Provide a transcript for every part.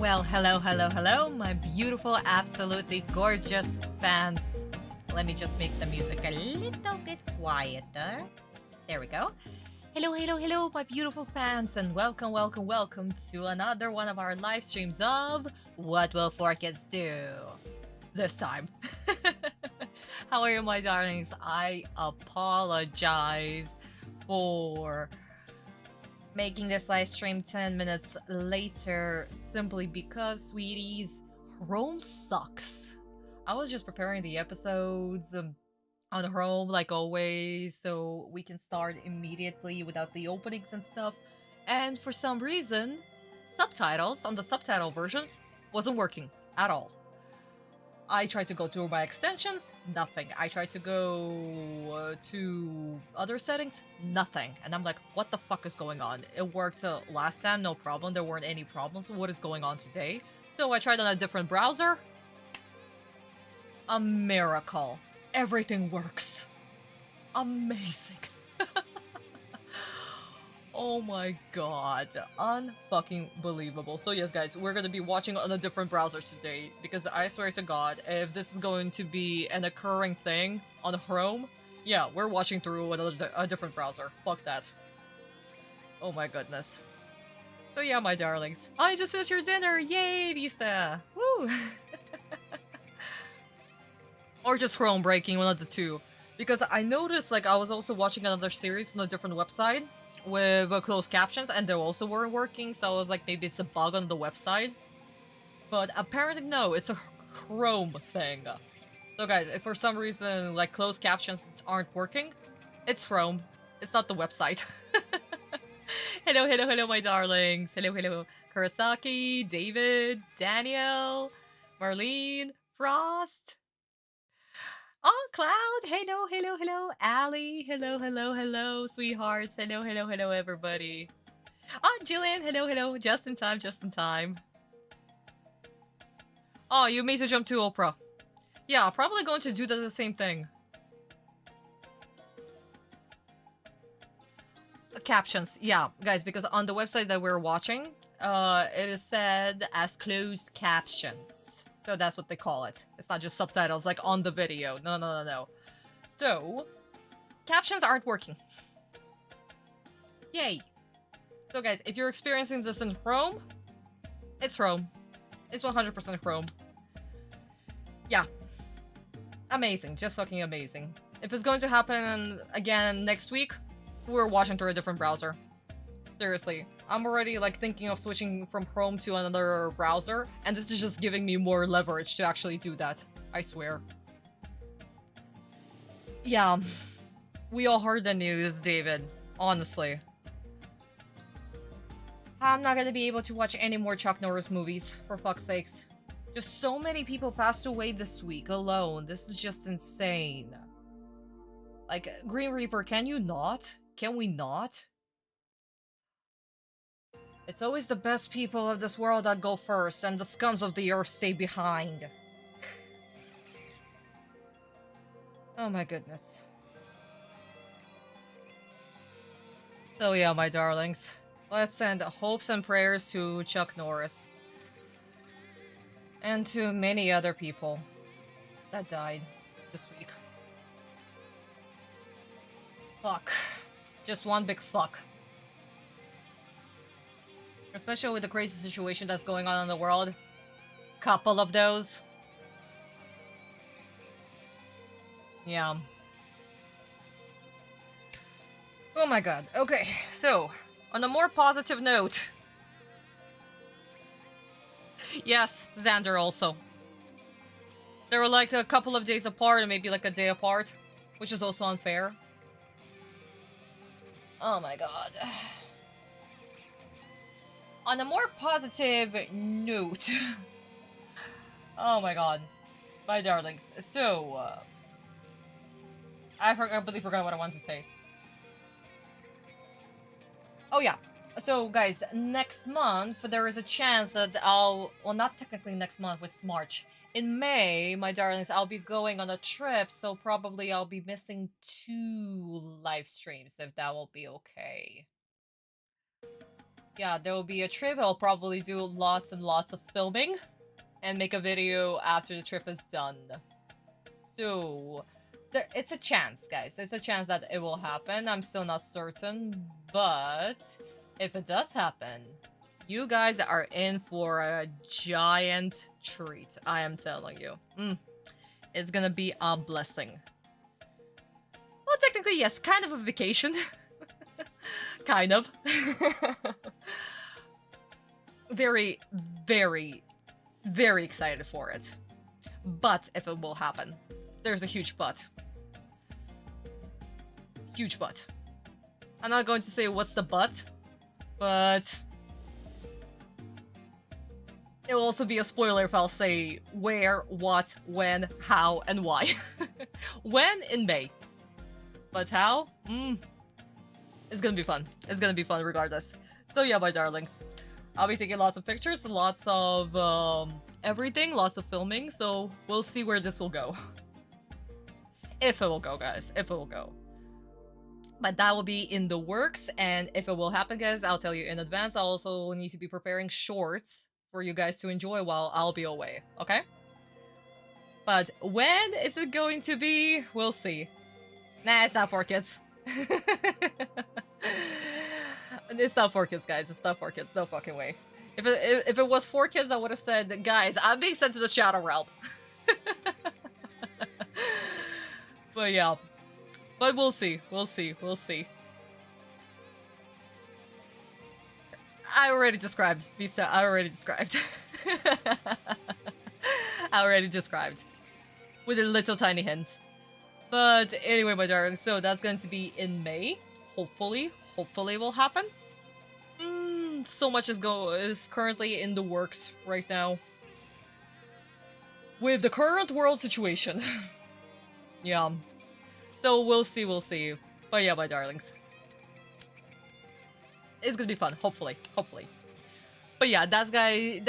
Well, hello, my beautiful, absolutely gorgeous fans. Let me just make the music a little bit quieter. There we go. Hello, my beautiful fans, and welcome to another one of our live streams of What Will 4Kids Do? This time. How are you, my darlings? I apologize for making this live stream 10 minutes later simply because, sweeties, Chrome sucks. I was just preparing the episodes on Chrome like always so we can start immediately without the openings and stuff, and for some reason subtitles on the subtitle version wasn't working at all. I tried to go through my extensions, nothing. I tried to go to other settings, nothing. And I'm like, what the fuck is going on? It worked last time, no problem. There weren't any problems. What is going on today? So I tried on a different browser. A miracle. Everything works. Amazing. Oh my god. Unfucking believable. So yes, guys, we're gonna be watching on a different browser today, because I swear to god, if this is going to be an occurring thing on Chrome, yeah, we're watching through a different browser. Fuck that. Oh my goodness. So yeah, my darlings. I just finished your dinner! Yay, Lisa! Woo! Or just Chrome breaking, one of the two. Because I noticed, like, I was also watching another series on a different website with closed captions, and they also weren't working, so I was like, maybe it's a bug on the website. But apparently no, it's a Chrome thing. So guys, if for some reason, like, closed captions aren't working, it's Chrome. It's not the website. Hello, my darlings. Hello. Kurosaki, David, Daniel, Marlene, Frost. Oh, Cloud! Hello! Allie! Hello, sweethearts! Hello, everybody! Oh, Jillian! Hello! Just in time. Oh, you made to jump to Oprah. Yeah, probably going to do the same thing. Captions, yeah, guys, because on the website that we're watching, it is said as closed captions. So that's what they call it. It's not just subtitles like on the video. No. So, captions aren't working. Yay. So guys, if you're experiencing this in Chrome, it's Chrome. It's 100% Chrome. Yeah. Amazing. Just fucking amazing. If it's going to happen again next week, we're watching through a different browser. Seriously. I'm already, like, thinking of switching from Chrome to another browser, and this is just giving me more leverage to actually do that. I swear. Yeah. We all heard the news, David. Honestly. I'm not gonna be able to watch any more Chuck Norris movies, for fuck's sakes. Just so many people passed away this week alone. This is just insane. Like, Green Reaper, can you not? Can we not? It's always the best people of this world that go first, and the scums of the earth stay behind. Oh my goodness. So yeah, my darlings. Let's send hopes and prayers to Chuck Norris. And to many other people that died this week. Fuck. Just one big fuck. Especially with the crazy situation that's going on in the world. Couple of those. Yeah. Oh my god. Okay, so, on a more positive note. Yes, Xander also. They were like a couple of days apart, and maybe like a day apart. Which is also unfair. Oh my god. On a more positive note. Oh my god. My darlings. So, I completely forgot what I wanted to say. Oh yeah. So guys, next month there is a chance that well, not technically next month, it's March. In May, my darlings, I'll be going on a trip, so probably I'll be missing 2 live streams, if that will be okay. yeah, there will be a trip. I'll probably do lots and lots of filming and make a video after the trip is done. So, it's a chance, guys. It's a chance that it will happen. I'm still not certain, but if it does happen, you guys are in for a giant treat. I am telling you. It's gonna be a blessing. Well, technically, yes, kind of a vacation. Kind of. Very, very, very excited for it. But if it will happen, there's a huge but. Huge but. I'm not going to say what's the but, but it will also be a spoiler if I'll say where, what, when, how, and why. When? In May. But how? It's gonna be fun. It's gonna be fun regardless. So yeah, my darlings. I'll be taking lots of pictures, lots of everything, lots of filming, so we'll see where this will go. If it will go, guys. If it will go. But that will be in the works, and if it will happen, guys, I'll tell you in advance. I also need to be preparing shorts for you guys to enjoy while I'll be away, okay? But when is it going to be? We'll see. Nah, it's not for kids. It's not for kids, guys. It's not for kids. No fucking way. If it was for kids, I would have said, guys, I'm being sent to the Shadow Realm. But yeah. But we'll see. We'll see. We'll see. I already described. Vista, I already described. I already described. With a little tiny hints. But anyway, my darling, so that's going to be in May. Hopefully. Hopefully it will happen. So much is currently in the works right now. With the current world situation. Yeah. So we'll see, we'll see. But yeah, my darlings. It's gonna be fun, hopefully. Hopefully. But yeah, that's a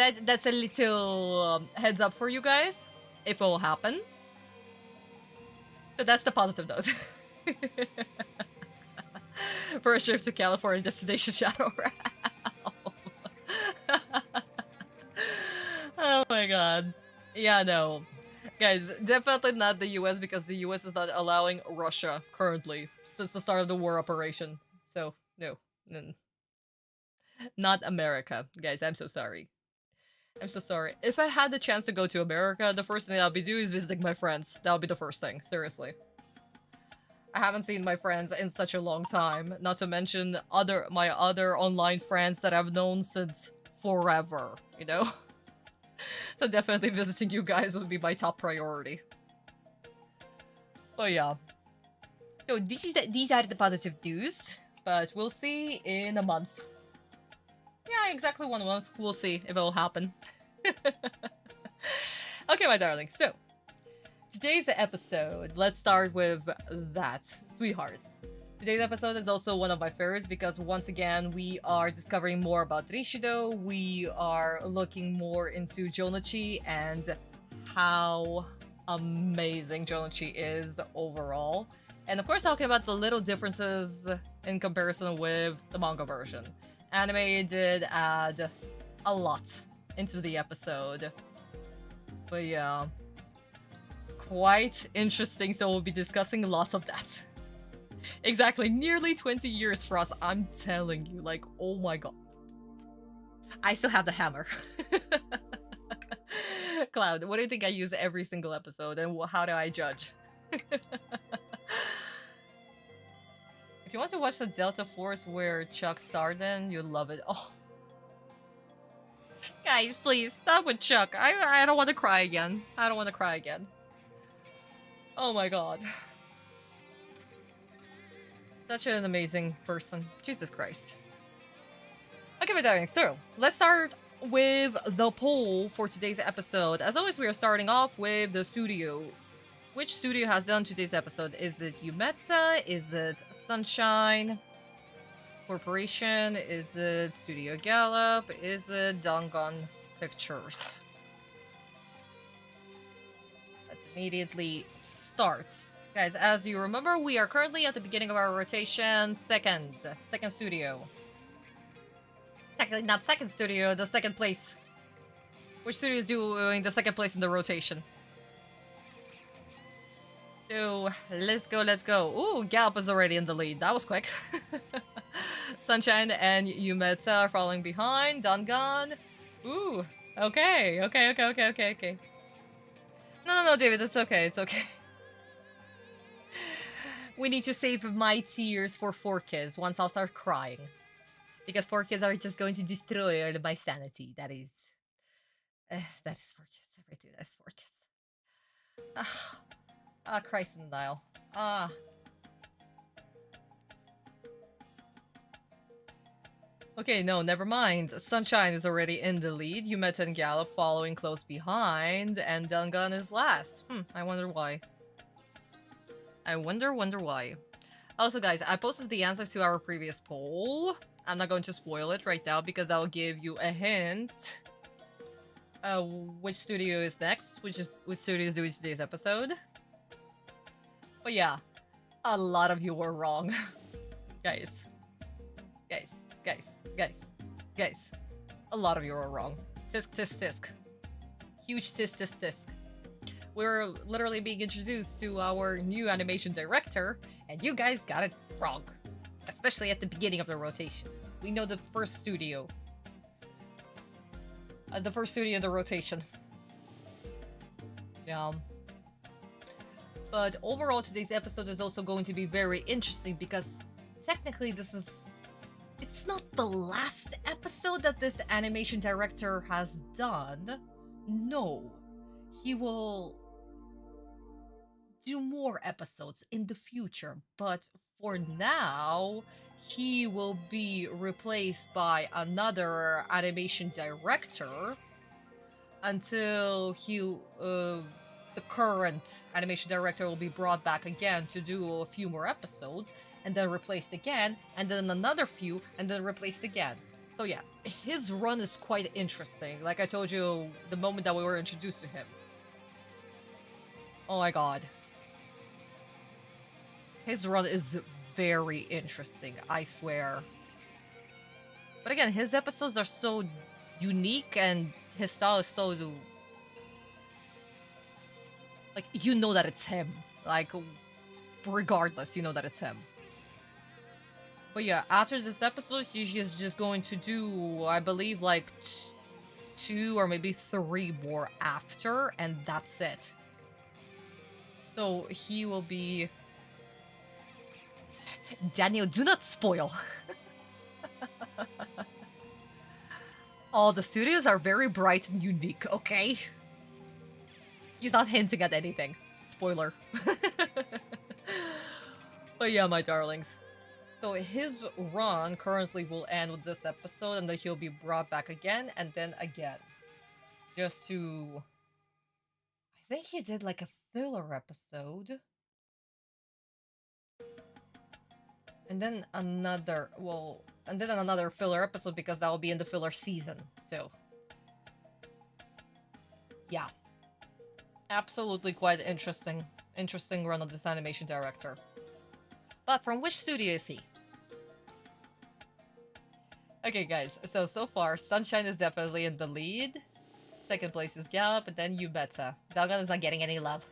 little heads up for you guys. If it will happen. So that's the positive note. For a trip to California, destination Shadow Realm. Oh my god. Yeah, no. Guys, definitely not the US because the US is not allowing Russia currently since the start of the war operation. So, no. Not America. Guys, I'm so sorry. I'm so sorry. If I had the chance to go to America, the first thing I'll be doing is visiting my friends. That'll be the first thing, seriously. I haven't seen my friends in such a long time. Not to mention my other online friends that I've known since forever, you know? So definitely visiting you guys would be my top priority. But yeah. So these are the positive news. But we'll see in a month. Yeah, exactly 1 month. We'll see if it will happen. Okay, my darling. So, today's episode, let's start with that. Sweethearts. Today's episode is also one of my favorites because once again, we are discovering more about Rishido. We are looking more into Jonachi and how amazing Jonachi is overall. And of course, talking about the little differences in comparison with the manga version. Anime did add a lot into the episode. But yeah. Quite interesting, so we'll be discussing lots of that. Exactly, nearly 20 years for us, I'm telling you, like, oh my god. I still have the hammer. Cloud, what do you think I use every single episode, and how do I judge? If you want to watch the Delta Force where Chuck starred in, you'll love it. Oh. Guys, please, stop with Chuck. I don't want to cry again. I don't want to cry again. Oh my god. Such an amazing person. Jesus Christ. Okay, my darling, so let's start with the poll for today's episode. As always, we are starting off with the studio. Which studio has done today's episode? Is it Yumeta? Is it Sunshine Corporation? Is it Studio Gallup? Is it Dangon Pictures? Let's immediately start. Guys, as you remember, we are currently at the beginning of our rotation. Second studio. technically not second studio, the second place. Which studio is doing the second place in the rotation? So, let's go, let's go. Ooh, Gallup is already in the lead. That was quick. Sunshine and Yumeta are following behind. Dangan. Ooh, okay. No, David, it's okay, it's okay. We need to save my tears for 4Kids once I'll start crying. Because 4Kids are just going to destroy all of my sanity. That is 4Kids. Everything that is 4Kids. Christ in the dial. Okay, no, never mind. Sunshine is already in the lead. Yumeta and Gallup following close behind, and Dangan is last. I wonder why. I wonder why. Also, guys, I posted the answer to our previous poll. I'm not going to spoil it right now because that will give you a hint. Which studio is next, which studio is doing today's episode. But yeah, a lot of you were wrong. Guys. A lot of you were wrong. Tisk. Huge tisk. We're literally being introduced to our new animation director, and you guys got it wrong. Especially at the beginning of the rotation. We know the first studio. The first studio in the rotation. Yeah. But overall, today's episode is also going to be very interesting because technically it's not the last episode that this animation director has done. No. He will do more episodes in the future, but for now, he will be replaced by another animation director until the current animation director will be brought back again to do a few more episodes, and then replaced again, and then another few, and then replaced again. So yeah, his run is quite interesting, like I told you the moment that we were introduced to him. Oh my god. His run is very interesting, I swear. But again, his episodes are so unique and his style is so... like, you know that it's him. Like, regardless, you know that it's him. But yeah, after this episode, he is just going to do, I believe, like, 2 or maybe 3 more after, and that's it. So he will be... Daniel, do not spoil! All the studios are very bright and unique, okay? He's not hinting at anything. Spoiler. But yeah, my darlings. So his run currently will end with this episode, and then he'll be brought back again, and then again. Just to... I think he did like a filler episode. And then another... well... and then another filler episode because that will be in the filler season. So... yeah. Absolutely quite interesting. Interesting run of this animation director. But from which studio is he? Okay, guys. So far, Sunshine is definitely in the lead. Second place is Gallup, and then Yumeta. Dalgan is not getting any love.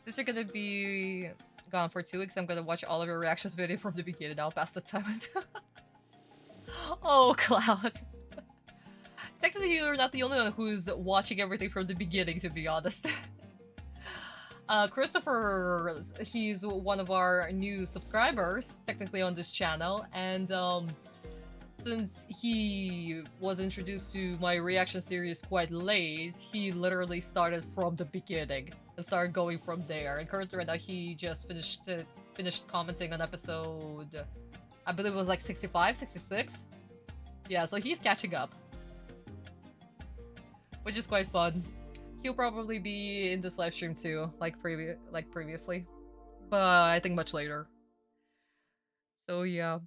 Since you're gonna be gone for 2 weeks, I'm gonna watch all of your reactions video from the beginning. I'll pass the time. Oh, Cloud. Technically, you're not the only one who's watching everything from the beginning, to be honest. Christopher, he's one of our new subscribers, technically on this channel, and since he was introduced to my reaction series quite late, he literally started from the beginning and started going from there. And currently right now, he just finished commenting on episode, I believe it was like 65, 66? Yeah, so he's catching up. Which is quite fun. He'll probably be in this live stream too, like previously. But I think much later. So yeah.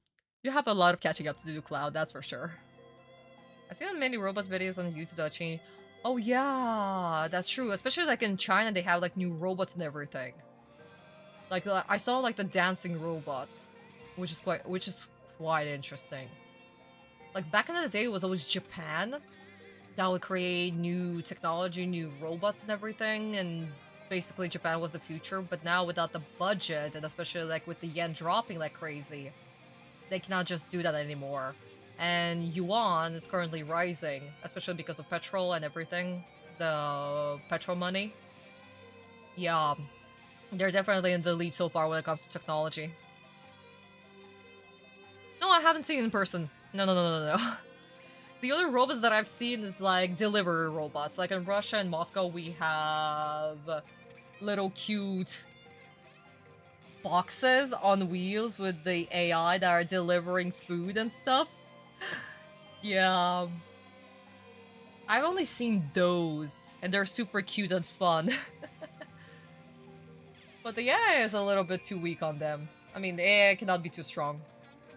You have a lot of catching up to do, Cloud, that's for sure. I've seen many robots videos on YouTube that change. Oh yeah, that's true. Especially like in China, they have like new robots and everything. Like I saw like the dancing robots, which is quite interesting. Like, back in the day, it was always Japan that would create new technology, new robots and everything, and basically Japan was the future. But now, without the budget, and especially like with the yen dropping like crazy, they cannot just do that anymore. And yuan is currently rising, especially because of petrol and everything, the petrol money. Yeah, they're definitely in the lead so far when it comes to technology. No, I haven't seen it in person. No. The other robots that I've seen is like delivery robots. Like in Russia and Moscow, we have little cute boxes on wheels with the AI that are delivering food and stuff. Yeah. I've only seen those, and they're super cute and fun. But the AI is a little bit too weak on them. I mean, the AI cannot be too strong.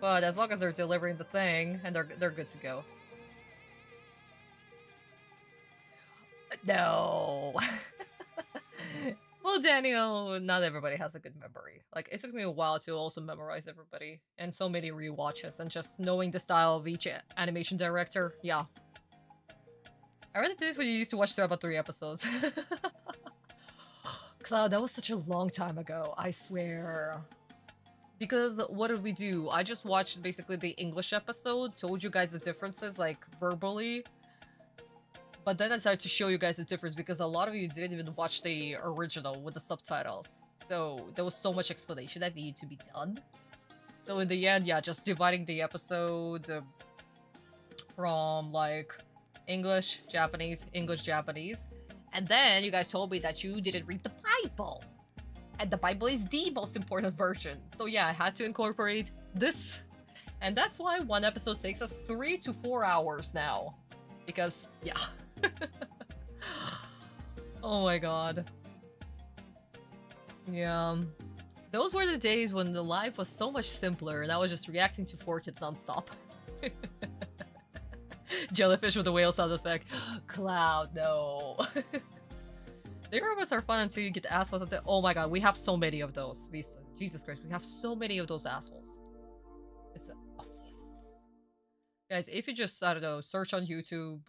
But as long as they're delivering the thing, and they're good to go. No. Well, Daniel, not everybody has a good memory. Like, it took me a while to also memorize everybody, and so many rewatches, and just knowing the style of each animation director, yeah. I read this when you used to watch about 3 episodes. Cloud, that was such a long time ago, I swear. Because what did we do? I just watched basically the English episode, told you guys the differences, like, verbally. But then I started to show you guys the difference because a lot of you didn't even watch the original with the subtitles. So there was so much explanation that needed to be done. So in the end, yeah, just dividing the episode from like English, Japanese, English, Japanese. And then you guys told me that you didn't read the Bible. And the Bible is the most important version. So yeah, I had to incorporate this. And that's why one episode takes us 3 to 4 hours now. Because, yeah. Oh my god. Yeah. Those were the days when the life was so much simpler and I was just reacting to 4Kids nonstop. Jellyfish with the whale sound effect. Cloud, no. The robots are fun until you get assholes. Oh my god, we have so many of those. Jesus Christ, we have so many of those assholes. It's guys, if you just, I don't know, search on YouTube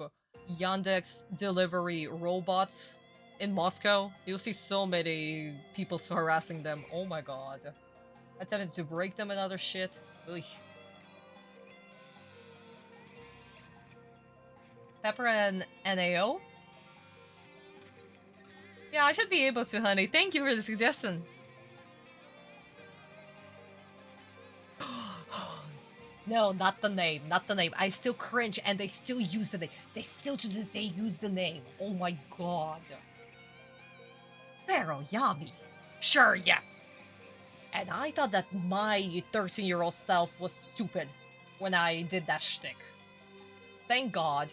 Yandex delivery robots in Moscow, you'll see so many people harassing them. Oh my god. Attempting to break them and other shit. Ugh. Pepper and NAO? Yeah, I should be able to, honey. Thank you for the suggestion. No, not the name, not the name. I still cringe and they still use the name. They still to this day use the name. Oh my god. Pharaoh Yami. Sure, yes. And I thought that my 13-year-old self was stupid when I did that shtick. Thank god.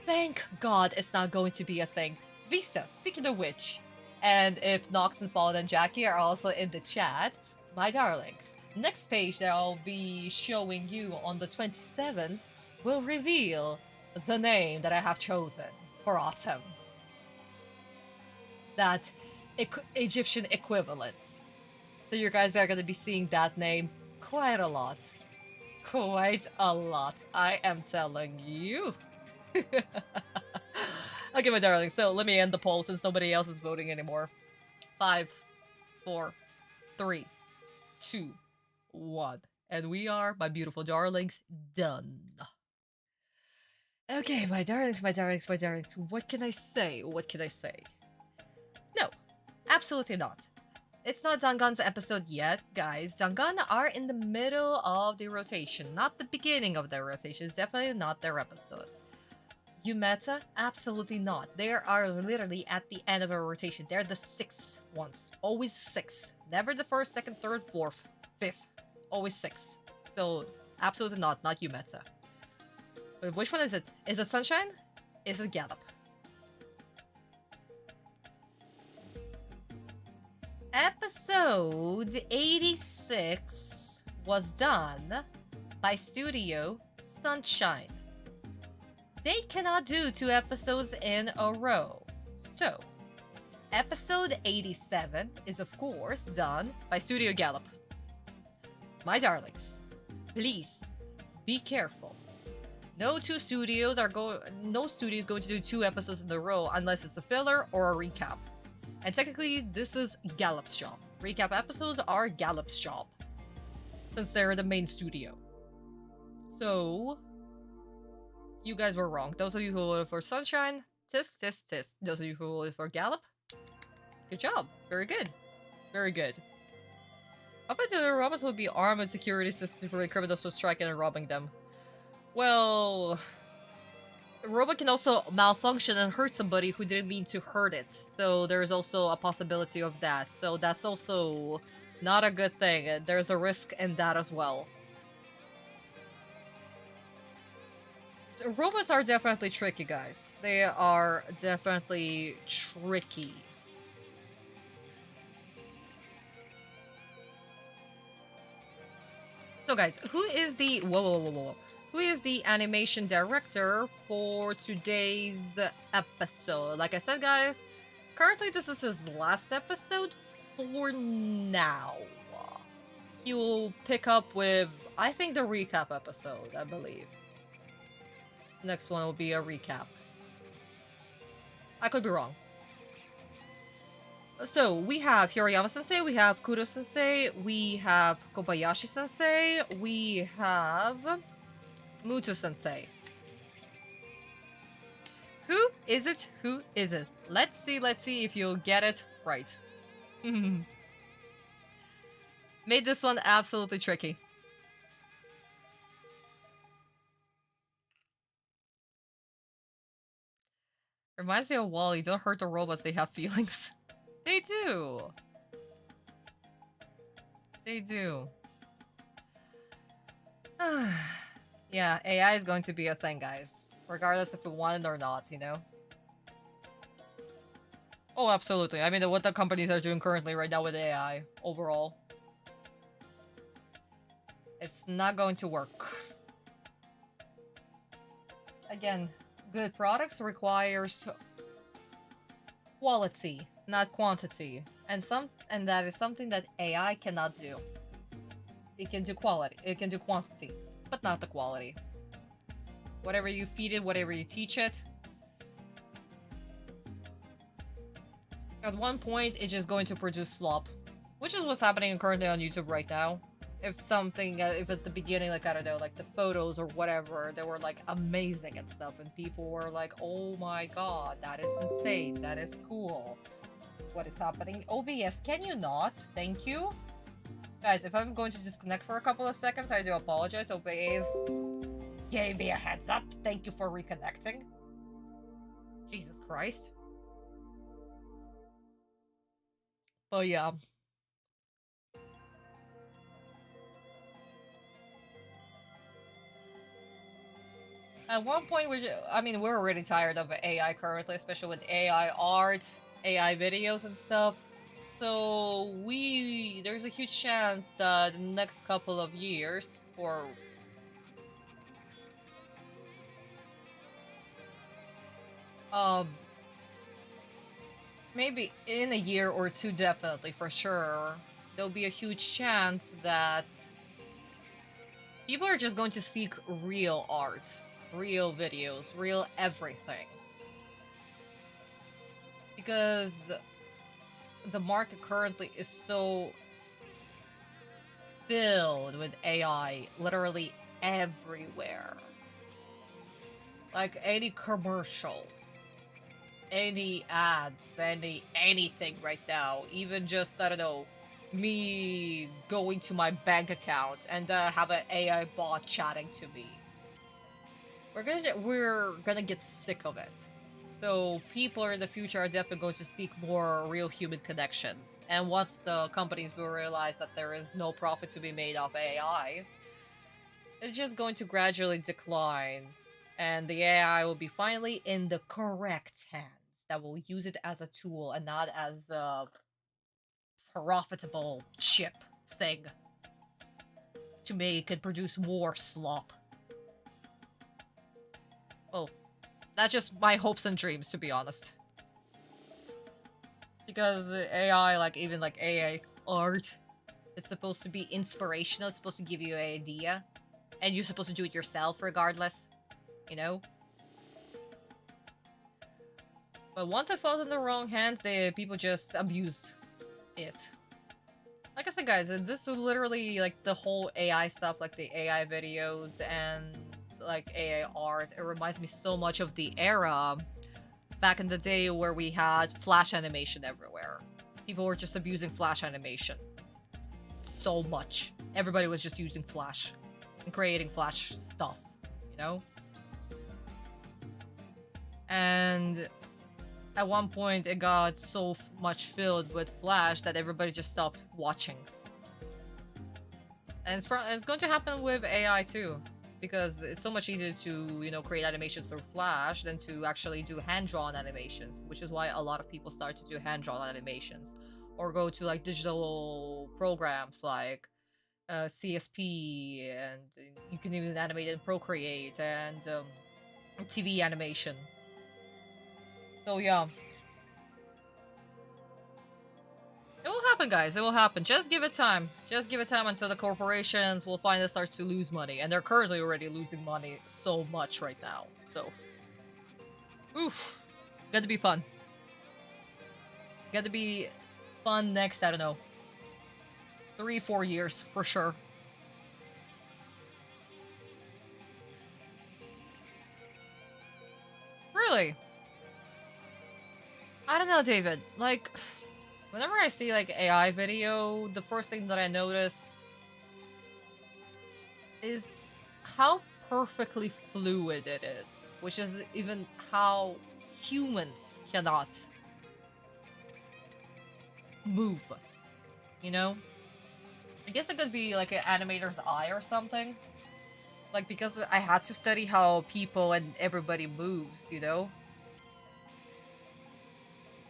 Thank god it's not going to be a thing. Vista, speaking of which, and if Nox and Fallen and Jackie are also in the chat, my darlings, next page that I'll be showing you on the 27th will reveal the name that I have chosen for Atem. That Egyptian equivalent. So you guys are going to be seeing that name quite a lot. Quite a lot, I am telling you. Okay, my darling, so let me end the poll since nobody else is voting anymore. 5, 4, 3, 2, 1. And we are, my beautiful darlings, done. Okay, my darlings, my darlings, my darlings. What can I say? What can I say? No, absolutely not. It's not Dangan's episode yet, guys. Dangan are in the middle of the rotation, not the beginning of their rotation. It's definitely not their episode. Yumeta? Absolutely not. They are literally at the end of a rotation. They're the 6th ones. Always 6. Never the 1st, 2nd, 3rd, 4th, 5th. Always 6. So, absolutely not Yumeta. But which one is it? Is it Sunshine? Is it Gallop? Episode 86 was done by Studio Sunshine. They cannot do 2 episodes in a row. So, episode 87 is of course done by Studio Gallop. My darlings, please be careful. No studio is going to do 2 episodes in a row unless it's a filler or a recap. And technically, this is Gallup's job. Recap episodes are Gallup's job, since they're the main studio. So, you guys were wrong. Those of you who voted for Sunshine, tisk, tisk, tisk. Those of you who voted for Gallup, good job. Very good. Very good. I bet the robots would be armored security systems to prevent criminals from striking and robbing them. Well, a robot can also malfunction and hurt somebody who didn't mean to hurt it. So there's also a possibility of that. So that's also not a good thing. There's a risk in that as well. Robots are definitely tricky, guys. They are definitely tricky. So guys, who is the who is the animation director for today's episode? Like I said, guys, currently this is his last episode for now. He will pick up with, I think, the recap episode, I believe. Next one will be a recap. I could be wrong. So, we have Hirayama-sensei, we have Kudo-sensei, we have Kobayashi-sensei, we have Muto-sensei. Who is it? Who is it? Let's see if you'll get it right. Made this one absolutely tricky. Reminds me of WHYYY, don't hurt the robots, they have feelings. They do. They do. Yeah, AI is going to be a thing, guys. Regardless if we want it or not, you know? Oh, absolutely. I mean, what the companies are doing currently right now with AI, overall. It's not going to work. Again, good products requires quality, not quantity. And that is something that AI cannot do. It can do quality, it can do quantity, but not the quality. Whatever you feed it, whatever you teach it. At one point, it's just going to produce slop. Which is what's happening currently on YouTube right now. If something, if at the beginning, like, I don't know, like the photos or whatever, they were like amazing and stuff, and people were like, oh my god, that is insane, that is cool. What is happening? OBS, can you not? Thank you. Guys, if I'm going to disconnect for a couple of seconds, I do apologize. OBS gave me a heads up. Thank you for reconnecting. Jesus Christ. Oh yeah. At one point, we're already tired of AI currently, especially with AI art, AI videos and stuff. So there's a huge chance that the next couple of years, or maybe in a year or two, definitely, for sure, there'll be a huge chance that people are just going to seek real art, real videos, real everything. Because the market currently is so filled with AI, literally everywhere. Like any commercials, any ads, anything right now, even just, I don't know, me going to my bank account and have an AI bot chatting to me. We're gonna get sick of it. So people in the future are definitely going to seek more real human connections. And once the companies will realize that there is no profit to be made off AI, it's just going to gradually decline. And the AI will be finally in the correct hands that will use it as a tool and not as a profitable chip thing to make and produce more slop. Well, that's just my hopes and dreams, to be honest. Because AI, even AI art, it's supposed to be inspirational, it's supposed to give you an idea, and you're supposed to do it yourself regardless. you know? But once it falls in the wrong hands, people just abuse it. Like I said, guys, this is literally like the whole AI stuff, like the AI videos and like AI art. It reminds me so much of the era back in the day where we had flash animation everywhere. People were just abusing flash animation so much. Everybody was just using flash and creating flash stuff, you know? And at one point, it got so much filled with Flash that everybody just stopped watching. And it's going to happen with AI too, because it's so much easier to, you know, create animations through Flash than to actually do hand-drawn animations, which is why a lot of people start to do hand-drawn animations, or go to like digital programs like CSP, and you can even animate in Procreate and TV animation. So yeah. It will happen, guys. It will happen. Just give it time. Just give it time until the corporations will finally start to lose money. And they're currently already losing money so much right now. So, oof. Got to be fun. Got to be fun next, I don't know, 3-4 years for sure. Really? I don't know, David. Like, whenever I see like AI video, the first thing that I notice is how perfectly fluid it is, which is even how humans cannot move, you know? I guess it could be like an animator's eye or something. Like, because I had to study how people and everybody moves, you know?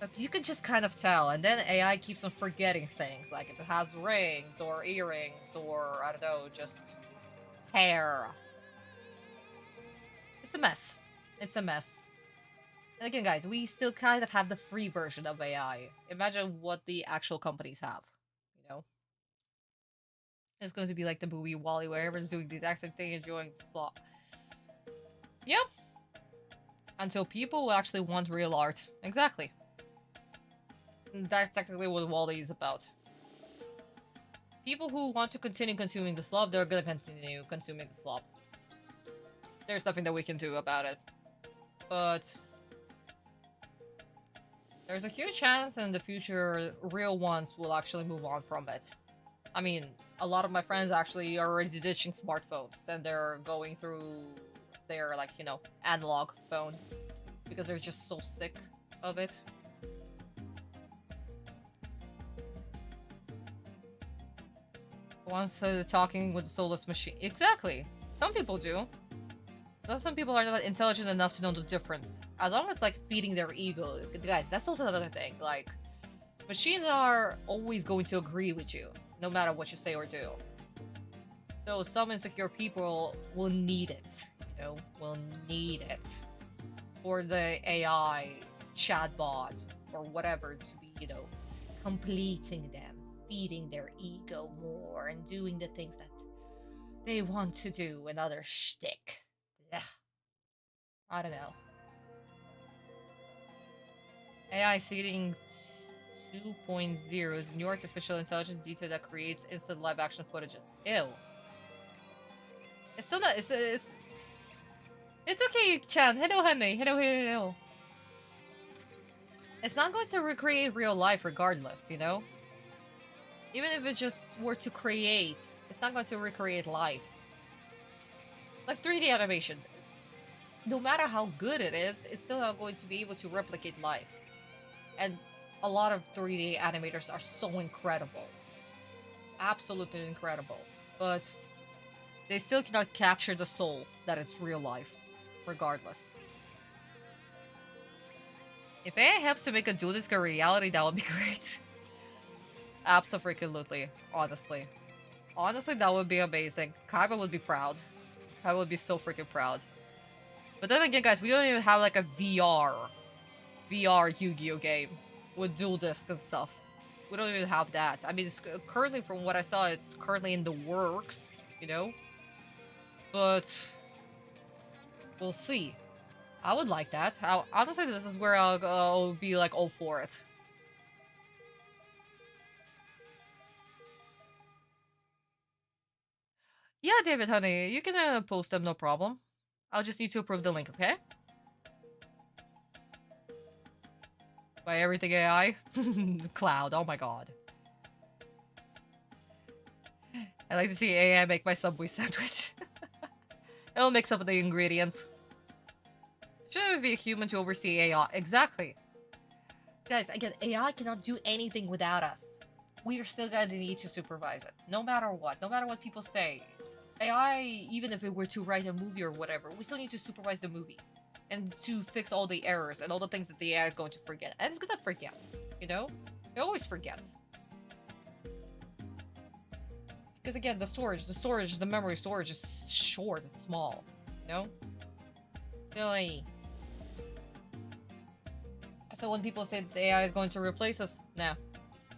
Like, you could just kind of tell, and then AI keeps on forgetting things, like if it has rings or earrings or, I don't know, just hair. It's a mess. It's a mess. And again, guys, we still kind of have the free version of AI. Imagine what the actual companies have, you know? It's going to be like the movie WHYYY, where everyone's doing the exact same thing, enjoying the slop. Yep. Until people will actually want real art. Exactly. That's technically what WHYYY is about. People who want to continue consuming the slop, they're gonna continue consuming the slop. There's nothing that we can do about it. But there's a huge chance in the future real ones will actually move on from it. I mean, a lot of my friends actually are already ditching smartphones and they're going through their, like, you know, analog phone because they're just so sick of it. Once talking with the soulless machine. Exactly. Some people do. But some people are not intelligent enough to know the difference. As long as, like, feeding their ego. Guys, that's also another thing. Like, machines are always going to agree with you, no matter what you say or do. So some insecure people will need it, you know? Will need it. For the AI, chatbot, or whatever to be, you know, completing them. Feeding their ego more and doing the things that they want to do, another shtick. Yeah. I don't know. AI seeding 2.0 is new artificial intelligence detail that creates instant live action footages. Ew. It's still not. It's okay, Chan. Hello, honey. Hello. It's not going to recreate real life regardless, you know? Even if it just were to create, it's not going to recreate life. Like 3D animation. No matter how good it is, it's still not going to be able to replicate life. And a lot of 3D animators are so incredible. Absolutely incredible. But they still cannot capture the soul that is real life, regardless. If AI helps to make a dual disc a reality, that would be great. Absolutely, honestly. Honestly, that would be amazing. Kaiba would be proud. Kaiba would be so freaking proud. But then again, guys, we don't even have like a VR Yu-Gi-Oh game with dual disc and stuff. We don't even have that. I mean, it's currently, from what I saw, it's currently in the works, you know? But We'll see. I would like that. Honestly, this is where I'll be like all for it. Yeah, David, honey, you can post them, no problem. I'll just need to approve the link, okay? By everything AI? Cloud, oh my god. I like to see AI make my Subway sandwich. It'll mix up the ingredients. Should always be a human to oversee AI. Exactly. Guys, again, AI cannot do anything without us. We are still gonna need to supervise it. No matter what. No matter what people say. AI, even if it were to write a movie or whatever, we still need to supervise the movie. And to fix all the errors and all the things that the AI is going to forget. And it's gonna forget, you know? It always forgets. Because again, the memory storage is short, it's small, you know? Really. So when people say that the AI is going to replace us, nah.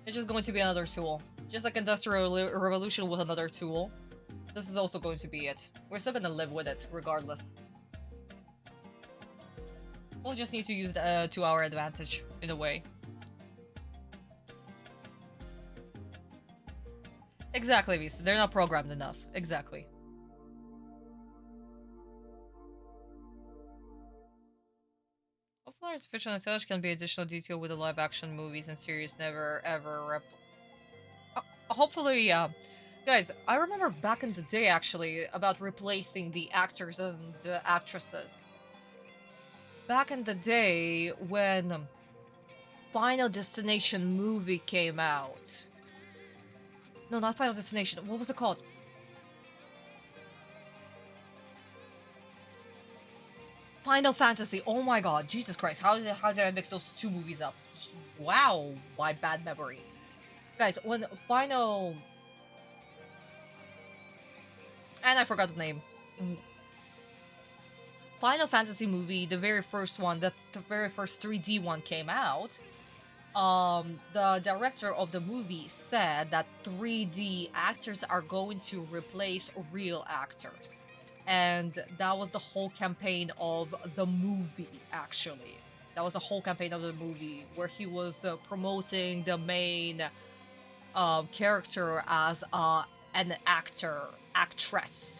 It's just going to be another tool. Just like Industrial Revolution was another tool. This is also going to be it. We're still gonna live with it, regardless. We'll just need to use the to our advantage, in a way. Exactly, Visa. They're not programmed enough. Exactly. Hopefully artificial intelligence can be additional detail with the live-action movies and series never ever hopefully, yeah. Guys, I remember back in the day, actually, about replacing the actors and the actresses. Back in the day, when Final Destination movie came out. No, not Final Destination. What was it called? Final Fantasy. Oh my god. Jesus Christ. How did I mix those two movies up? Wow. My bad memory. Guys, when Final... And I forgot the name. Final Fantasy movie, the very first one, the very first 3D one came out, the director of the movie said that 3D actors are going to replace real actors. And that was the whole campaign of the movie, actually. That was the whole campaign of the movie, where he was promoting the main character as an actress.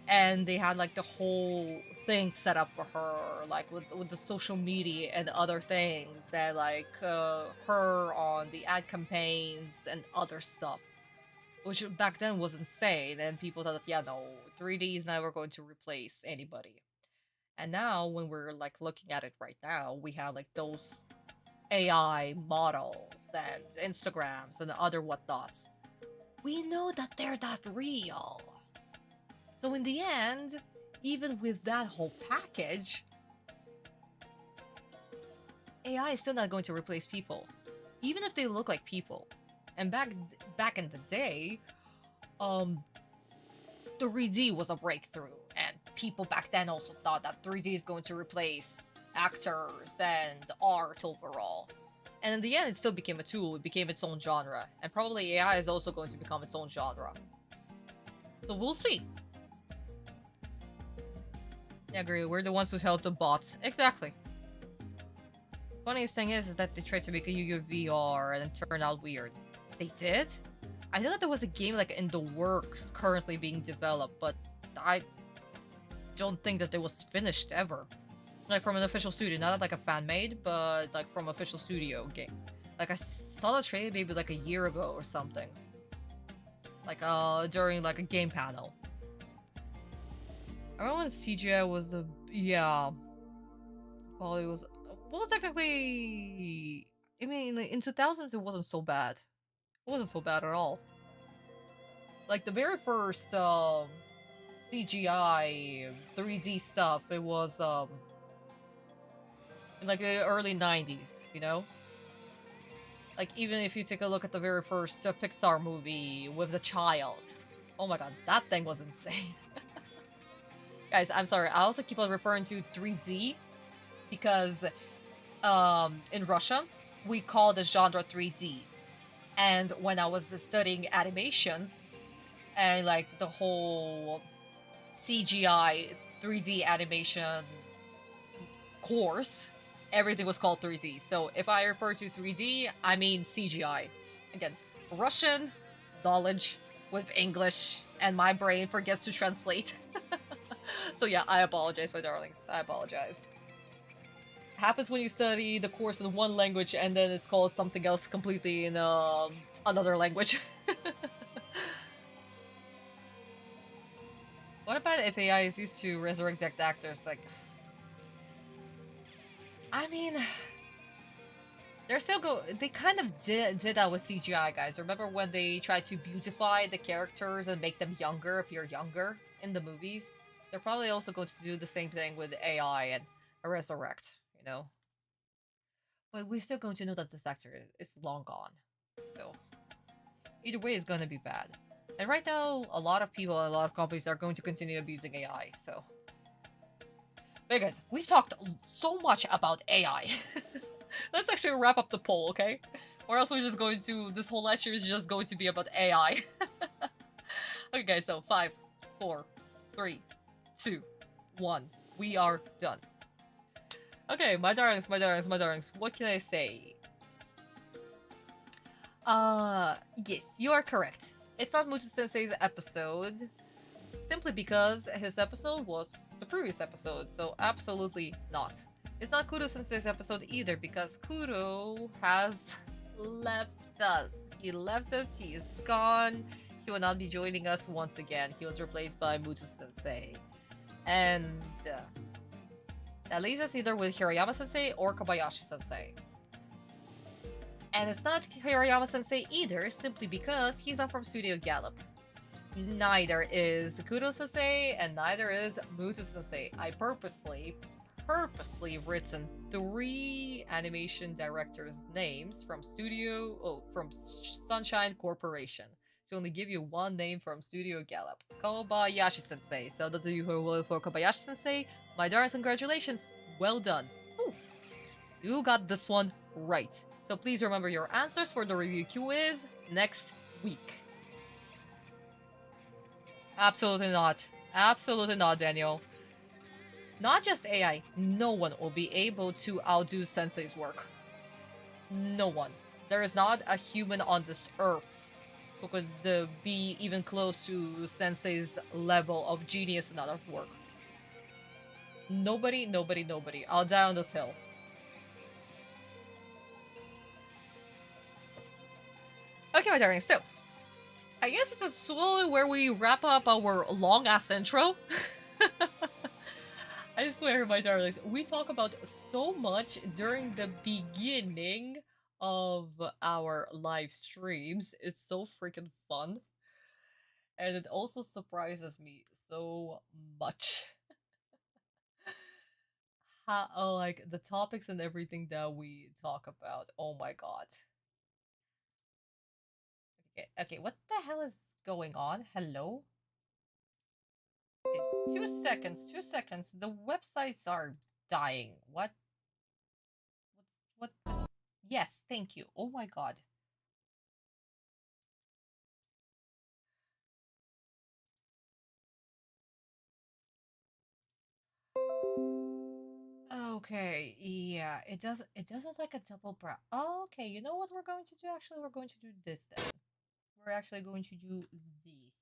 And they had like the whole thing set up for her, like with the social media and other things, and like her on the ad campaigns and other stuff, which back then was insane. And people thought that, yeah, no, 3D is never going to replace anybody. And now when we're like looking at it right now, we have like those AI models and Instagrams and other whatnots. We know that they're not real. So in the end, even with that whole package, AI is still not going to replace people, even if they look like people. And back in the day, 3D was a breakthrough, and people back then also thought that 3D is going to replace actors and art overall. And in the end, it still became a tool. It became its own genre, and probably AI is also going to become its own genre. So we'll see. I agree, we're the ones who help the bots. Exactly. Funniest thing is that they tried to make a Yuugi VR and it turned out weird. They did? I know that there was a game like in the works currently being developed, but I don't think that it was finished ever. Like from an official studio, not like a fan-made, but like from official studio game. Like I saw the trailer maybe like a year ago or something. Like during like a game panel. I remember when CGI was the... yeah. Well, it was... well, technically... I mean, in 2000s, it wasn't so bad. It wasn't so bad at all. Like, the very first, CGI 3D stuff, it was, in, like, the early 90s, you know? Like, even if you take a look at the very first Pixar movie with the child. Oh my god, that thing was insane. Guys, I'm sorry, I also keep on referring to 3D because in Russia, we call the genre 3D. And when I was studying animations and like the whole CGI 3D animation course, everything was called 3D. So if I refer to 3D, I mean CGI. Again, Russian knowledge with English, and my brain forgets to translate. So yeah, I apologize, my darlings. I apologize. Happens when you study the course in one language and then it's called something else completely in another language. What about if AI is used to resurrect actors? Like, I mean, they're still they kind of did that with CGI, guys. Remember when they tried to beautify the characters and make them younger, appear younger in the movies? They're probably also going to do the same thing with AI and resurrect, you know? But we're still going to know that this actor is long gone. So, either way, it's going to be bad. And right now, a lot of people, a lot of companies are going to continue abusing AI, so... But guys, we've talked so much about AI. Let's actually wrap up the poll, okay? Or else we're just going to... This whole lecture is just going to be about AI. Okay, guys, so 5, 4, 3, 2, 1. We are done. Okay, my darlings, my darlings, my darlings. What can I say? Yes, you are correct. It's not Mucho Sensei's episode. Simply because his episode was the previous episode, so absolutely not. It's not Kudo Sensei's episode either, because Kudo has left us. He left us, he is gone. He will not be joining us once again. He was replaced by Mucho Sensei. And that leaves us either with Hirayama Sensei or Kobayashi Sensei. And it's not Hirayama Sensei either, simply because he's not from Studio Gallop. Neither is Kudo Sensei, and neither is Muto Sensei. I purposely written 3 animation directors' names from from Sunshine Corporation. To only give you one name from Studio Gallop. Kobayashi Sensei. So those of you who will vote for Kobayashi Sensei, my darlings, congratulations. Well done. Ooh, you got this one right. So please remember your answers for the review quiz next week. Absolutely not. Absolutely not, Daniel. Not just AI, no one will be able to outdo Sensei's work. No one. There is not a human on this earth who could be even close to Sensei's level of genius and other work. Nobody, nobody, nobody. I'll die on this hill. Okay, my darling, so I guess this is slowly where we wrap up our long-ass intro. I swear, my darlings, we talk about so much during the beginning of our live streams. It's so freaking fun. And it also surprises me so much. How, like, the topics and everything that we talk about. Oh my god. Okay, what the hell is going on? Hello? Okay, 2 seconds, 2 seconds. The websites are dying. What? What? Yes, thank you. Oh my god. Okay, yeah, it doesn't like a double brow. Oh, okay, you know what we're going to do? Actually, we're going to do this then. We're actually going to do this.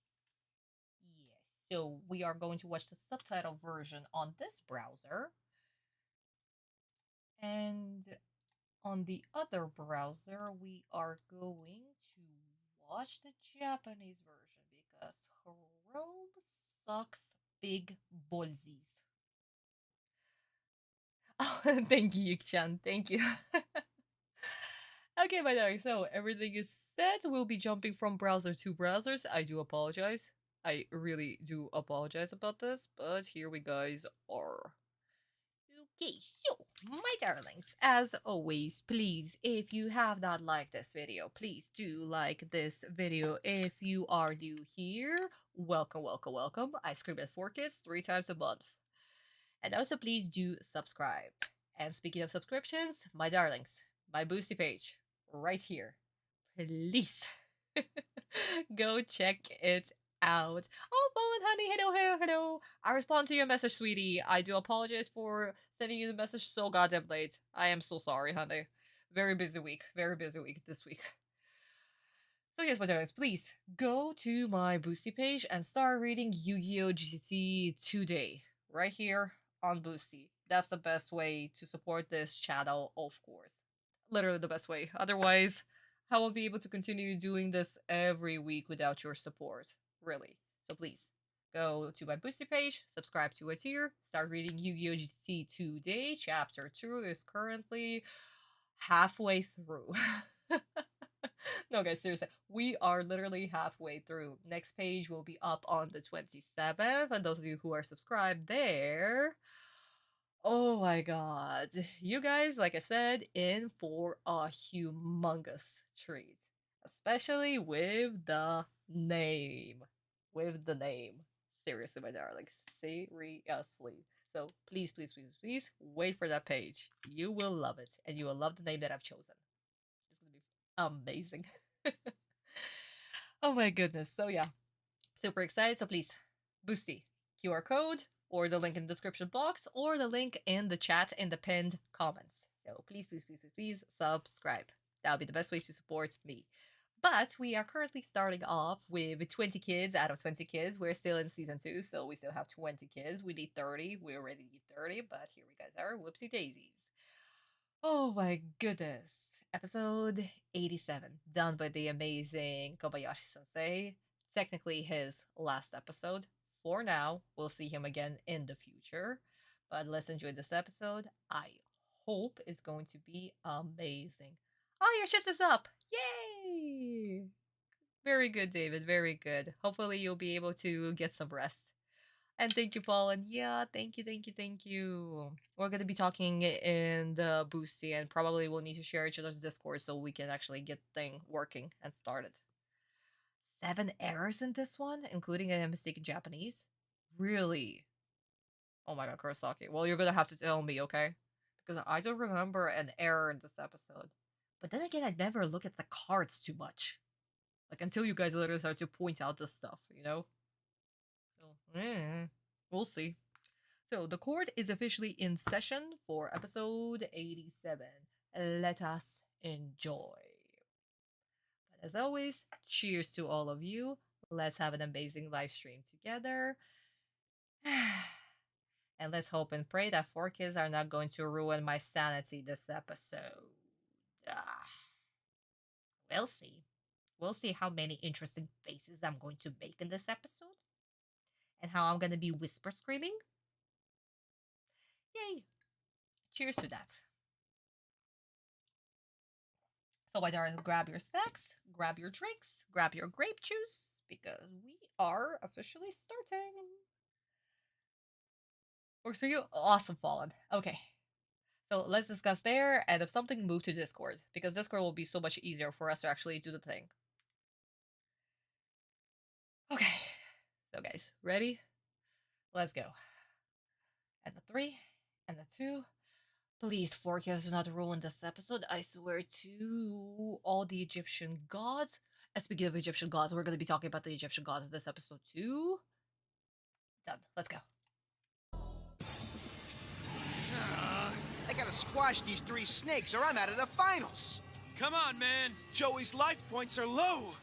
Yes, so we are going to watch the subtitle version on this browser. And on the other browser, we are going to watch the Japanese version because Chrome sucks big bolsies. Oh, thank you, Yuk-chan. Thank you. Okay, my darling, so everything is set. We'll be jumping from browser to browsers. I do apologize. I really do apologize about this, but here we guys are. Okay, so, my darlings, as always, please, if you have not liked this video, please do like this video. If you are new here, welcome, welcome, welcome. I scream at 4 kids 3 times a month. And also, please do subscribe. And speaking of subscriptions, my darlings, my Boosty page, right here. Please go check it out. Oh, Fallen Honey, hello. I respond to your message, sweetie. I do apologize for sending you the message so goddamn late. I am so sorry, honey. Very busy week this week. So yes, my darlings, please go to my Boosty page and start reading Yu-Gi-Oh! GCC today, right here on Boosty. That's the best way to support this channel, of course. Literally the best way. Otherwise, I won't be able to continue doing this every week without your support. Really. So please, go to my Boosty page, subscribe to a tier, start reading Yu-Gi-Oh! GCC today. Chapter 2 is currently halfway through. No, guys, seriously, we are literally halfway through. Next page will be up on the 27th, and those of you who are subscribed there, oh my god, you guys, like I said, in for a humongous treat, especially with the name. Seriously, my darlings, seriously. So please, wait for that page. You will love it, and you will love the name that I've chosen. Amazing. Oh my goodness. So yeah, super excited. So please, Boosty, QR code, or the link in the description box, or the link in the chat in the pinned comments. So please subscribe. That would be the best way to support me. But we are currently starting off with 20 kids out of 20 kids. We're still in season 2, so we still have 20 kids. We need 30. We already need 30, but here we guys are. Whoopsie daisies. Oh my goodness. Episode 87, done by the amazing Kobayashi sensei. Technically his last episode. For now, we'll see him again in the future. But let's enjoy this episode. I hope it's going to be amazing. Oh, your shift is up! Yay! Very good, David. Very good. Hopefully you'll be able to get some rest. And thank you, Paul. And yeah, thank you. We're gonna be talking in the Boosty, and probably we'll need to share each other's Discord so we can actually get thing working and started. 7 errors in this one, including a mistake in Japanese. Really? Oh my god, Kurosaki. Well, you're gonna have to tell me, okay? Because I don't remember an error in this episode. But then again, I never look at the cards too much. Like, until you guys literally start to point out this stuff, you know? So, we'll see. So, the court is officially in session for episode 87. Let us enjoy. But as always, cheers to all of you. Let's have an amazing live stream together. And let's hope and pray that 4 kids are not going to ruin my sanity this episode. We'll see. We'll see how many interesting faces I'm going to make in this episode. And how I'm going to be whisper screaming. Yay. Cheers to that. So, my darlings, grab your snacks, grab your drinks, grab your grape juice, because we are officially starting. Works for you? Awesome, Fallen. Okay. So let's discuss there, and if something, move to Discord, because Discord will be so much easier for us to actually do the thing. Okay. So guys, ready? Let's go. And the 3, and the 2. Please, forecast, do not ruin this episode. I swear to all the Egyptian gods. And speaking of Egyptian gods, we're going to be talking about the Egyptian gods in this episode too. Done. Let's go. I gotta squash these 3 snakes or I'm out of the finals. Come on, man. Joey's life points are low,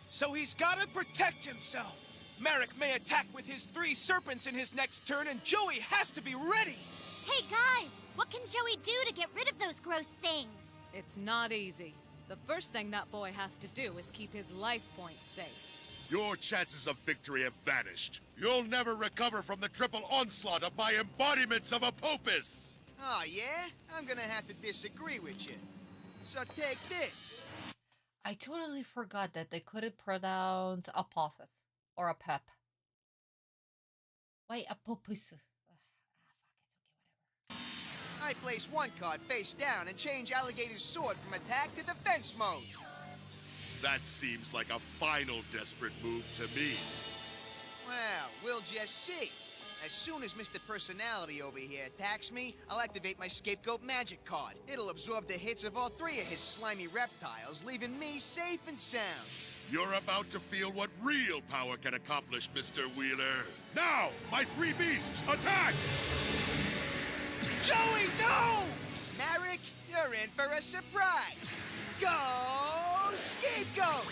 so he's gotta protect himself. Marik may attack with his 3 serpents in his next turn, and Joey has to be ready. Hey, guys! What can Joey do to get rid of those gross things? It's not easy. The first thing that boy has to do is keep his life points safe. Your chances of victory have vanished. You'll never recover from the triple onslaught of my embodiments of Apopus! Oh, yeah? I'm gonna have to disagree with you. So take this. I totally forgot that they couldn't pronounce Apophis or a pep. Why Apopus? I place 1 card face down and change Alligator's sword from attack to defense mode. That seems like a final desperate move to me. Well, we'll just see. As soon as Mr. Personality over here attacks me, I'll activate my Scapegoat Magic card. It'll absorb the hits of all 3 of his slimy reptiles, leaving me safe and sound. You're about to feel what real power can accomplish, Mr. Wheeler. Now, my three beasts, attack! Joey, no! Marik, you're in for a surprise. Go Scapegoat!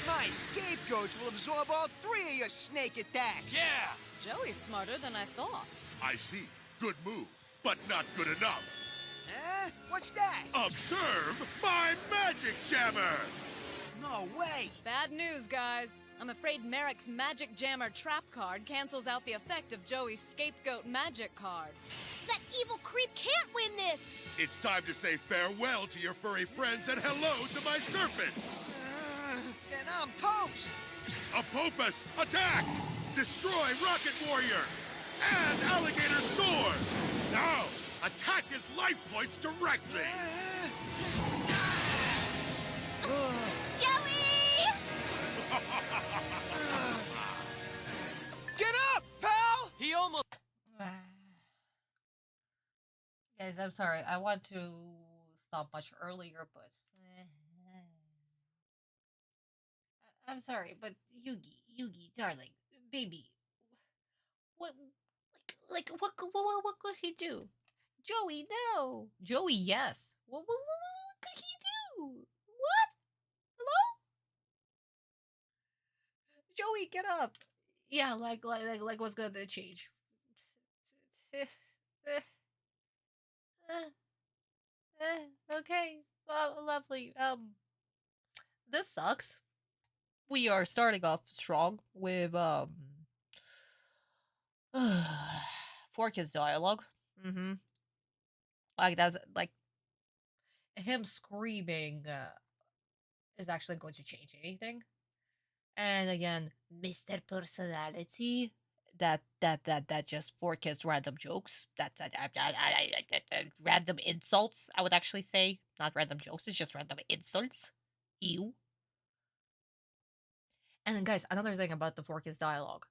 My scapegoats will absorb all three of your snake attacks. Yeah! Joey's smarter than I thought. I see. Good move, but not good enough. Huh? What's that? Observe my magic jammer! No way! Bad news, guys. I'm afraid Marik's Magic Jammer trap card cancels out the effect of Joey's Scapegoat magic card. That evil creep can't win this! It's time to say farewell to your furry friends and hello to my serpents! Then I'm post! Apopus, attack! Destroy Rocket Warrior! And Alligator Sword! Now, attack his life points directly! Joey! Get up, pal! He almost... Guys, I'm sorry. I want to stop much earlier, but I'm sorry, but Yuugi, darling, baby, what could he do? Joey, no. Joey, yes. What could he do? What? Hello? Joey, get up. Yeah, like what's gonna change? Okay, lovely. This sucks. We are starting off strong with 4 kids dialogue. Like that's like him screaming is actually going to change anything. And again, Mr. Personality. That just 4 kids random jokes. That's random insults. I would actually say not random jokes. It's just random insults. Ew. And then, guys, another thing about the 4 kids dialogue.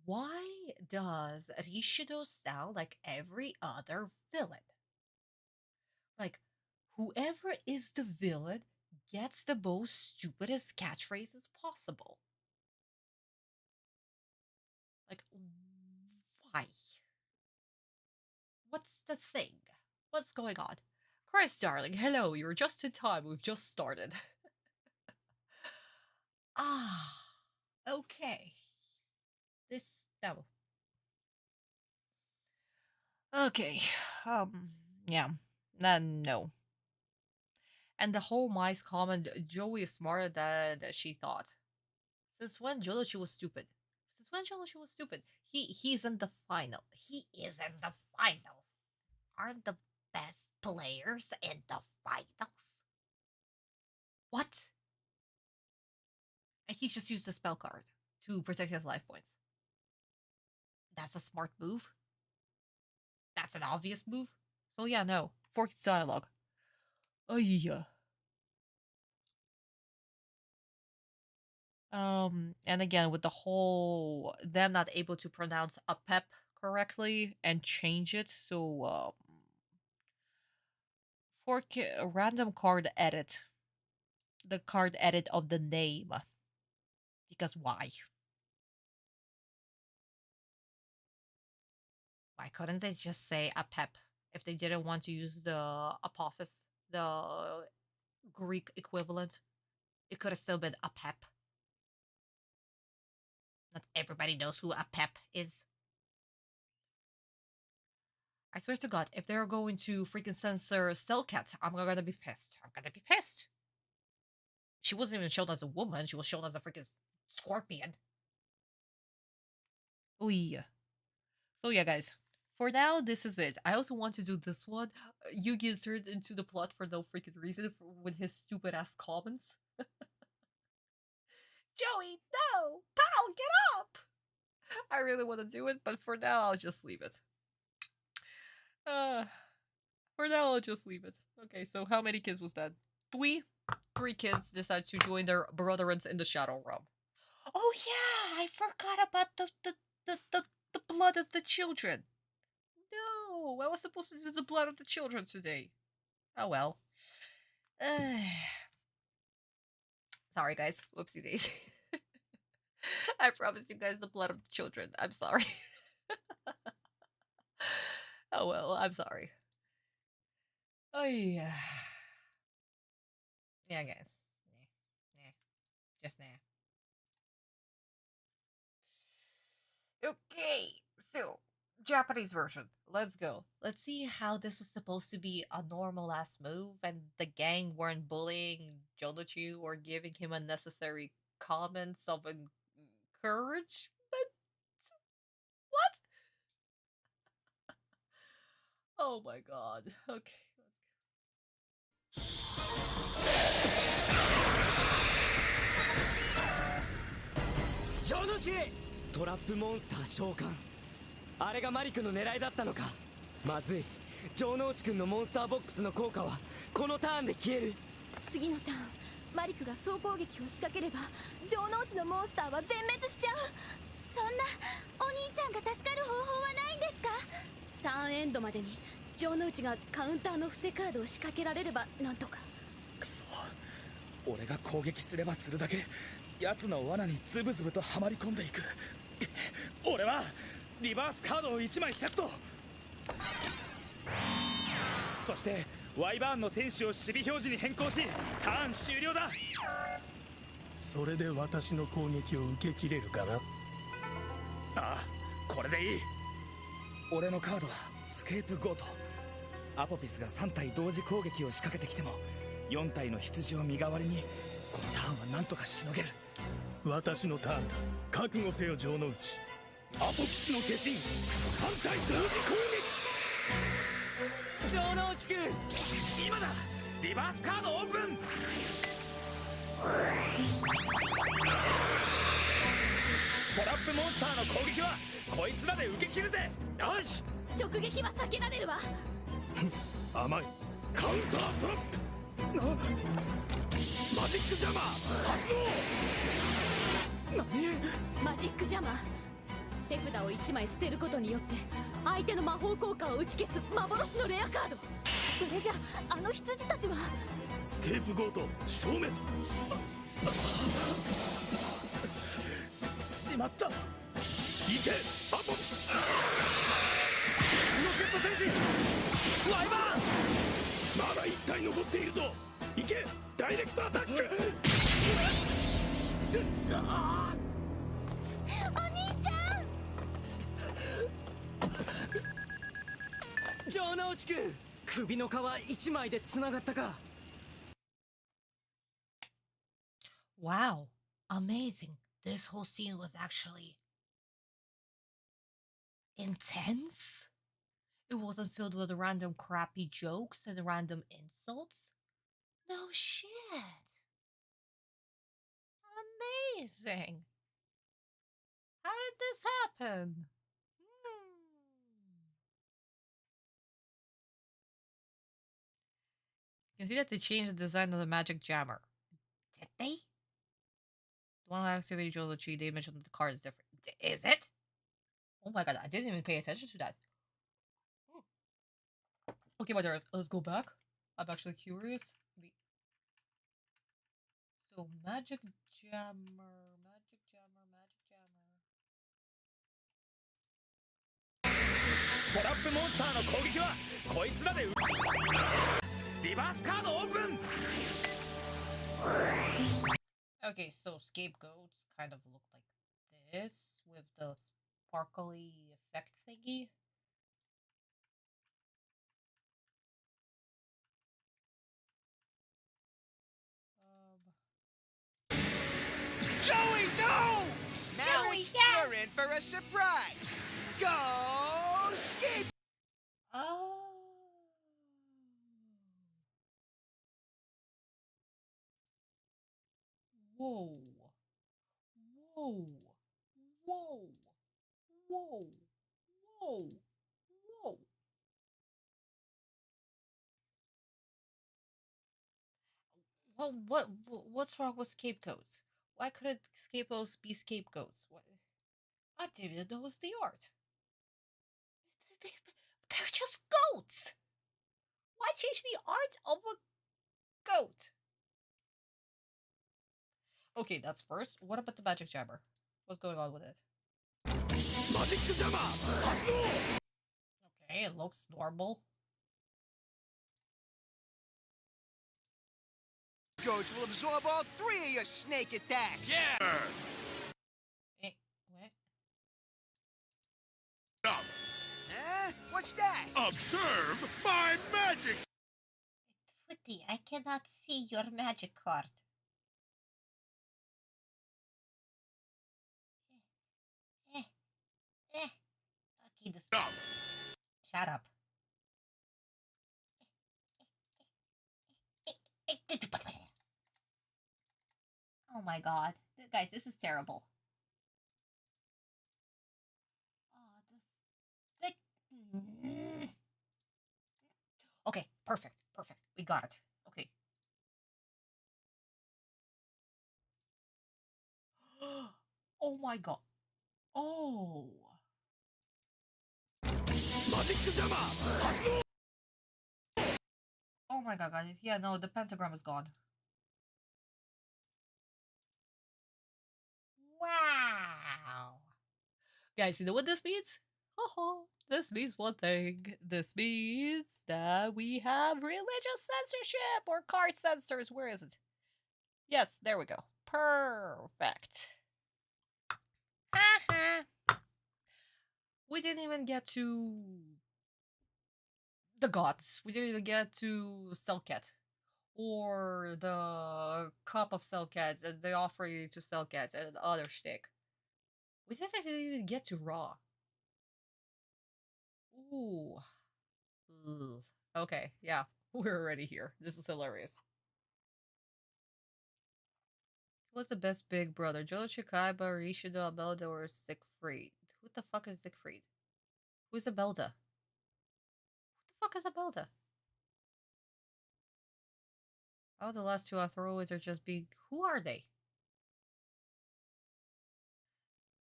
Why does Rishido sound like every other villain? Like, whoever is the villain gets the most stupidest catchphrases possible. Like, why? What's the thing? What's going on? Chris, darling, hello, you're just in time. We've just started. Okay. No. Okay, yeah. No. And the whole mice comment, Joey is smarter than she thought. Since when Jolochi was stupid? He's in the final. He is in the finals. Aren't the best players in the finals? What? And he just used the spell card to protect his life points. That's a smart move. That's an obvious move. So yeah, no. 4 kids dialogue. Oh yeah. And again, with the whole them not able to pronounce a pep correctly and change it, so a random card edit. The card edit of the name. Because why? Why couldn't they just say a pep if they didn't want to use the apophis, the Greek equivalent? It could have still been a pep. Not everybody knows who a pep is. I swear to God, if they're going to freaking censor Cellcat, I'm gonna be pissed. She wasn't even shown as a woman. She was shown as a freaking scorpion. Oh yeah. So yeah, guys. For now, this is it. I also want to do this one. Yuugi is turned into the plot for no freaking reason with his stupid ass comments. Joey, no! Pal, get up! I really want to do it, but for now, I'll just leave it. For now, I'll just leave it. Okay, so how many kids was that? 3? 3 kids decided to join their brethrens in the Shadow Realm. Oh yeah, I forgot about the blood of the children. No, I was supposed to do the blood of the children today. Oh well. Sorry, guys. Whoopsie daisy. I promised you guys the blood of the children. I'm sorry. Oh well, I'm sorry. Oh yeah. Yeah, guys. Nah. Just nah. Okay, so Japanese version. Let's go. Let's see how this was supposed to be a normal ass move, and the gang weren't bullying Jonochu or giving him unnecessary comments of encouragement. What? Oh my god. Okay, let's go. ジョノチトラップモンスター召喚あれがマリクの狙いだったのかまずいジョノウチ君のモンスターボックスの効果はこのターンで消える次のターンマリクが総攻撃を仕掛ければジョノウチのモンスターは全滅しちゃうそんなお兄ちゃんが助かる方法はないんですかターンエンドまでにジョノウチがカウンターの伏せカードを仕掛けられればなんとかくそ俺が攻撃すればするだけ奴の罠にズブズブとはまり込んでいく俺はリバースカードを1枚セットそしてワイバーンの戦士を守備表示に変更しターン終了だそれで私の攻撃を受け切れるかなああこれでいい俺のカードはスケープゴートアポピスが3体同時攻撃を仕掛けてきても4体の羊を身代わりにこのターンは何とかしのげる私のターンだ覚悟せよ城之内アポピスの化身3体同時攻撃城之内君今だリバースカードオープントラップモンスターの攻撃はこいつらで受け切るぜよし直撃は避けられるわ甘いカウンタートラップマジックジャマー発動何マジックジャマー手札を1枚捨てることによって相手の魔法効果を打ち消す幻のレアカードそれじゃあの羊たちはスケープゴート消滅しまった行けアポピスロケット戦士ワイバーンまだ1体残っているぞ行けダイレクトアタックお兄ちゃん城之内君首の皮1枚でつながったか Wow, amazing. This whole scene was actually intense. It wasn't filled with random crappy jokes and random insults. No shit. Amazing. How did this happen? You can see that they changed the design of the magic jammer. Did they? The one that activated Joe Tree, they mentioned that the card is different. Is it? Oh my god, I didn't even pay attention to that. Okay, my dear, let's go back. I'm actually curious. So, magic jammer. トラップモンスターの攻撃はこいつらでリバースカードオープン Okay, so scapegoats kind of look like this with the sparkly effect thingy. Joey, no! Now Joey, yes! we're in for a surprise. Go skip! Oh. Whoa. Whoa. Whoa. Whoa. Whoa. Whoa. Well, what's wrong with scapegoats? Why couldn't scapegoats be scapegoats? What? I didn't even know it was the art. They're just goats. Why change the art of a goat? Okay, that's first. What about the magic jammer? What's going on with it? Magic Jammer! Hatsudo! Okay, it looks normal. Goats will absorb all 3 of your snake attacks. Yeah! Eh, what? Up. Huh? What's that? Observe my magic. Footy, I cannot see your magic card. Okay, this. Up. Shut up. Oh my god. Guys, this is terrible. Oh, this... Okay, perfect. Perfect. We got it. Okay. Oh my god. Oh. Magic Jammer! Hatsudo! Oh my god, guys. Yeah, no, the pentagram is gone. Wow. Guys, you know what this means? This means one thing. This means that we have religious censorship or card censors. Where is it? Yes, there we go. Perfect. We didn't even get to the gods. We didn't even get to Selket. Or the cup of Selket, the offering to Selket, and the other shtick. We didn't even get to Raw. Ooh. Ugh. Okay, yeah. We're already here. This is hilarious. Who was the best big brother? Jodo Chikaiba, Rishido, Abelda, or Siegfried? Who the fuck is Siegfried? Who's Abelda? Who the fuck is Abelda? Oh, the last two throwaways are just big. Who are they?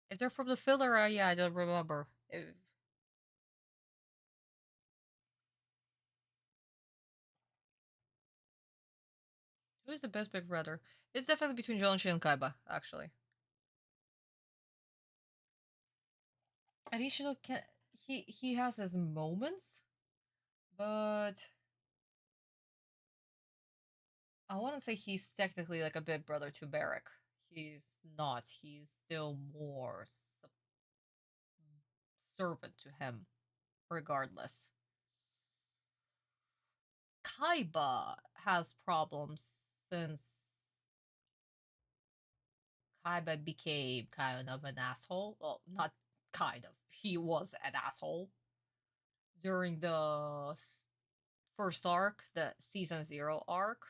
If they're from the filler, yeah, I don't remember. Who's the best big brother? It's definitely between Jonshi and Kaiba, actually. And Rishido can he has his moments, but I wouldn't say he's technically like a big brother to Barrack. He's not. He's still more servant to him, regardless. Kaiba has problems since Kaiba became kind of an asshole. Well, not kind of. He was an asshole during the first arc, the season 0 arc.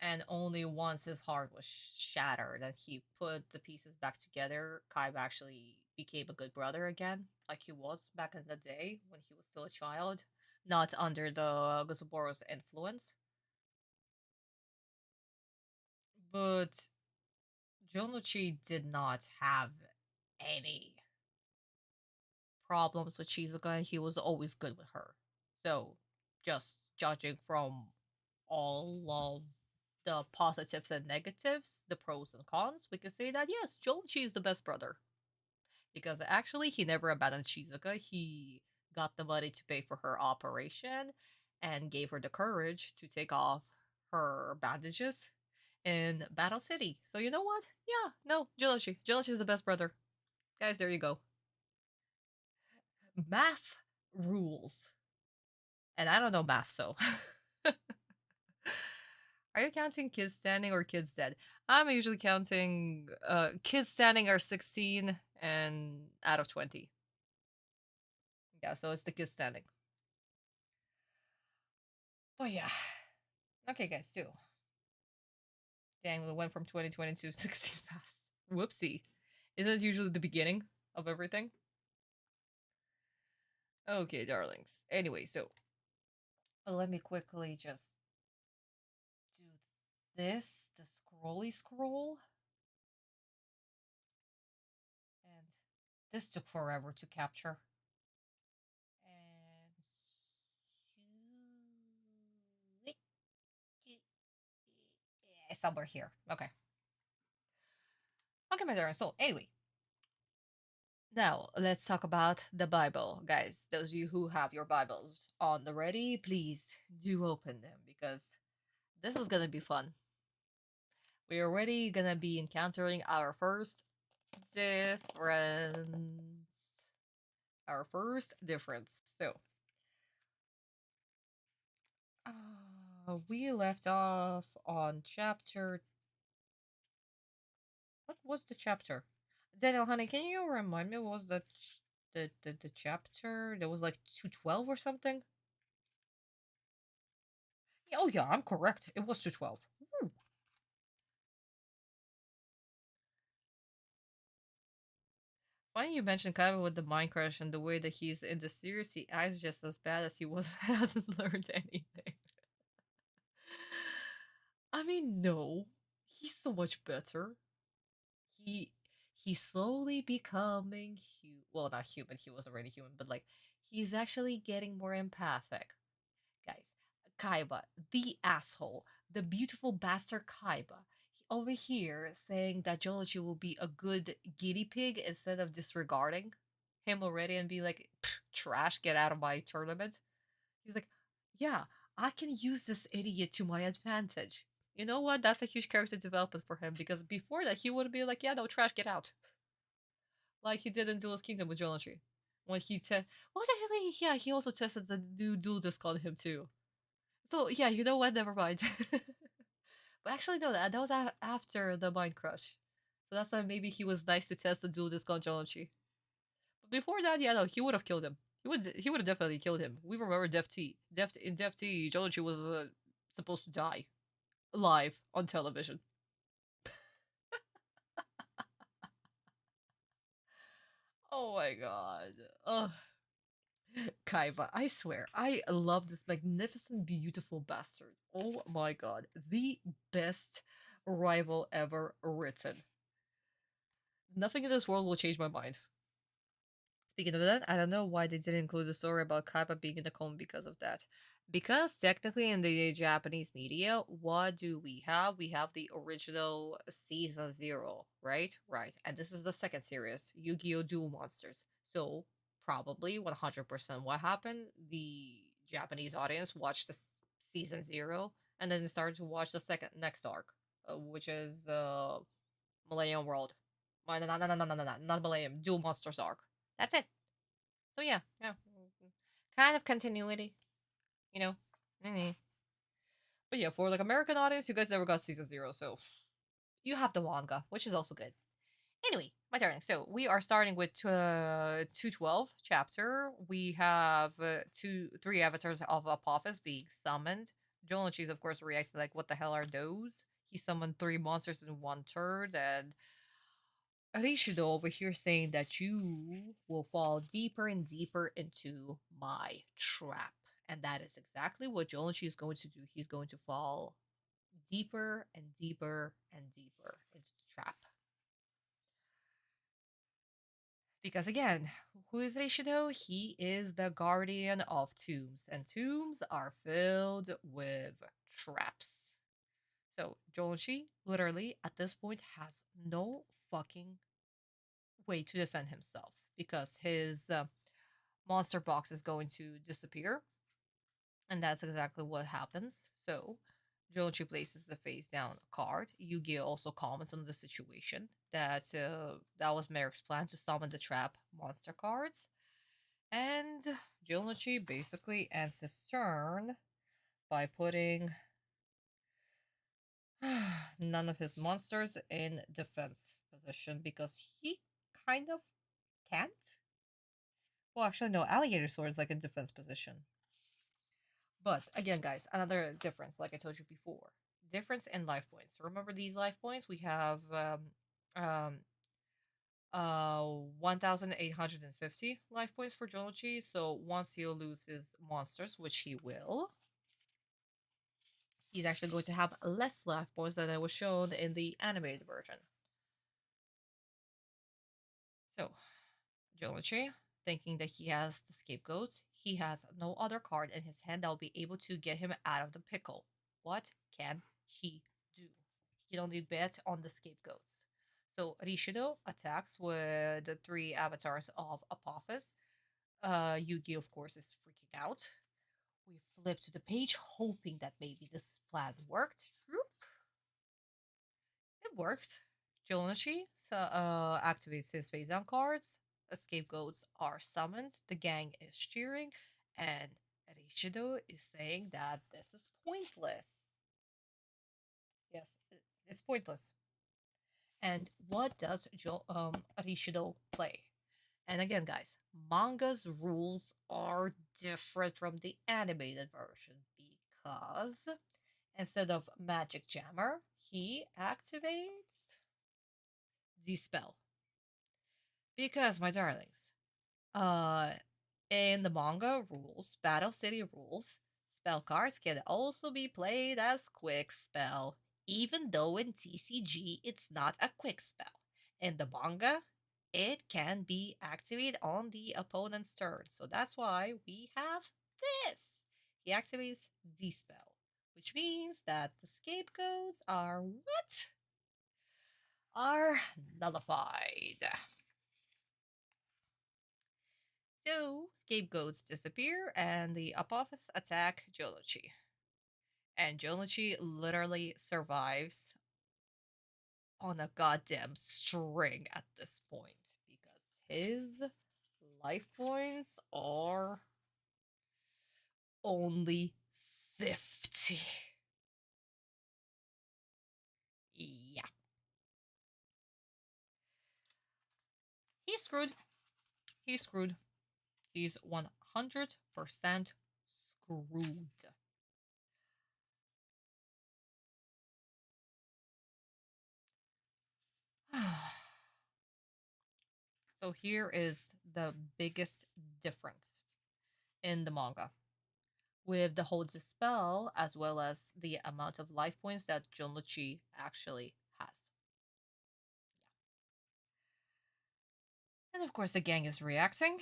And only once his heart was shattered and he put the pieces back together, Kaiba actually became a good brother again, like he was back in the day when he was still a child, not under the Gozoboro's influence. But Jonuchi did not have any problems with Shizuka, and he was always good with her. So, just judging from all of the positives and negatives, the pros and cons, we can say that yes, Jonuchi is the best brother. Because actually, he never abandoned Shizuka. He got the money to pay for her operation and gave her the courage to take off her bandages in Battle City. So you know what? Yeah, no, Jonuchi. Jonuchi is the best brother. Guys, there you go. Math rules. And I don't know math, so. Are you counting kids standing or kids dead? I'm usually counting kids standing are 16 and out of 20. Yeah, so it's the kids standing. Oh yeah. Okay, guys, so. Dang, we went from 2020 to 16 fast. Whoopsie. Isn't it usually the beginning of everything? Okay, darlings. Anyway, so let me quickly just do this, the scrolly scroll. And this took forever to capture. And somewhere here. Okay. Okay, my darling soul. Anyway, now let's talk about the Bible, guys. Those of you who have your Bibles on the ready, please do open them because this is gonna be fun. We're already gonna be encountering our first difference. Our first difference. So, we left off on chapter. What was the chapter? Daniel, honey, can you remind me? What was the chapter? There was like 212 or something. Oh yeah, I'm correct. It was 212. Woo. Funny you mentioned Kaiba with the mind crush and the way that he's in the series. He acts just as bad as he was hasn't learned anything. I mean, no, he's so much better. He he's slowly becoming well, not human. He was already human, but like he's actually getting more empathic. Guys, Kaiba, the asshole, the beautiful bastard Kaiba, over here saying that Jonochi will be a good guinea pig instead of disregarding him already and be like, trash, get out of my tournament. He's like, yeah, I can use this idiot to my advantage. You know what? That's a huge character development for him because before that he would be like, yeah, no, trash, get out. Like he did in Duelist Kingdom with Jonochi. When what the hell? Yeah, he also tested the new dual disc on him too. So yeah, you know what? Never mind. But actually, no, that was after the Mind Crush. So that's why maybe he was nice to test the dual disc on Jonochi. But before that, yeah, no, he would have killed him. He would have definitely killed him. We remember Def T. In Def T, Jonochi was supposed to die live on television. Oh my god. Ugh. Kaiba, I swear, I love this magnificent, beautiful bastard. Oh my god. The best rival ever written. Nothing in this world will change my mind. Speaking of that, I don't know why they didn't include the story about Kaiba being in the coma because of that. Because technically in the Japanese media, what do we have? We have the original season 0, right? Right. And this is the second series, Yu-Gi-Oh! Duel Monsters. So probably 100% what happened, the Japanese audience watched the season 0 and then they started to watch the second next arc, which is Millennium World. Not Millennium, Duel Monsters arc. That's it. So yeah, yeah, kind of continuity, you know. Mm-hmm. But yeah, for like American audience, you guys never got season 0, so you have the manga, which is also good. Anyway, my turn. So we are starting with 212 chapter. We have three avatars of Apophis being summoned. Jonochi's of course reacts like, "What the hell are those?" He summoned 3 monsters in 1 turn, and Rishido over here saying that you will fall deeper and deeper into my trap. And that is exactly what Jolanchi is going to do. He's going to fall deeper and deeper and deeper into the trap. Because again, who is Rishido? He is the guardian of tombs, and tombs are filled with traps. So Jolanchi literally at this point has no fucking way to defend himself because his monster box is going to disappear. And that's exactly what happens. So, Jonochi places the face down card. Yuugi also comments on the situation that was Marik's plan to summon the trap monster cards. And Jonochi basically ends his turn by putting none of his monsters in defense position because he kind of can't. Well, actually, no. Alligator sword is like in defense position. But again, guys, another difference, like I told you before, difference in life points. Remember these life points? We have um 1,850 life points for Jonochi. So once he'll lose his monsters, which he will, he's actually going to have less life points than it was shown in the animated version. So Jonochi, thinking that he has the scapegoat, he has no other card in his hand that will be able to get him out of the pickle. What can he do? He can only bet on the scapegoats. So Rishido attacks with the three avatars of Apophis. Yuugi, of course, is freaking out. We flip to the page, hoping that maybe this plan worked. It worked. Jonashi activates his face down cards. Scapegoats are summoned. The gang is cheering, and Rishido is saying that this is pointless. Yes, it's pointless. And what does Rishido play? And again, guys, manga's rules are different from the animated version because instead of Magic Jammer, he activates the spell. Because, my darlings, uh, in the manga rules, Battle City rules, spell cards can also be played as quick spell, even though in TCG it's not a quick spell. In the manga, it can be activated on the opponent's turn. So that's why we have this. He activates the spell, which means that the scapegoats are what? Are nullified. So, scapegoats disappear and the Apophis attack Jolochi. And Jolochi literally survives on a goddamn string at this point because his life points are only 50. Yeah. He's screwed. He's screwed. He's 100% screwed. So here is the biggest difference in the manga with the hold the spell as well as the amount of life points that Jonluchi actually has. Yeah. And of course the gang is reacting.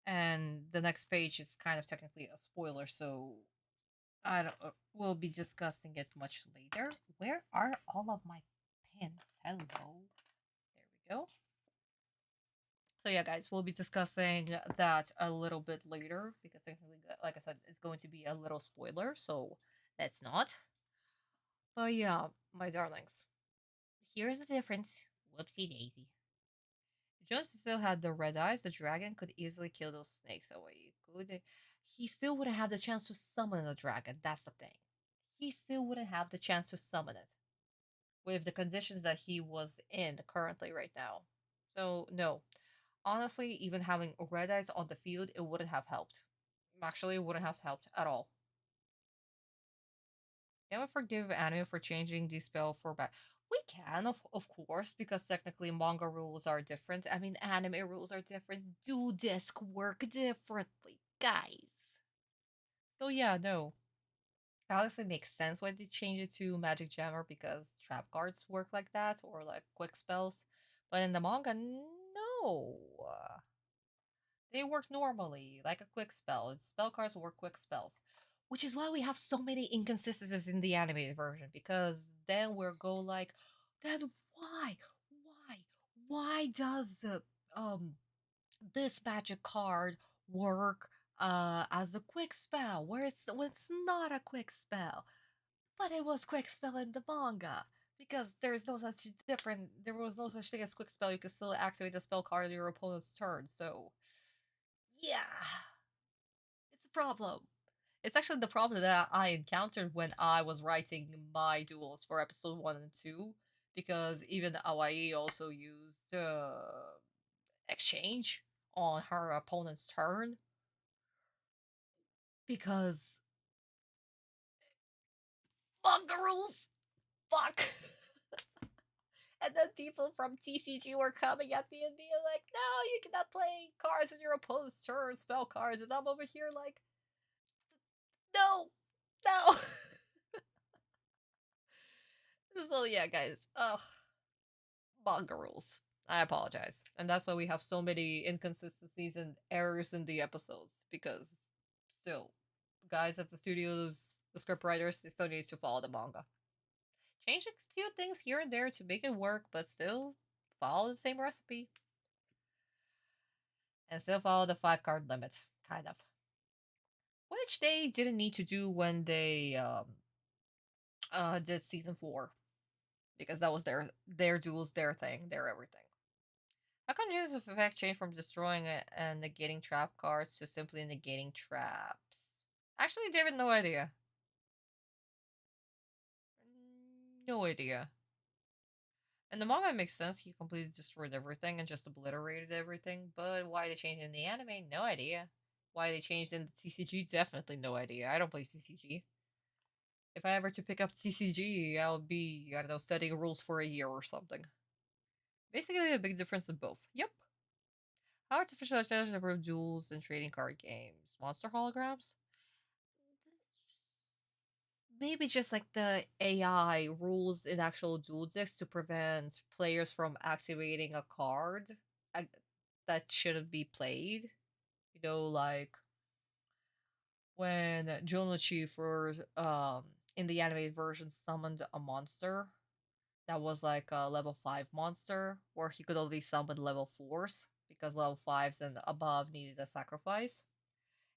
And the next page is kind of technically a spoiler, so I don't we'll be discussing it much later. Where are all of my pins? Hello. There we go. So yeah, guys, we'll be discussing that a little bit later because technically, like I said, it's going to be a little spoiler, so let's not. But yeah, my darlings, here's the difference. Whoopsie daisy. If Jones still had the red eyes, the dragon could easily kill those snakes away. Could he still wouldn't have the chance to summon the dragon? That's the thing. He still wouldn't have the chance to summon it with the conditions that he was in currently right now. So no, honestly, even having red eyes on the field, it wouldn't have helped. Actually, it wouldn't have helped at all. Can we forgive anime for changing the spell for bad? We can, of course, because technically manga rules are different. I mean, anime rules are different. Do disc work differently, guys. So yeah, no. It honestly makes sense why they changed it to Magic Jammer because trap cards work like that or like quick spells. But in the manga, no. They work normally, like a quick spell. Spell cards work quick spells. Which is why we have so many inconsistencies in the animated version, because then we'll go like, then why does this magic card work as a quick spell, where it's not a quick spell, but it was quick spell in the manga? Because there was no such thing as quick spell. You can still activate the spell card on your opponent's turn. So yeah, it's a problem. It's actually the problem that I encountered when I was writing my duels for episode 1 and 2, because even Hawaii also used exchange on her opponent's turn. Because manga rules! Fuck! And then people from TCG were coming at me and being like, no, you cannot play cards on your opponent's turn, spell cards. And I'm over here like, no! No! So yeah, guys. Ugh. Manga rules. I apologize. And that's why we have so many inconsistencies and errors in the episodes. Because still, guys at the studios, the script writers, they still need to follow the manga. Change a few things here and there to make it work, but still follow the same recipe. And still follow the 5-card limit, kind of. Which they didn't need to do when they did season 4. Because that was their duels, their thing, their everything. How can this effect change from destroying it and negating trap cards to simply negating traps? Actually, David, no idea. No idea. And the manga makes sense. He completely destroyed everything and just obliterated everything. But why they changed in the anime? No idea. Why they changed in the TCG? Definitely no idea. I don't play TCG. If I ever to pick up TCG, I'll be, I don't know, studying rules for a year or something. Basically, a big difference in both. Yep. How artificial intelligence improve duels and trading card games? Monster holograms? Maybe just like the AI rules in actual duel decks to prevent players from activating a card that shouldn't be played. You know, like when Jonochi for in the animated version summoned a monster that was like a level 5 monster where he could only summon level 4s because level 5s and above needed a sacrifice.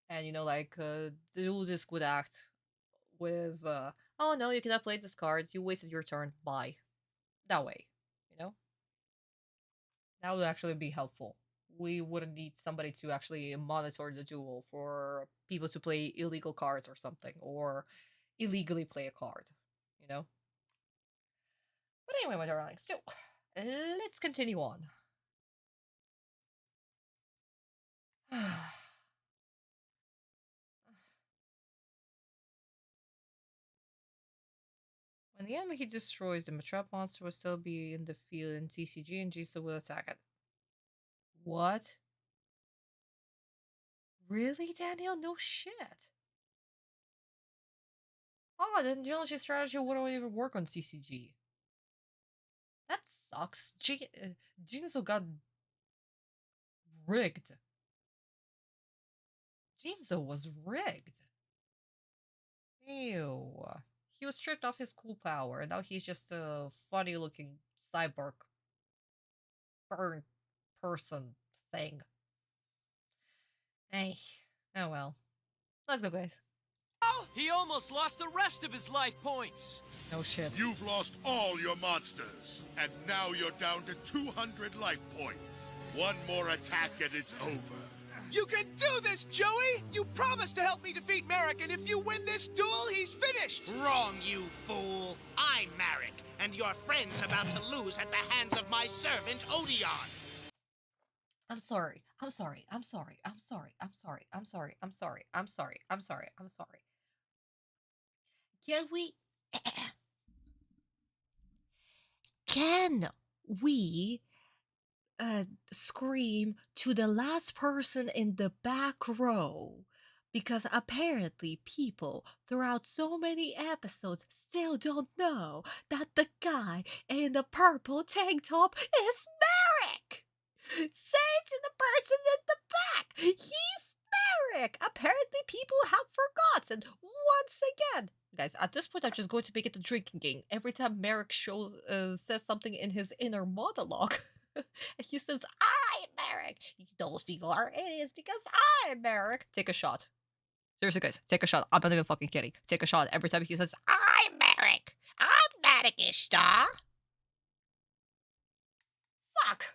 And you know, like the dual disc would act with oh no, you cannot play this card, you wasted your turn, bye. That way, you know? That would actually be helpful. We wouldn't need somebody to actually monitor the duel for people to play illegal cards or something, or illegally play a card, you know? But anyway, my darling, so let's continue on. When the enemy he destroys them, a trap monster will still be in the field in TCG and Jisa will attack it. What? Really, Daniel? No shit. Oh, then Geology strategy wouldn't even work on TCG. That sucks. Jinzo got rigged. Jinzo was rigged. Ew. He was stripped of his cool power, and now he's just a funny-looking cyborg burnt person thing. Hey, oh well. Let's go, guys. He almost lost the rest of his life points. No shit. You've lost all your monsters, and now you're down to 200 life points. One more attack and it's over. You can do this, Joey! You promised to help me defeat Marik, and if you win this duel, he's finished! Wrong, you fool. I'm Marik, and your friend's about to lose at the hands of my servant, Odeon. I'm sorry. I'm sorry. I'm sorry. I'm sorry. I'm sorry. I'm sorry. I'm sorry. I'm sorry. I'm sorry. I'm sorry. Can we... Can we scream to the last person in the back row? Because apparently people throughout so many episodes still don't know that the guy in the purple tank top is Marik! Say to the person in the back, he's Marik! Apparently people have forgotten once again. Guys, at this point I'm just going to make it a drinking game. Every time Marik says something in his inner monologue, and he says, I'm Marik! Those people are idiots because I'm Marik. Take a shot. Seriously, guys, take a shot. I'm not even fucking kidding. Take a shot every time he says, I'm Marik! I'm Lady Ishtar! Fuck!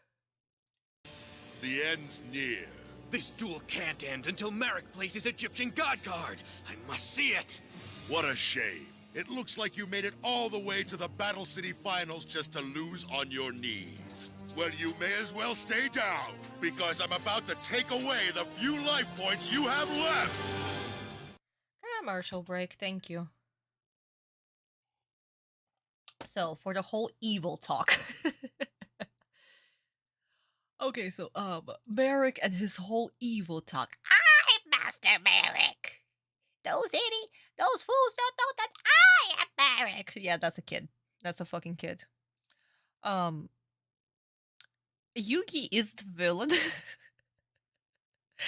The end's near. This duel can't end until Marik plays his Egyptian god card. I must see it. What a shame. It looks like you made it all the way to the Battle City Finals just to lose on your knees. Well, you may as well stay down, because I'm about to take away the few life points you have left! Commercial break, thank you. So, for the whole evil talk. Okay, so, Marik and his whole evil talk. I'm Master Marik! Those fools don't know that I am Marik! Yeah, that's a kid. That's a fucking kid. Yuugi is the villain.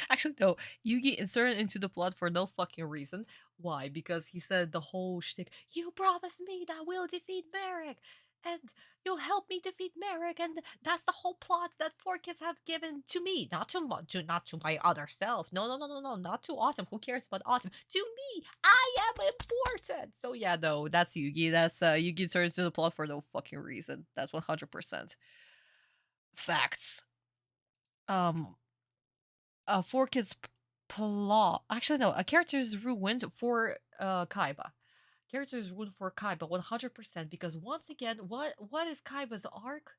Actually, no. Yuugi inserted into the plot for no fucking reason. Why? Because he said the whole shtick, you promised me that we'll defeat Marik, and you'll help me defeat Marik, and that's the whole plot that four kids have given to me, not not to my other self. No, no, no, no, no, not to Atem. Who cares about Atem? To me, I am important. So yeah, no, that's Yuugi. That's Yuugi inserted into the plot for no fucking reason. That's 100% facts. Um, four kids plot. Actually, no. A character is ruined for Kaiba. Character is ruined for Kaiba 100% because once again, what is Kaiba's arc?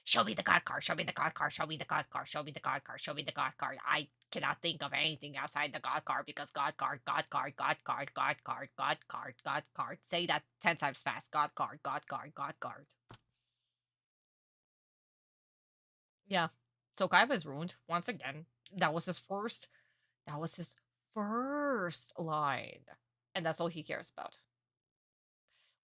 Show me the god card. Show me the god card. Show me the god card. Show me the god card. Show me the god card. I cannot think of anything outside the god card because god card, god card, god card, god card, god card, god card. Say that 10 times fast. God card, god card, god card. Yeah. So Kaiba is ruined once again. That was his first. That was his first line, and that's all he cares about.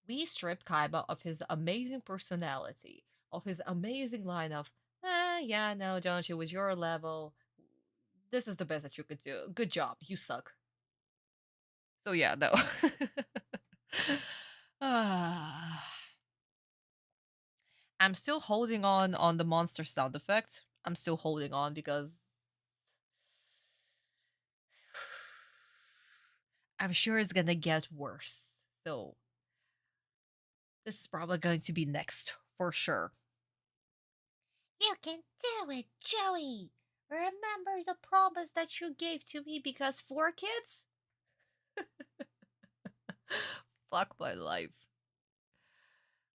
We stripped Kaiba of his amazing personality, of his amazing line of, yeah, no, don't you, with your level, this is the best that you could do. Good job, you suck. So yeah, no. I'm still holding on the monster sound effect. I'm still holding on because I'm sure it's gonna get worse. So this is probably going to be next for sure. You can do it, Joey. Remember the promise that you gave to me because four kids? Fuck my life.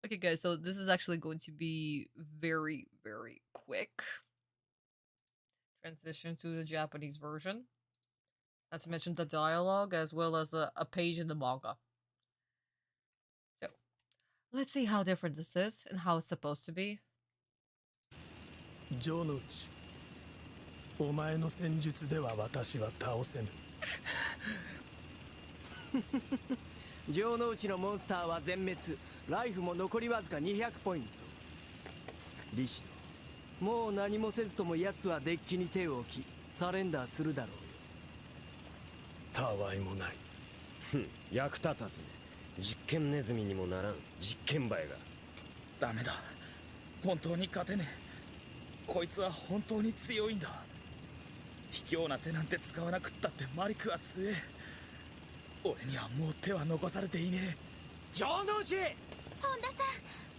Okay, guys, so this is actually going to be very, very quick. Transition to the Japanese version. Not to mention the dialogue as well as a page in the manga. So, let's see how different this is and how it's supposed to be. 城之内お前の戦術では私は倒せぬ城之内のモンスターは全滅ライフも残りわずか200ポイントリシドもう何もせずとも奴はデッキに手を置きサレンダーするだろうよたわいもない役立たずね実験ネズミにもならん実験バエがダメだ本当に勝てねえこいつは本当に強いんだ卑怯な手なんて使わなくったってマリクは強え俺にはもう手は残されていねえ城之内本田さん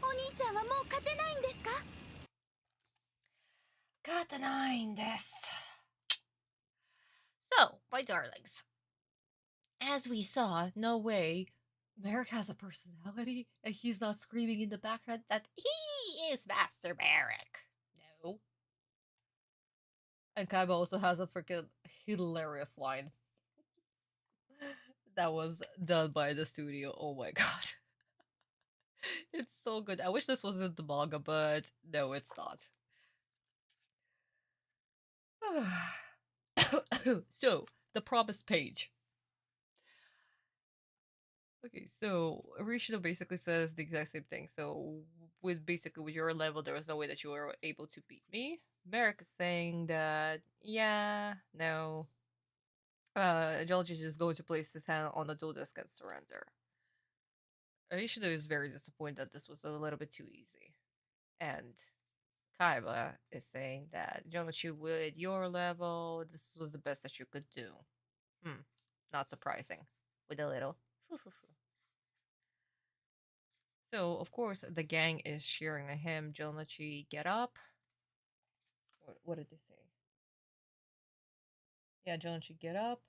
お兄ちゃんはもう勝てないんですか勝てないんです So, my darlings, as we saw, no way Marik has a personality and he's not screaming in the background that he is Master Marik. No. And Kaiba also has a freaking hilarious line that was done by the studio. Oh my god. It's so good. I wish this was in the manga, but no, it's not. So, the promise page. Okay, so Rishido basically says the exact same thing. So, with your level, there was no way that you were able to beat me. Marik is saying that, yeah, no. Geology is just going to place his hand on the dual disc and surrender. Rishido is very disappointed that this was a little bit too easy. And Kaiba is saying that, Geology, with your level, this was the best that you could do. Not surprising. With a little. So, of course, the gang is cheering at him. Geology, get up. What did they say? Yeah, Geology, get up.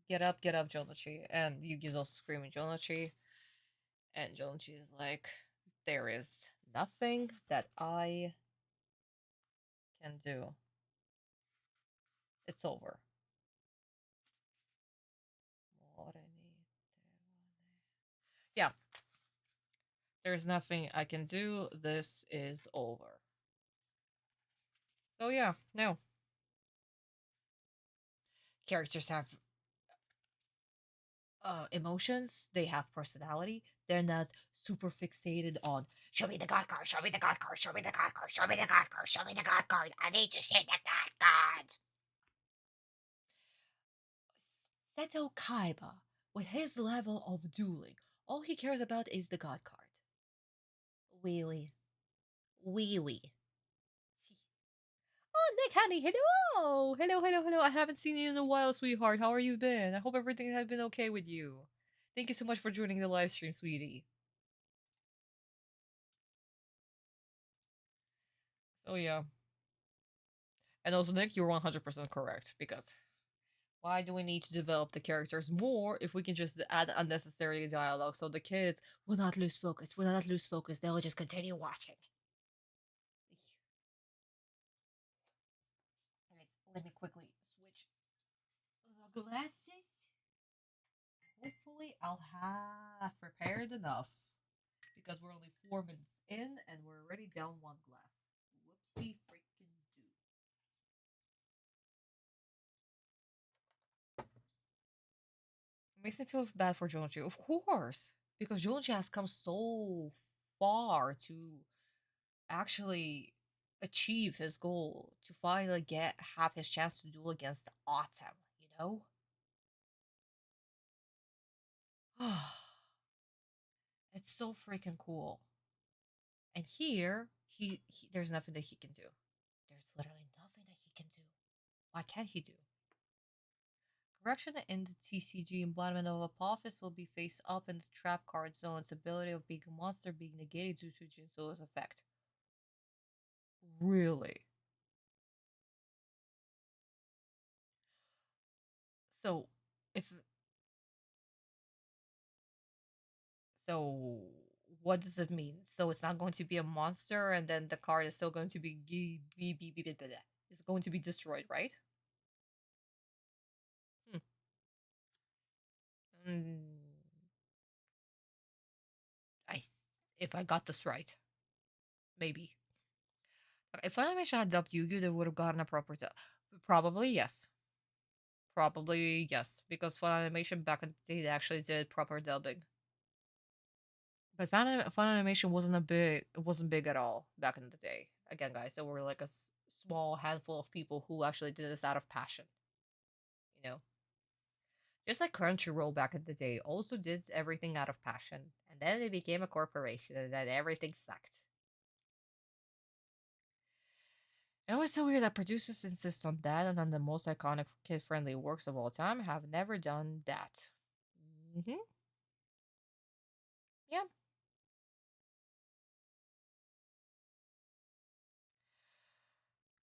Get up, Geology. And Yuugi's also screaming Geology. And Geology is like, there is nothing that I can do. It's over. Yeah. There's nothing I can do. This is over. So yeah, no. Characters have emotions, they have personality, They're not super fixated on show me the god card, show me the god card, show me the god card, show me the god card, show me the god card. I need to see the god card. Seto Kaiba, with his level of dueling, all he cares about is the god card. WHYYY. WHYYY. Oh, Nick, honey, hello! Hello. I haven't seen you in a while, sweetheart. How are you been? I hope everything has been okay with you. Thank you so much for joining the live stream, sweetie. So, yeah. And also, Nick, you're 100% correct, because why do we need to develop the characters more if we can just add unnecessary dialogue so the kids will not lose focus, they'll just continue watching. Guys, let me quickly switch the glasses. Hopefully I'll have prepared enough, because we're only 4 minutes in and we're already down one glass. Whoopsie freaking do. It makes me feel bad for Jonji, of course, because Jonji has come so far to actually achieve his goal, to finally have his chance to duel against Atem, you know? It's so freaking cool. And here, there's nothing that he can do. There's literally nothing that he can do. What can he do? Correction in the TCG embodiment of Apophis will be face up in the trap card zone. Its ability of being a monster being negated due to Jinso's effect. Really? So, if so, what does it mean? So it's not going to be a monster, and then the card is still going to be it's going to be destroyed, right? Hmm. I, if I got this right, maybe. If Funimation had dubbed Yuugi, they would have gotten a proper dub. Probably yes. Probably yes, because Funimation back in the day actually did proper dubbing. But Funimation wasn't big at all back in the day. Again, guys, there were like a small handful of people who actually did this out of passion. You know, just like Crunchyroll back in the day also did everything out of passion, and then they became a corporation, and then everything sucked. It was so weird that producers insist on that, and on the most iconic kid-friendly works of all time have never done that. Mm-hmm. Yeah.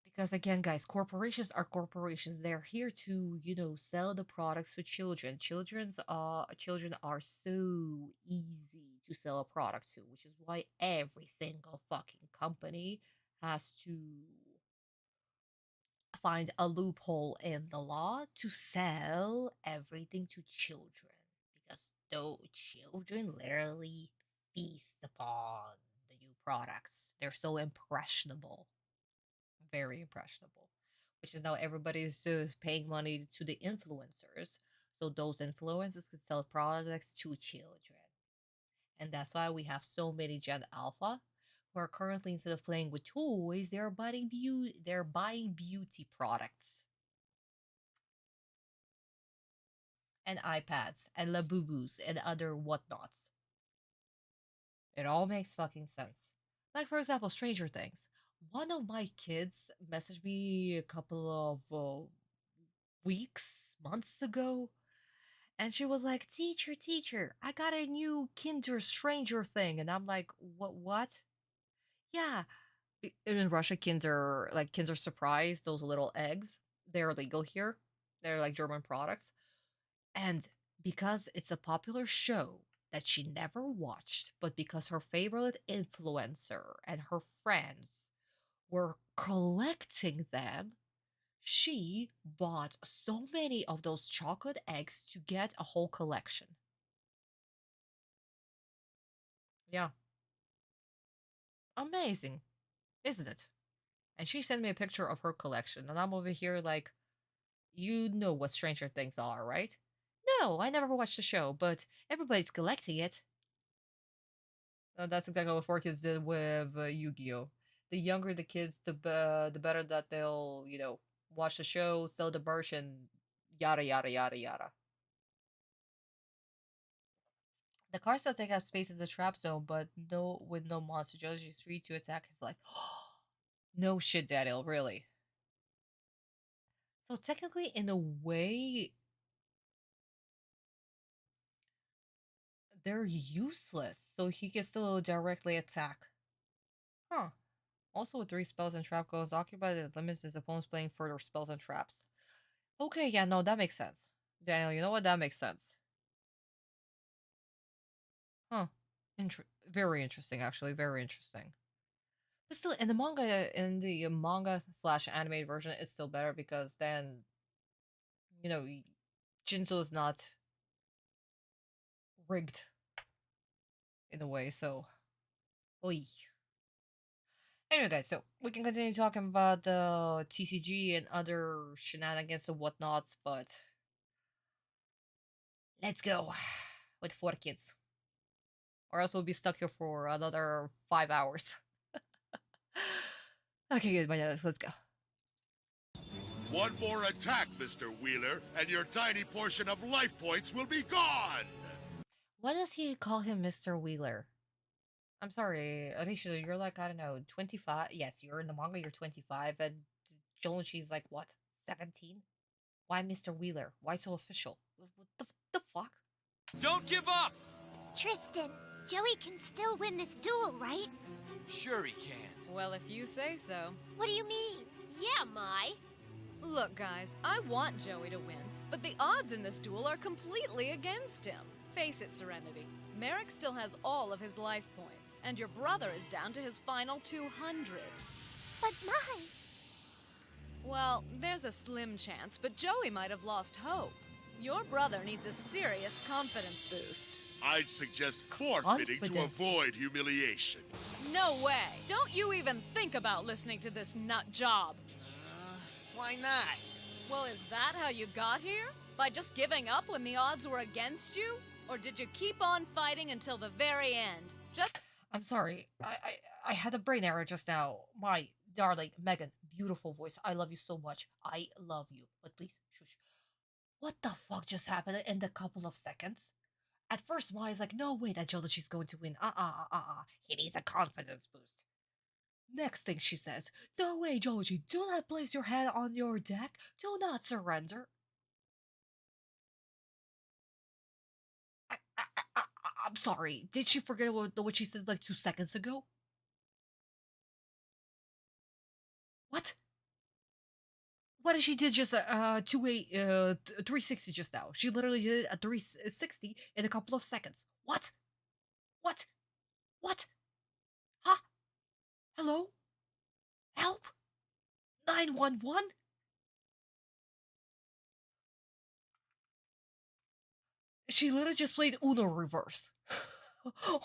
Because again, guys, corporations are corporations. They're here to, sell the products to children. Children are so easy to sell a product to, which is why every single fucking company has to find a loophole in the law to sell everything to children, because those children literally feast upon the new products. They're so impressionable, very impressionable, which is now everybody's paying money to the influencers, so those influencers can sell products to children. And that's why we have so many Gen Alpha who are currently, instead of playing with toys, they're buying beauty products and iPads and Labubus and other whatnots. It all makes fucking sense. Like, for example, Stranger Things. One of my kids messaged me a couple of weeks, months ago, and she was like, teacher, I got a new Kinder Stranger thing. And I'm like, what? Yeah. In Russia, Kinder Surprise, those little eggs, they're legal here. They're like German products. And because it's a popular show that she never watched, but because her favorite influencer and her friends were collecting them, she bought so many of those chocolate eggs to get a whole collection. Yeah. Amazing, isn't it? And she sent me a picture of her collection, and I'm over here like, you know what Stranger Things are, right? No, I never watched the show, but everybody's collecting it. That's exactly what 4Kids did with Yu-Gi-Oh. The younger the kids, the better that they'll, watch the show, sell the merch, and yada yada yada yada. The car still take up space in the trap zone, but with no monster. Joji's free to attack his life. No shit, Daniel, really. So technically, in a way, they're useless. So he can still directly attack. Huh. Also, with 3 spells and trap goes occupied, it limits his opponents playing further spells and traps. Okay, yeah, no, that makes sense. Daniel, you know what? That makes sense. Huh. Very interesting, actually. Very interesting. But still, in the manga slash animated version, it's still better because then, Jinzo is not rigged in a way. So, oi. Anyway, guys, so we can continue talking about the TCG and other shenanigans and whatnots, but let's go with 4Kids. Or else we'll be stuck here for another 5 hours. Okay, good, let's go. One more attack, Mr. Wheeler, and your tiny portion of life points will be gone! Why does he call him Mr. Wheeler? I'm sorry, Rishido, you're like, I don't know, 25? Yes, you're in the manga, you're 25, and Joneshi's like, what, 17? Why Mr. Wheeler? Why so official? What the fuck? Don't give up! Tristan, Joey can still win this duel, right? Sure he can. Well, if you say so. What do you mean? Yeah, Mai. Look, guys, I want Joey to win, but the odds in this duel are completely against him. Face it, Serenity. Marik still has all of his life points, and your brother is down to his final 200. But Mai... Well, there's a slim chance, but Joey might have lost hope. Your brother needs a serious confidence boost. I'd suggest forfeiting to avoid humiliation. No way! Don't you even think about listening to this nut job. Why not? Well, is that how you got here? By just giving up when the odds were against you? Or did you keep on fighting until the very end? I'm sorry. I had a brain error just now. My darling Megan, beautiful voice. I love you so much. I love you. But please, shush. What the fuck just happened in a couple of seconds? At first, Mai's like, no way that she's going to win. He needs a confidence boost. Next thing she says, no way, Joji, do not place your hand on your deck. Do not surrender. I'm sorry. Did she forget what she said like 2 seconds ago? What? What did she did just 360 just now? She literally did a 360 in a couple of seconds. What? What? What? Huh? Hello? Help? 911? She literally just played Uno reverse.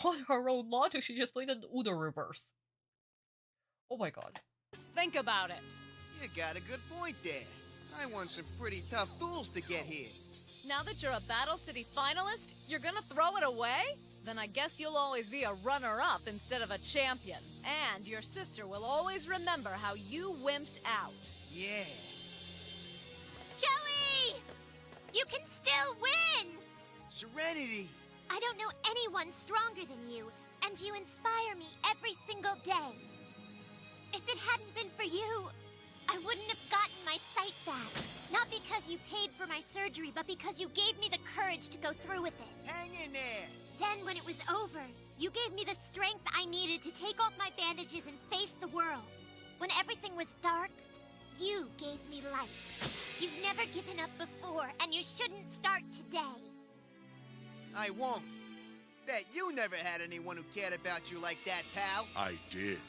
On her own logic, she just played an Uno reverse. Oh my god. Just think about it. You got a good point there. I won some pretty tough duels to get here. Now that you're a Battle City finalist, you're gonna throw it away? Then I guess you'll always be a runner-up instead of a champion. And your sister will always remember how you wimped out. Yeah. Joey! You can still win! Serenity! I don't know anyone stronger than you, and you inspire me every single day. If it hadn't been for you, I wouldn't have gotten my sight back. Not because you paid for my surgery, but because you gave me the courage to go through with it. Hang in there! Then, when it was over, you gave me the strength I needed to take off my bandages and face the world. When everything was dark, you gave me light. You've never given up before, and you shouldn't start today. I won't. Bet you never had anyone who cared about you like that, pal. I did.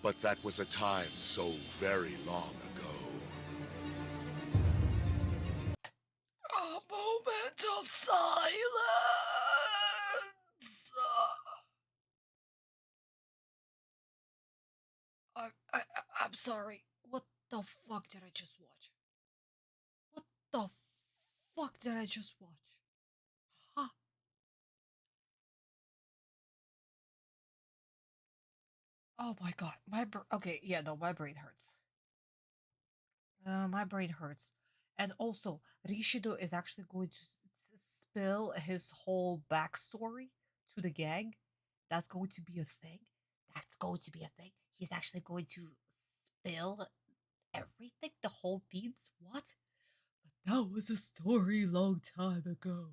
But that was a time so very long ago. A moment of silence. I'm sorry. What the fuck did I just watch? What the fuck did I just watch? Huh? Oh my god, okay, yeah, no, my brain hurts. My brain hurts. And also, Rishido is actually going to spill his whole backstory to the gang. That's going to be a thing. That's going to be a thing. He's actually going to spill everything, the whole beans. What? But that was a story long time ago.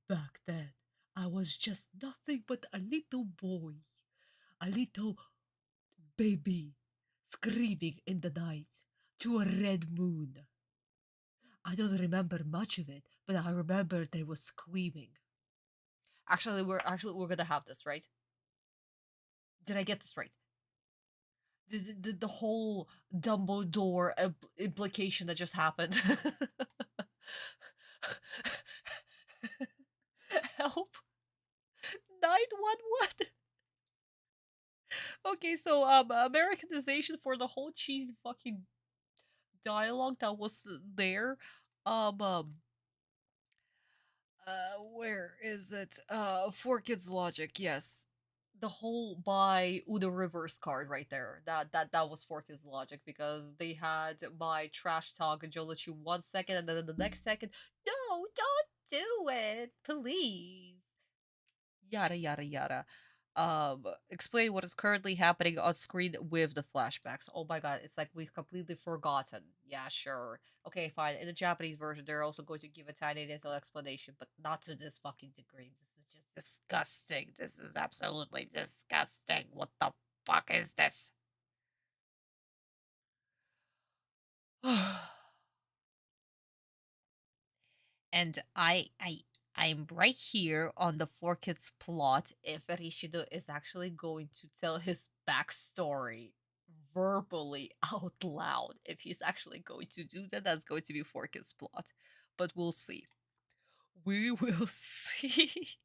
Back then, I was just nothing but a little boy, a little baby, screaming in the night to a red moon. I don't remember much of it, but I remember they were screaming. We're gonna have this, right? Did I get this right? The whole Dumbledore implication that just happened. Help! 911. Okay, so Americanization for the whole cheesy fucking dialogue that was there. Where is it? Four Kids Logic, yes. The whole by Udo reverse card right there. That was Four Kids Logic because they had my trash talk and Joe let you 1 second and then the next second, no, don't do it, please. Yada yada yada. Explain what is currently happening on screen with the flashbacks. Oh my god, it's like we've completely forgotten. Yeah, sure. Okay, fine. In the Japanese version, they're also going to give a tiny little explanation, but not to this fucking degree. This is just disgusting. This is absolutely disgusting. What the fuck is this? And I'm right here on the Four Kids plot if Rishido is actually going to tell his backstory verbally out loud. If he's actually going to do that, that's going to be Four Kids plot. But we'll see. We will see.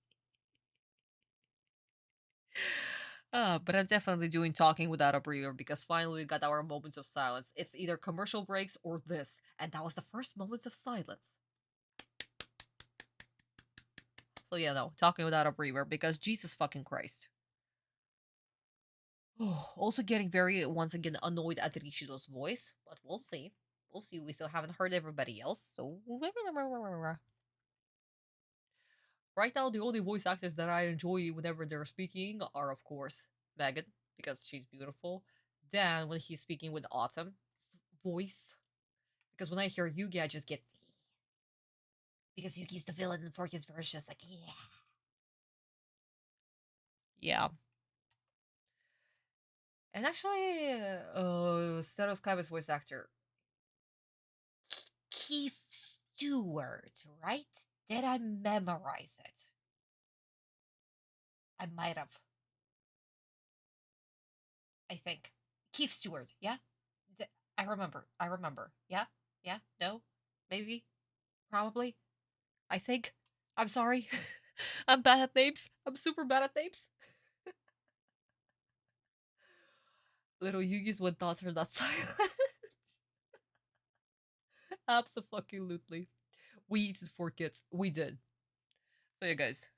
But I'm definitely doing talking without a breather because finally we got our moments of silence. It's either commercial breaks or this, and that was the first moments of silence. So yeah, no, talking without a breather because Jesus fucking Christ. Oh, also getting very, once again, annoyed at Rishido's voice, but we'll see. We'll see, we still haven't heard everybody else, so... Right now, the only voice actors that I enjoy whenever they're speaking are, of course, Megan, because she's beautiful. Dan, when he's speaking with Atem's voice. Because when I hear Yuugi, I just get... Because Yuugi's the villain in Forky's version, just like, yeah. Yeah. And actually, Seto Skyba's voice actor, Keith Stewart, right? Did I memorize it? I might have. I think. Keith Stewart, yeah? I remember. Yeah? Yeah? No? Maybe? Probably? I think? I'm sorry. I'm bad at names. I'm super bad at names. Little Yugi's when thoughts are not silent. Absolutely. We eaten 4 kids. We did. So yeah, guys.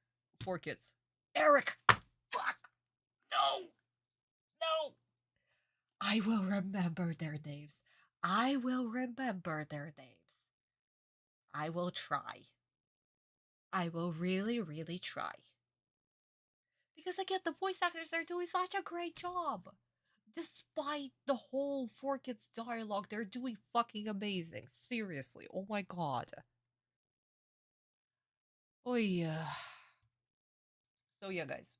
4 kids. Eric! Fuck! No! No! I will remember their names. I will remember their names. I will try. I will really, really try. Because again, the voice actors are doing such a great job. Despite the whole 4 kids dialogue, they're doing fucking amazing. Seriously. Oh my god. Oh yeah. So yeah, guys.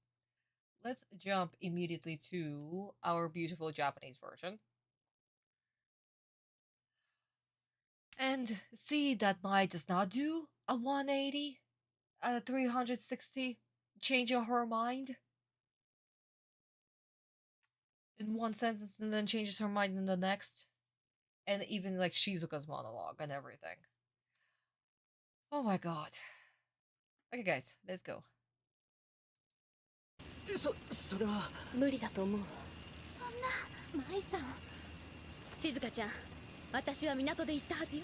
Let's jump immediately to our beautiful Japanese version. And see that Mai does not do a 180, a 360, changing her mind in one sentence and then changes her mind in the next. And even like Shizuka's monologue and everything. Oh my god. Okay, guys, let's go. それは無理だと思うわ。そんな、舞さん。静香ちゃん、私は港で言ったはずよ。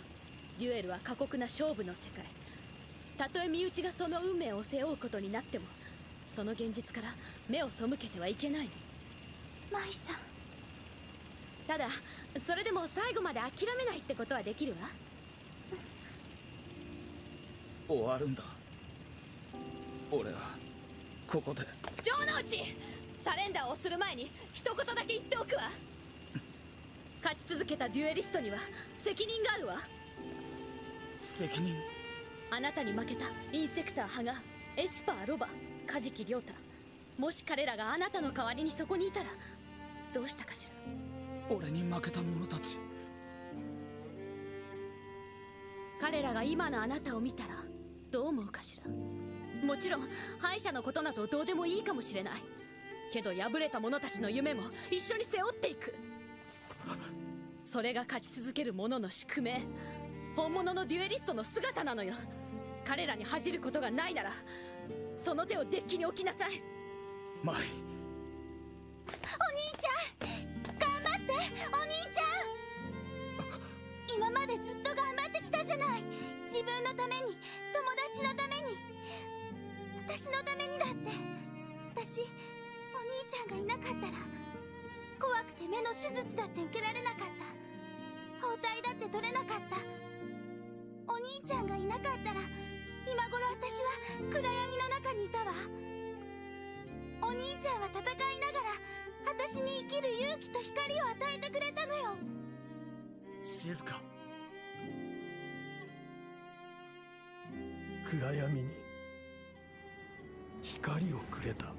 デュエルは過酷な勝負の世界。たとえ身内がその運命を背負うことになっても、その現実から目を背けてはいけないの。舞さん。ただそれでも最後まで諦めないってことはできるわ。終わるんだ。俺はここで。城之内、サレンダーをする前に一言だけ言っておくわ。勝ち続けたデュエリストには責任があるわ。責任？あなたに負けたインセクター派がエスパー、ロバ、カジキ、リョウタ。もし彼らがあなたの代わりにそこにいたらどうしたかしら。俺に負けた者たち。彼らが今のあなたを見たらどう思うかしら。もちろん敗者のことなどどうでもいいかもしれないけど、敗れた者たちの夢も一緒に背負っていく。それが勝ち続ける者の宿命、本物のデュエリストの姿なのよ。彼らに恥じることがないならその手をデッキに置きなさい。マイ。お兄ちゃん頑張って。お兄ちゃん、今までずっと頑張ってきたじゃない。自分のために、友達のために、私のためにだって。私、お兄ちゃんがいなかったら怖くて目の手術だって受けられなかった。包帯だって取れなかった。お兄ちゃんがいなかったら今頃私は暗闇の中にいたわ。お兄ちゃんは戦いながら私に生きる勇気と光を与えてくれたのよ。静か。暗闇に光をくれた。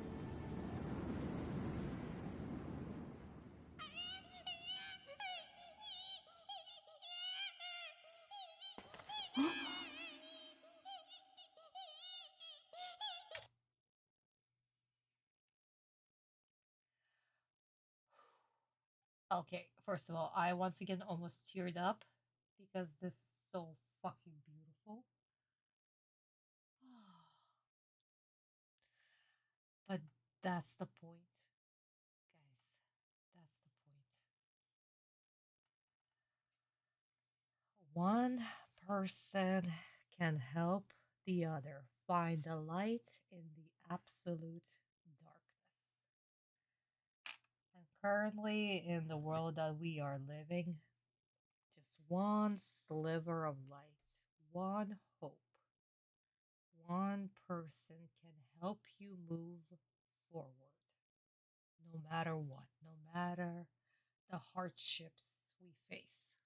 Okay, first of all, I once again almost teared up because this is so fucking beautiful. But that's the point, guys. That's the point. One person can help the other find the light in the absolute darkness. And currently, in the world that we are living, just one sliver of light, one hope, one person can help you move forward, no matter what, no matter the hardships we face.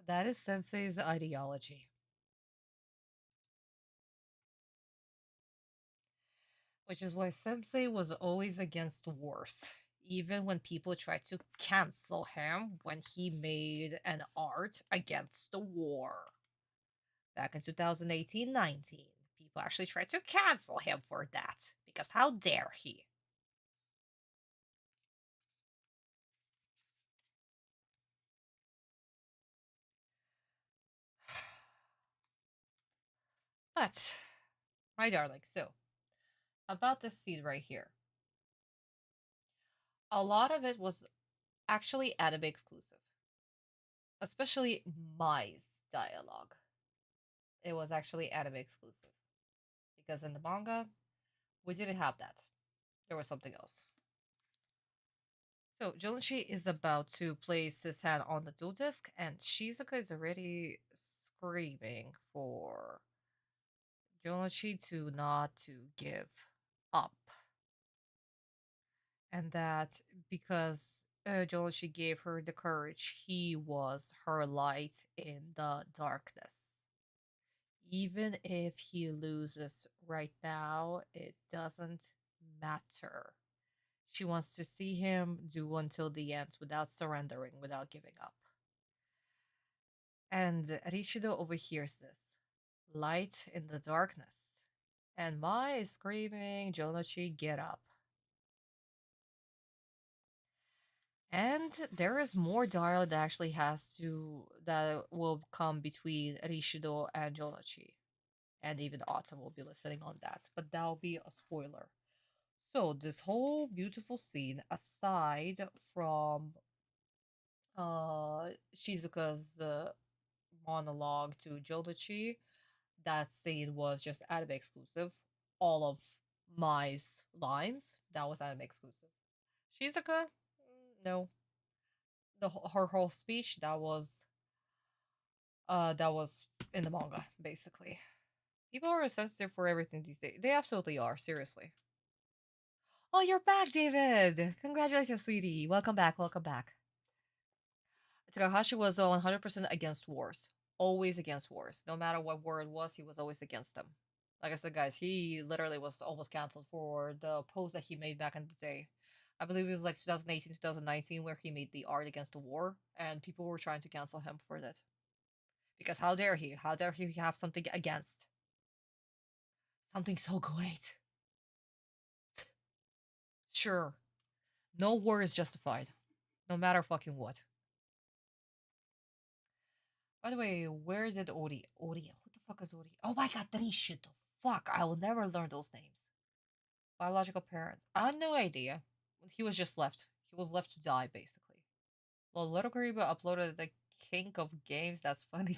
That is Sensei's ideology. Which is why Sensei was always against wars, even when people tried to cancel him when he made an art against the war. Back in 2018-19, people actually tried to cancel him for that, because how dare he? But, my darling, so, about this scene right here. A lot of it was actually anime exclusive. Especially Mai's dialogue. It was actually anime exclusive. Because in the manga, we didn't have that. There was something else. So, Jonichi is about to place his hand on the dual disc, and Shizuka is already screaming for Jonichi to not to give up. And that because Jonichi gave her the courage, he was her light in the darkness. Even if he loses right now, it doesn't matter. She wants to see him do until the end without surrendering, without giving up. And Rishido overhears this. Light in the darkness. And Mai is screaming, Jonichi, get up. And there is more dialogue that actually that will come between Rishido and Jonichi. And even Atem will be listening on that, but that'll be a spoiler. So this whole beautiful scene, aside from Shizuka's monologue to Jonichi, that scene was just anime exclusive. All of Mai's lines. That was anime exclusive. Shizuka, no. Her whole speech that was in the manga basically. People are sensitive for everything these days. They absolutely are. Seriously. Oh, you're back, David! Congratulations, sweetie. Welcome back. Welcome back. Takahashi was 100% against wars. Always against wars. No matter what war it was, he was always against them. Like I said, guys, he literally was almost cancelled for the post that he made back in the day. I believe it was like 2018, 2019, where he made the art against the war, and people were trying to cancel him for that. Because how dare he? How dare he have something against? Something so great. Sure. No war is justified. No matter fucking what. By the way, where did Ori? Ori? Who the fuck is Ori? Oh my god, Rishido. Fuck, I will never learn those names. Biological parents. I had no idea. He was just left. He was left to die, basically. Well, Little Kariba uploaded the King of Games. That's funny.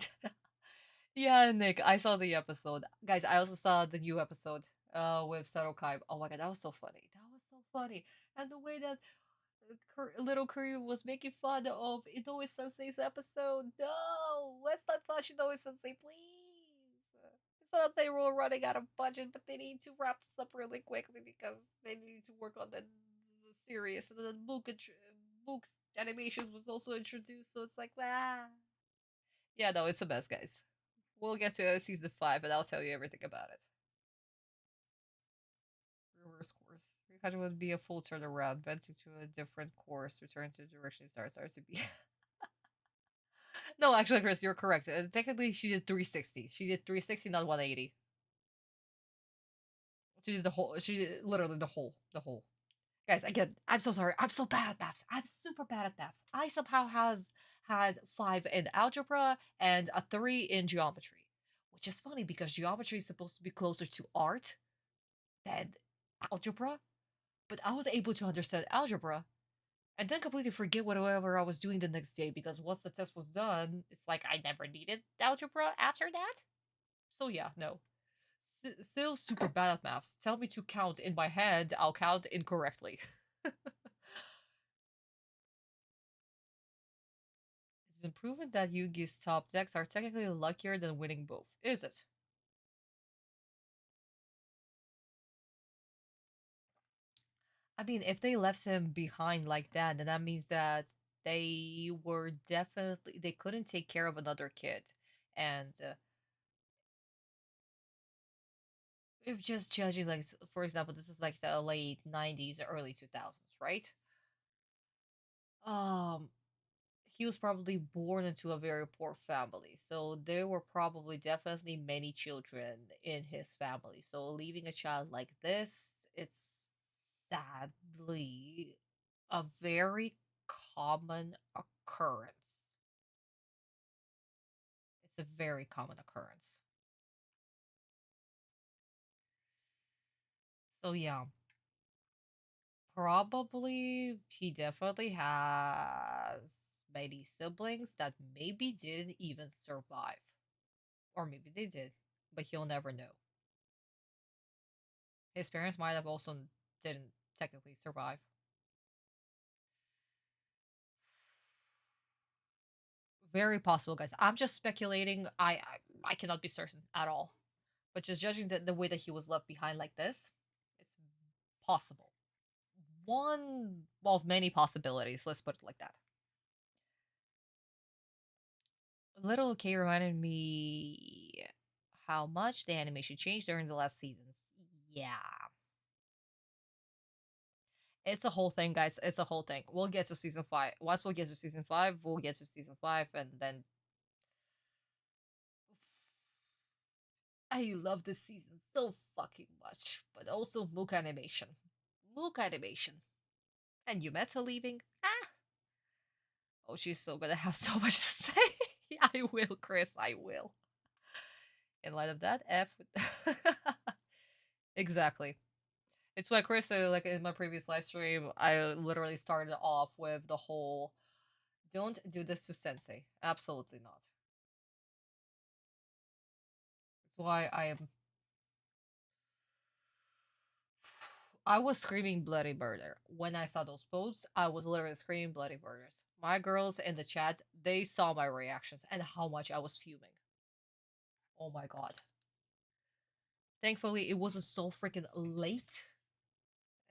Yeah, Nick, I saw the episode. Guys, I also saw the new episode with Kai. Oh my god, that was so funny. That was so funny. And the way that Little Curry was making fun of Inoue Sensei's episode. No, let's not touch Inoue Sensei, please. It's not that they were running out of budget, but they need to wrap this up really quickly because they need to work on the series. And then Book's animations was also introduced, so it's like, ah. Yeah, no, it's a mess, guys. We'll get to season 5, and I'll tell you everything about it. Reverse course. 300 would be a full turnaround, bent into a different course, return to the direction it starts to be. No, actually, Chris, you're correct. Technically, she did 360. She did 360, not 180. She did the whole. She did literally the whole. Guys, again, I'm so sorry. I'm so bad at maths. I'm super bad at maths. I somehow had 5 in algebra and a 3 in geometry, which is funny because geometry is supposed to be closer to art than algebra. But I was able to understand algebra and then completely forget whatever I was doing the next day because once the test was done, it's like I never needed algebra after that. So yeah, no. Still super bad at maths. Tell me to count in my head, I'll count incorrectly. It's been proven that Yuugi's top decks are technically luckier than winning both. Is it? I mean, if they left him behind like that, then that means that they couldn't take care of another kid. And if just judging, like, for example, this is like the late 90s, early 2000s, right? Um, he was probably born into a very poor family. So there were probably definitely many children in his family. So leaving a child like this, it's sadly a very common occurrence. It's a very common occurrence. So yeah, probably he definitely has many siblings that maybe didn't even survive. Or maybe they did, but he'll never know. His parents might have also didn't technically survive. Very possible, guys. I'm just speculating. I cannot be certain at all. But just judging the way that he was left behind like this, it's possible. One of many possibilities, let's put it like that. Little K reminded me how much the animation changed during the last seasons. Yeah. It's a whole thing, guys. It's a whole thing. We'll get to season 5. Once we get to season 5, we'll get to season 5, and then I love this season so fucking much. But also Mook animation. Mook animation. And Yumeta leaving? Ah! Oh, she's so gonna have so much to say. I will, Chris, I will. In light of that, F. Exactly. It's why Chris, like in my previous live stream, I literally started off with the whole don't do this to Sensei. Absolutely not. That's why I am. I was screaming bloody murder. When I saw those posts, I was literally screaming bloody murders. My girls in the chat, they saw my reactions and how much I was fuming. Oh my god. Thankfully, it wasn't so freaking late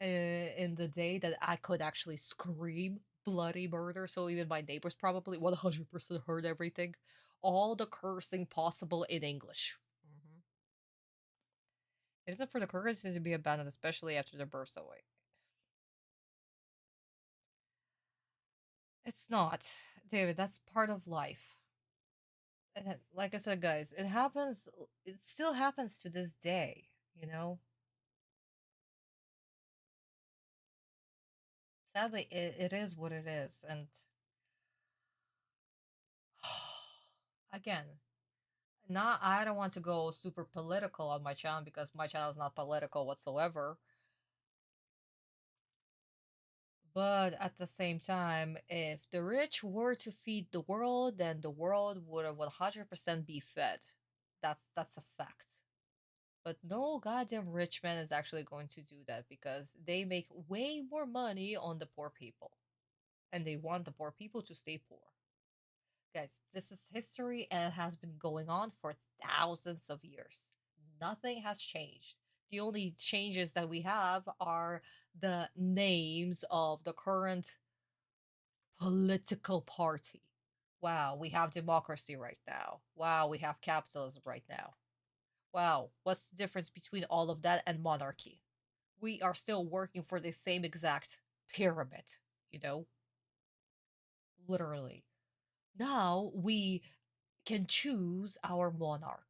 in the day that I could actually scream bloody murder. So even my neighbors probably 100% heard everything. All the cursing possible in English. It isn't for the courtesy to be abandoned, especially after their births away. It's not, David. That's part of life. And like I said, guys, it happens. It still happens to this day. You know. Sadly, it is what it is, and again, not. I don't want to go super political on my channel because my channel is not political whatsoever. But at the same time, if the rich were to feed the world, then the world would 100% be fed. That's a fact. But no goddamn rich man is actually going to do that because they make way more money on the poor people. And they want the poor people to stay poor. Guys, this is history and it has been going on for thousands of years. Nothing has changed. The only changes that we have are the names of the current political party. Wow, we have democracy right now. Wow, we have capitalism right now. Wow, what's the difference between all of that and monarchy? We are still working for the same exact pyramid, you know? Literally. Now we can choose our monarch.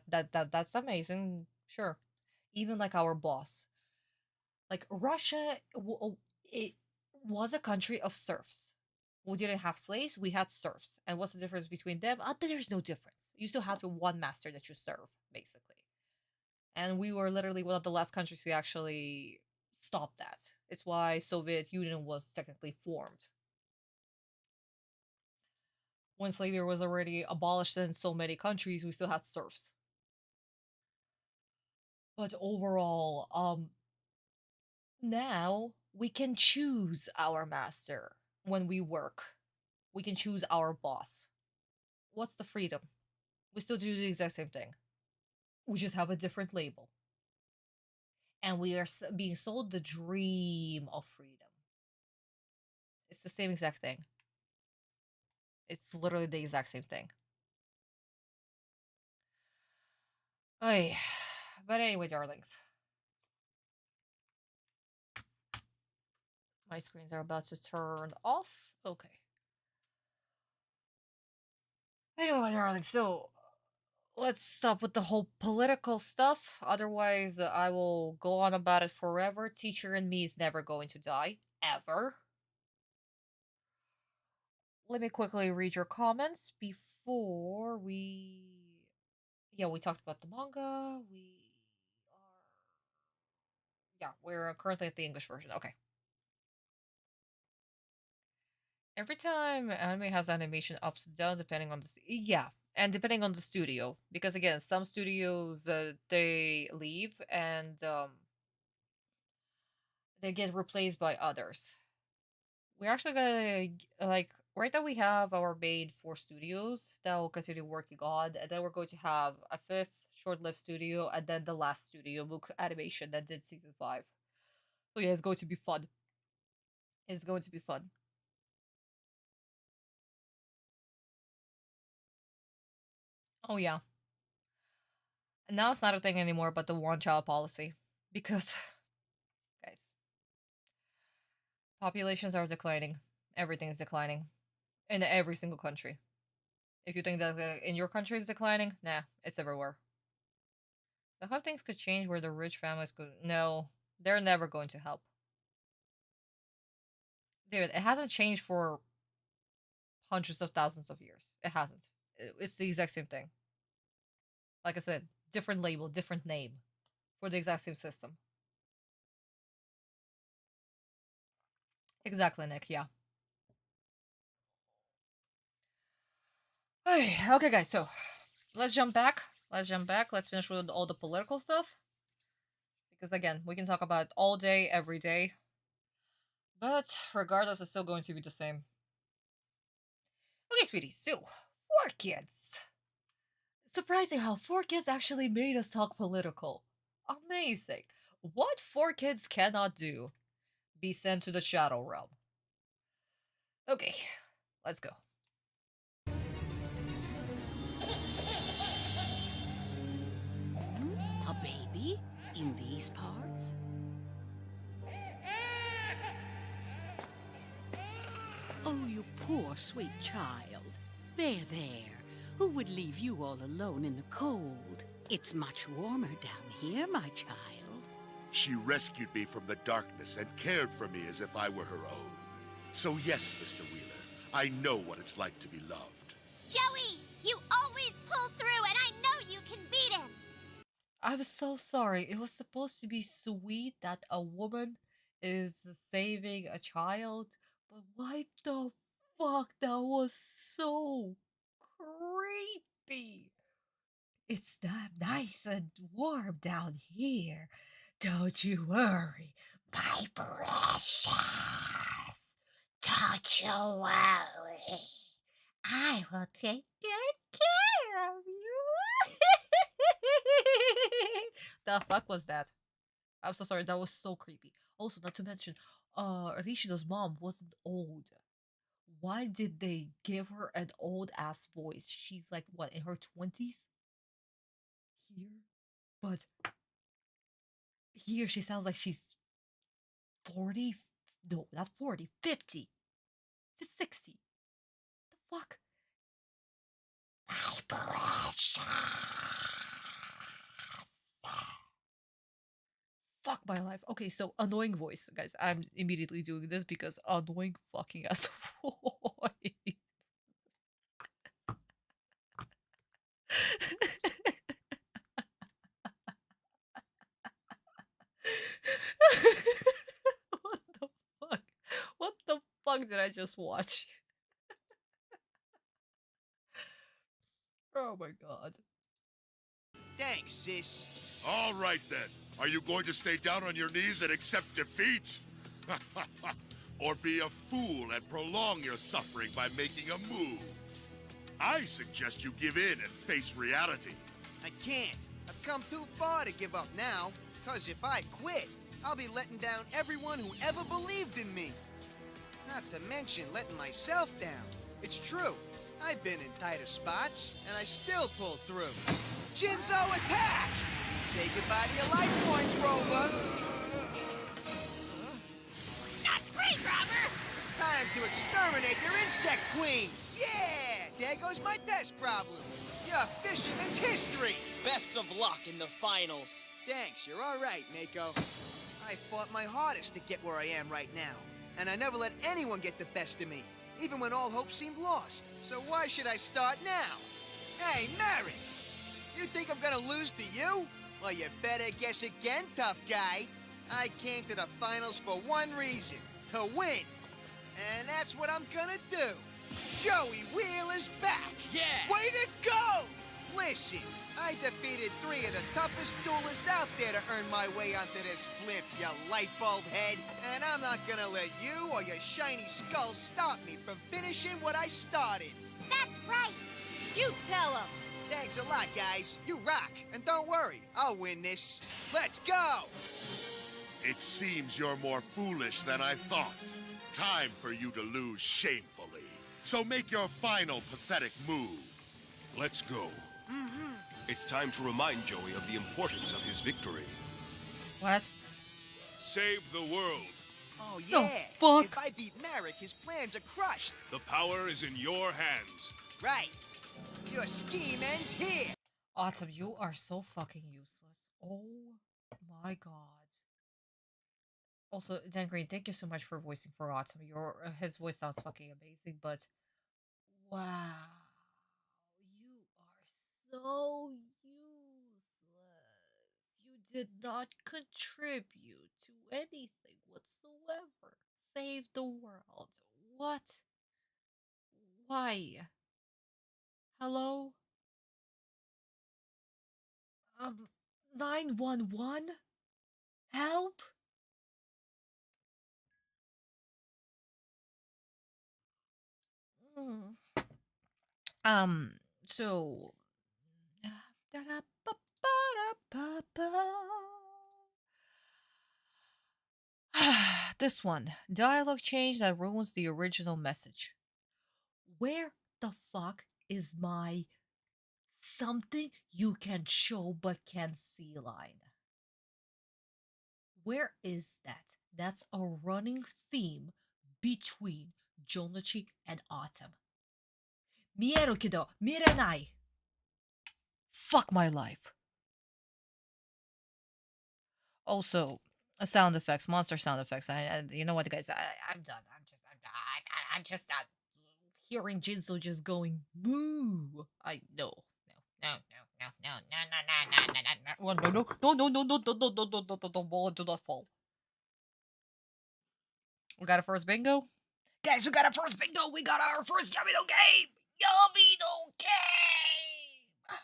That's amazing. Sure. Even like our boss. Like Russia, it was a country of serfs. We didn't have slaves, we had serfs. And what's the difference between them? There's no difference. You still have one master that you serve, basically. And we were literally one of the last countries to actually stop that. It's why Soviet Union was technically formed. When slavery was already abolished in so many countries, we still had serfs. But overall, now we can choose our master when we work. We can choose our boss. What's the freedom? We still do the exact same thing. We just have a different label. And we are being sold the dream of freedom. It's the same exact thing. It's literally the exact same thing. Oy. But anyway, darlings. My screens are about to turn off. Okay. Anyway, darling, so let's stop with the whole political stuff. Otherwise, I will go on about it forever. Teacher and me is never going to die. Ever. Let me quickly read your comments before we... Yeah, we talked about the manga. We're currently at the English version. Okay. Every time anime has animation ups and downs depending on the... Yeah, and depending on the studio. Because again, some studios, they leave and they get replaced by others. We're actually gonna, like, right now we have our main 4 studios that will continue working on, and then we're going to have a 5th short-lived studio, and then the last studio, Mook Animation, that did season 5. So yeah, it's going to be fun. It's going to be fun. Oh yeah. And now it's not a thing anymore, but the one-child policy. Because, guys, populations are declining. Everything is declining. In every single country. If you think that in your country is declining, nah, it's everywhere. So how things could change where the rich families could... No, they're never going to help. David, it hasn't changed for hundreds of thousands of years. It hasn't. It's the exact same thing. Like I said, different label, different name for the exact same system. Exactly, Nick, yeah. Okay, guys, so let's jump back. Let's finish with all the political stuff. Because again, we can talk about it all day, every day. But regardless, it's still going to be the same. Okay, sweetie, so 4 kids. Surprising how 4 kids actually made us talk political. Amazing. What 4 kids cannot do? Be sent to the Shadow Realm. Okay, let's go. A baby? In these parts? Oh, you poor, sweet child. There, there. Who would leave you all alone in the cold? It's much warmer down here, my child. She rescued me from the darkness and cared for me as if I were her own. So yes, Mr. Wheeler, I know what it's like to be loved. Joey, you always pull through, and I know you can beat him. I'm so sorry. It was supposed to be sweet that a woman is saving a child, but why the fuck? That was so creepy. It's not nice and warm down here. Don't you worry, my precious. Don't you worry. I will take good care of you. The fuck was that? I'm so sorry. That was so creepy. Also, not to mention, Rishido's mom wasn't old. Why did they give her an old ass voice? She's like what, in her 20s? Here, but here she sounds like she's 40. No, not 40, 50, 60. The fuck? My precious. Fuck my life. Okay, so annoying voice, guys. I'm immediately doing this because annoying fucking ass voice. What the fuck? What the fuck did I just watch? Oh my god. Thanks, sis. All right, then. Are you going to stay down on your knees and accept defeat? Or be a fool and prolong your suffering by making a move? I suggest you give in and face reality. I can't. I've come too far to give up now. Because if I quit, I'll be letting down everyone who ever believed in me. Not to mention letting myself down. It's true. I've been in tighter spots, and I still pull through. Jinzo, attack! Say goodbye to your life points, Rover. Not free, Robber! Time to exterminate your insect queen. Yeah, there goes my desk problem. Your fisherman's history. Best of luck in the finals. Thanks, you're all right, Mako. I fought my hardest to get where I am right now, and I never let anyone get the best of me, even when all hope seemed lost. So why should I start now? Hey, Marik! You think I'm gonna lose to you? Well, you better guess again, tough guy. I came to the finals for one reason, to win. And that's what I'm gonna do. Joey Wheeler's back! Yeah! Way to go! Listen, I defeated 3 of the toughest duelists out there to earn my way onto this blimp, you light bulb head. And I'm not gonna let you or your shiny skull stop me from finishing what I started. That's right. You tell him. Thanks a lot, guys. You rock. And don't worry, I'll win this. Let's go! It seems you're more foolish than I thought. Time for you to lose shamefully. So make your final pathetic move. Let's go. It's time to remind Joey of the importance of his victory. What? Save the world. Oh, The yeah. fuck? If I beat Marik, his plans are crushed. The power is in your hands. Right. Your scheme ends here. Atem, you are so fucking useless. Oh my god. Also, Dan Green, thank you so much for voicing for Atem. His voice sounds fucking amazing, but wow. You are so useless. You did not contribute to anything whatsoever. Save the world. What? Why? Hello? 911? Help? Mm. So this one. Dialogue change that ruins the original message. Where the fuck is my something you can show but can't see line? Where is that? That's a running theme between Jonochi and Atem. 見えるけど見れない. Fuck my life. Also, sound effects, monster sound effects. You know what, guys? I'm done. I'm just hearing Jinzo just going moo. I no. No, do not fall. We got a first bingo, guys. We got a first bingo. We got our first Yamino game. Yamino game.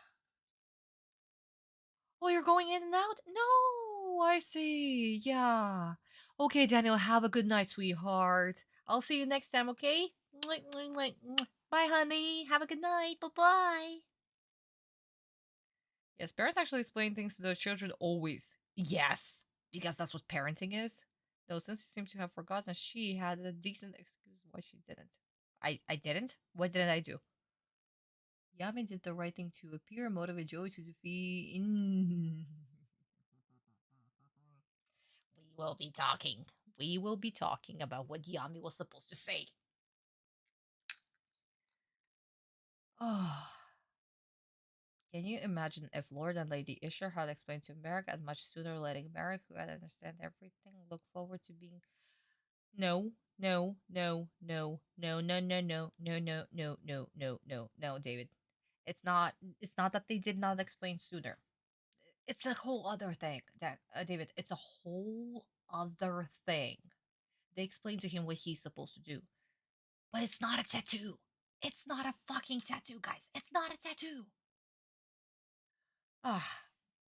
Oh, you're going in and out? No, I see. Yeah. Okay, Daniel, have a good night, sweetheart. I'll see you next time, okay? Bye, honey. Have a good night. Bye-bye. Yes, parents actually explain things to their children always. Yes, because that's what parenting is. Though since you seem to have forgotten, she had a decent excuse why she didn't. I didn't? What did I do? Yami did the right thing to appear and motivate Joey to defeat. We will be talking. We will be talking about what Yami was supposed to say. Oh. Can you imagine if Lord and Lady Ishtar had explained to Marik and much sooner, letting Marik, who had understand everything, look forward to being no, no, no, no, no, no, no, no, no, no, no, no, no, no, no, David. It's not that they did not explain sooner. It's a whole other thing, David. It's a whole other thing. They explained to him what he's supposed to do. But it's not a tattoo. It's not a fucking tattoo, guys. It's not a tattoo. Ah,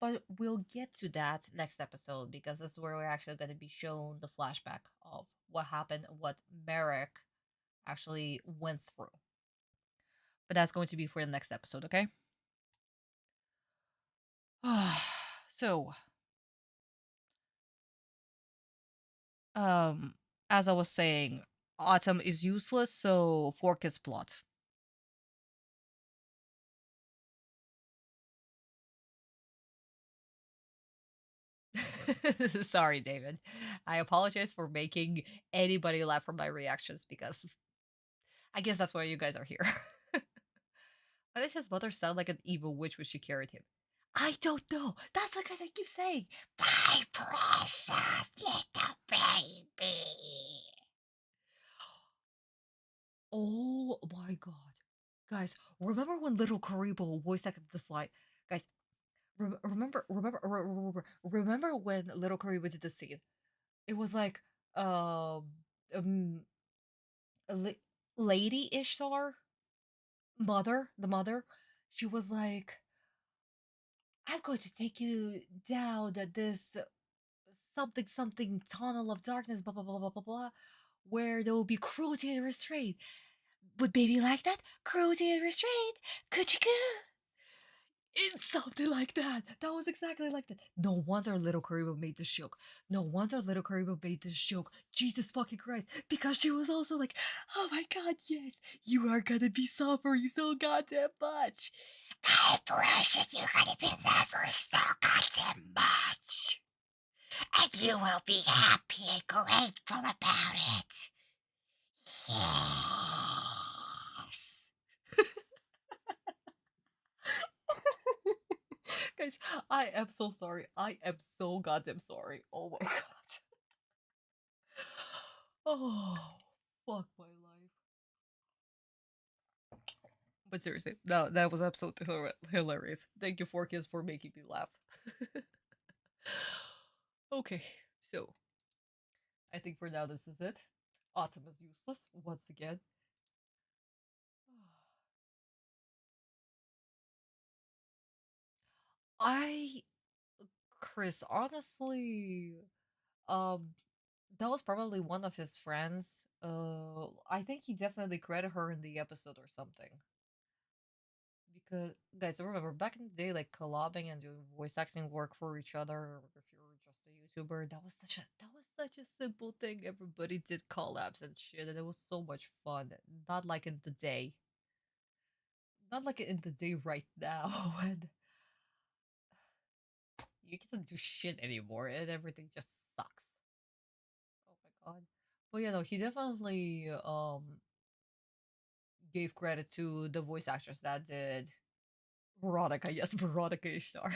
but we'll get to that next episode because this is where we're actually going to be shown the flashback of what happened, what Marik actually went through. But that's going to be for the next episode, okay? So, as I was saying, Autumn is useless, so fork his plot. Sorry, David. I apologize for making anybody laugh from my reactions because I guess that's why you guys are here. Why did his mother sound like an evil witch when she carried him? I don't know. That's what I keep saying. My precious little baby. Oh my god. Guys, remember when little Karibo voice acted the slide? Guys, remember when little Karibo did the scene? It was like, um Lady Ishtar, the mother, she was like, I'm going to take you down this something tunnel of darkness, blah blah blah blah blah blah, where there will be cruelty and restraint. Would baby like that? Cruelty and restraint? Coochie coo? It's something like that. That was exactly like that. No wonder little Karibo made this joke. No wonder little Karibo made this joke. Jesus fucking Christ. Because she was also like, oh my god, yes, you are gonna be suffering so goddamn much. My precious, you're gonna be suffering so goddamn much. And you will be happy and grateful about it. Yes. Guys, I am so sorry. I am so goddamn sorry. Oh my god. Oh, fuck my life. But seriously, no, that was absolutely hilarious. Thank you, Forkies, for making me laugh. Okay, so I think for now this is it. Autumn is useless once again. I actress, honestly, um, that was probably one of his friends. I think he definitely credited her in the episode or something. Because guys, remember back in the day, like collabing and doing voice acting work for each other, or if you were just a YouTuber, that was such a simple thing. Everybody did collabs and shit, and it was so much fun. Not like in the day, not like in the day right now, when you can't do shit anymore and everything just sucks. Oh my god. But yeah, no, he definitely gave credit to the voice actress that did Veronica. Yes, Veronica Ishtar.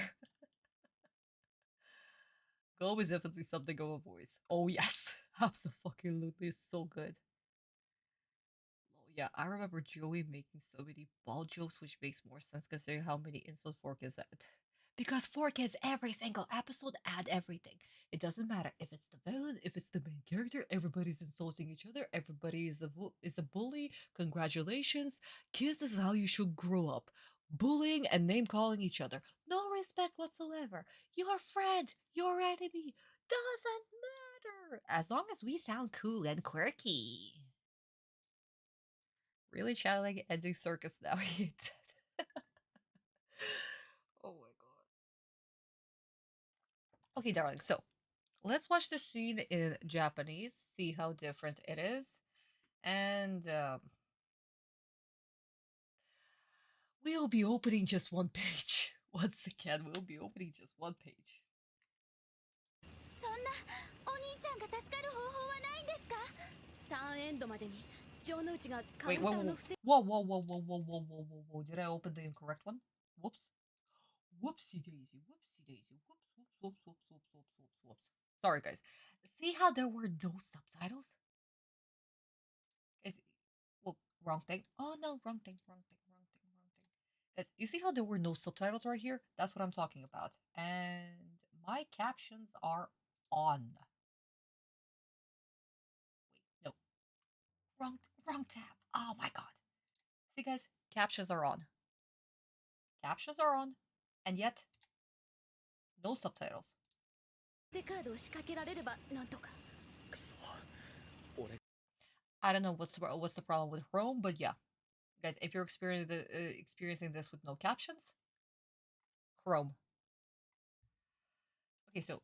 Gollum is definitely something of a voice. Oh yes, absolutely, it's so good. Oh yeah, I remember Joey making so many ball jokes, which makes more sense considering how many insults Fork is at. Because Fork is every single episode and everything. It doesn't matter if it's the villain, if it's the main character. Everybody's insulting each other. Everybody is a bully. Congratulations, kids. This is how you should grow up. Bullying and name calling each other. No respect whatsoever. Your friend, your enemy. Doesn't matter. As long as we sound cool and quirky. Really channeling ending circus now. He did. Oh my god. Okay, darling. So let's watch the scene in Japanese, see how different it is, and we'll be opening just one page. Once again, we'll be opening just one page. そんなお兄ちゃんが助かる方法はないんですか？ターンエンドまでに城之内がカウン Wait, ターの防 whoa. Did I open the incorrect one? Whoops. Whoopsie daisy, whoopsie daisy, whoops. Sorry, guys. See how there were no subtitles? Is well, wrong thing. Oh no, wrong thing. Guys, you see how there were no subtitles right here? That's what I'm talking about. And my captions are on. Wait, no. Wrong tab. Oh my god. See guys, captions are on. Captions are on. And yet, no subtitles. カードを仕掛けられればなんとか。くそ。俺 I don't know what's the problem with Chrome, but yeah. Guys, if you're experiencing this with no captions, Chrome. Okay, so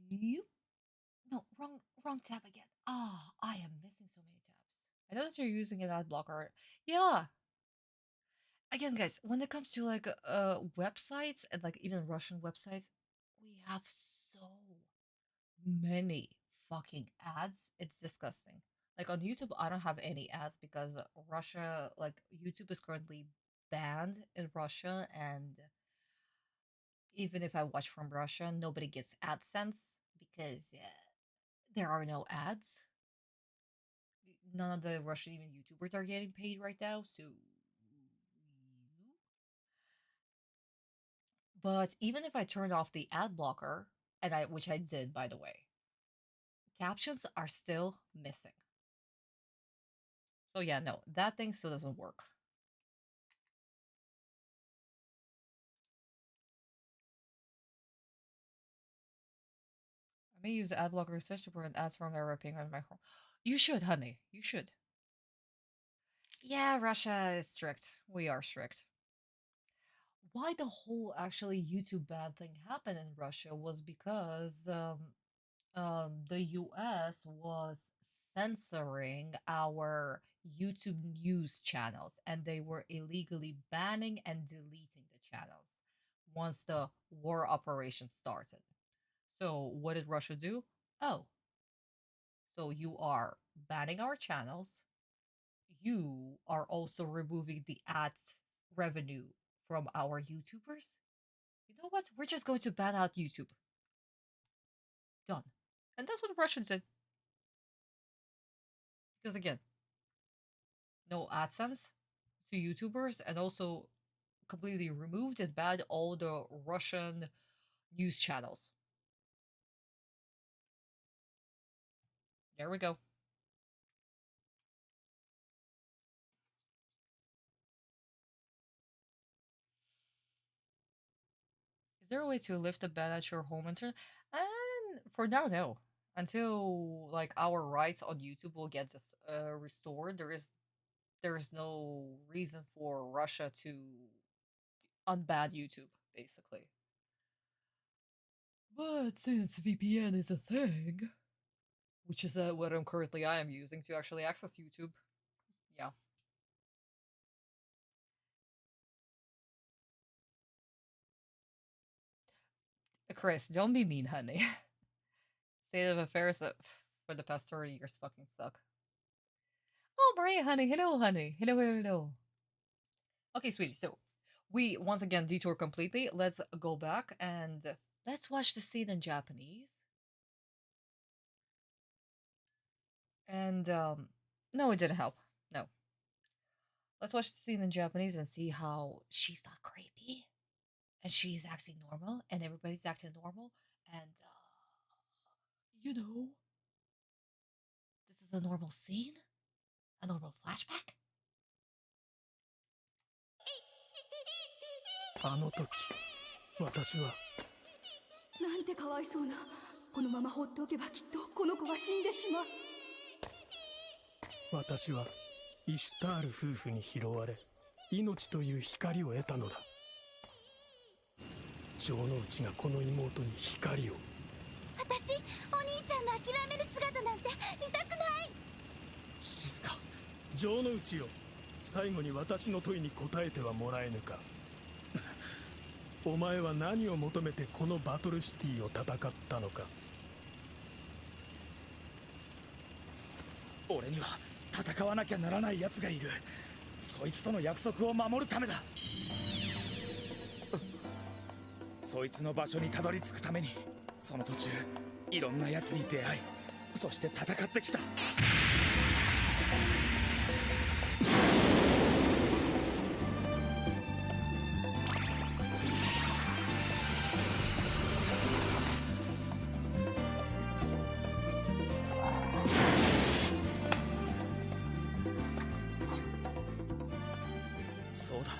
you no wrong tab again. Oh, I am missing so many tabs. I noticed you're using an ad blocker. Yeah. Again, guys, when it comes to like websites and like even Russian websites, we have so many fucking ads. It's disgusting. Like on YouTube, I don't have any ads because Russia, like YouTube is currently banned in Russia, and even if I watch from Russia, nobody gets AdSense because there are no ads. None of the Russian even YouTubers are getting paid right now, so. But even if I turned off the ad blocker, which I did by the way, captions are still missing. So yeah, no, that thing still doesn't work. I may use ad blocker search to prevent ads from ever appearing on my home. You should, honey. You should. Yeah, Russia is strict. We are strict. Why the whole actually YouTube ban thing happened in Russia was because the US was censoring our YouTube news channels, and they were illegally banning and deleting the channels once the war operation started. So what did Russia do? Oh, so you are banning our channels. You are also removing the ads revenue from our YouTubers. You know what? We're just going to ban out YouTube. Done. And that's what Russians did. Because again, no AdSense to YouTubers, and also completely removed and banned all the Russian news channels. There we go. there a way to lift the ban at your home internet? And for now, no. Until like our rights on YouTube will get restored, there's no reason for Russia to unban YouTube, basically. But since VPN is a thing, which is what I am using to actually access YouTube, yeah. Chris, don't be mean, honey. State of affairs for the past 30 years fucking suck. Oh, Maria, honey. Hello, honey. Hello, hello, hello. Okay, sweetie, so we once again detour completely. Let's go back and let's watch the scene in Japanese. And, no, it didn't help. No. Let's watch the scene in Japanese and see how she's not creepy. And she's acting normal, and everybody's acting normal. And, you know, this is a normal scene? A normal flashback? あの時、私は。なんてかわいそうな。このまま放っておけばきっとこの子は死んでしまう。私はイシュタール夫婦に拾われ、命という光を得たのだ。城之内がこの妹に光を。私、お兄ちゃんの諦める姿なんて見たくない。静か、城之内よ。最後に私の問いに答えてはもらえぬか。お前は何を求めてこのバトルシティを戦ったのか。俺には戦わなきゃならない奴がいる。そいつとの約束を守るためだ。そいつの場所にたどり着くために、その途中いろんな奴に出会い、そして戦ってきた。そうだ、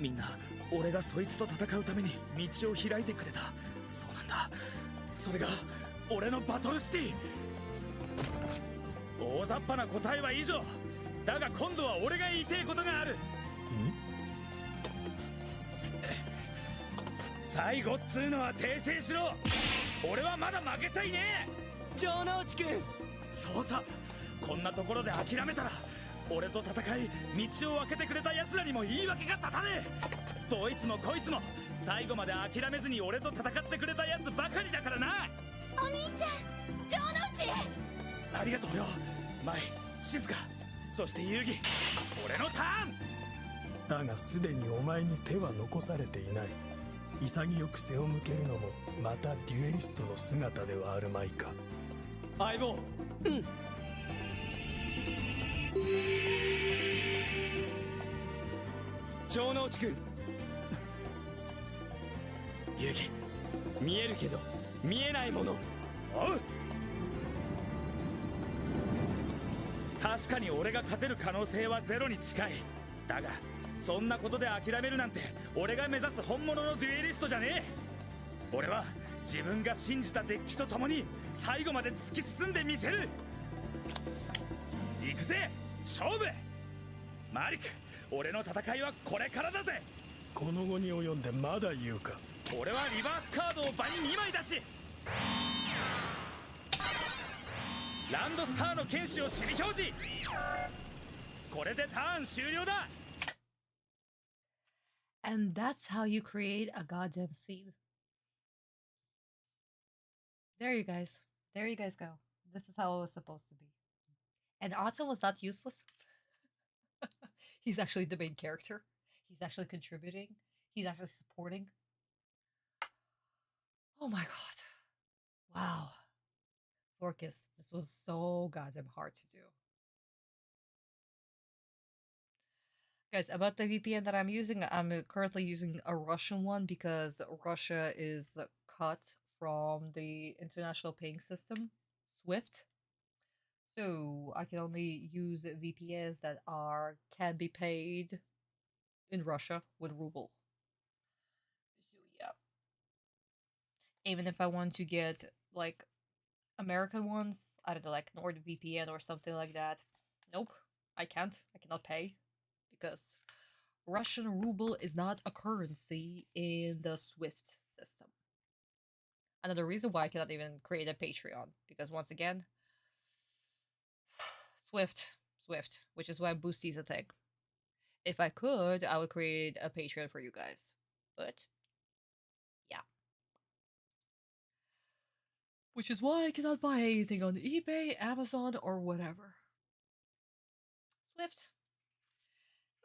みんな俺がそいつと戦うために道を開いてくれた。そうなんだ、それが俺のバトルシティ。大雑把な答えは以上だが、今度は俺が言いてえことがある。最後っつうのは訂正しろ。俺はまだ負けちゃいねえ。城之内くん。そうさ、こんなところで諦めたら俺と戦い道を開けてくれた奴らにも言い訳が立たねえ。どいつもこいつも最後まで諦めずに俺と戦ってくれた奴ばかりだからな。お兄ちゃん、城之内。ありがとうよ、舞、静香、そして遊戯。俺のターンだがすでにお前に手は残されていない。潔く背を向けるのもまたデュエリストの姿ではあるまいか。相棒。うん。城之内くん。遊戯、見えるけど見えないもの。おう。確かに俺が勝てる可能性はゼロに近い。だがそんなことで諦めるなんて俺が目指す本物のデュエリストじゃねえ。俺は自分が信じたデッキと共に最後まで突き進んでみせる。行くぜ、勝負。マリク、俺の戦いはこれからだぜ。この後に及んでまだ言うか。俺はリバースカードを場に2枚だし、ランドスターの剣士を守備表示。これでターン終了だ。And that's how you create a goddamn scene. There you guys. There you guys go. This is how it was supposed to be. And Atem was not useless. He's actually the main character. He's actually contributing. He's actually supporting. Oh my god. Wow. Forcus, this was so goddamn hard to do. Guys, about the VPN that I'm using, I'm currently using a Russian one because Russia is cut from the international paying system, SWIFT. So I can only use VPNs that can be paid in Russia with ruble. So yeah. Even if I want to get like American ones, I don't know, like NordVPN or something like that. Nope, I can't. I cannot pay because Russian ruble is not a currency in the SWIFT system. Another reason why I cannot even create a Patreon, because once again, Swift, which is why Boosty is a thing. If I could, I would create a Patreon for you guys. But, yeah. Which is why I cannot buy anything on eBay, Amazon, or whatever. Swift.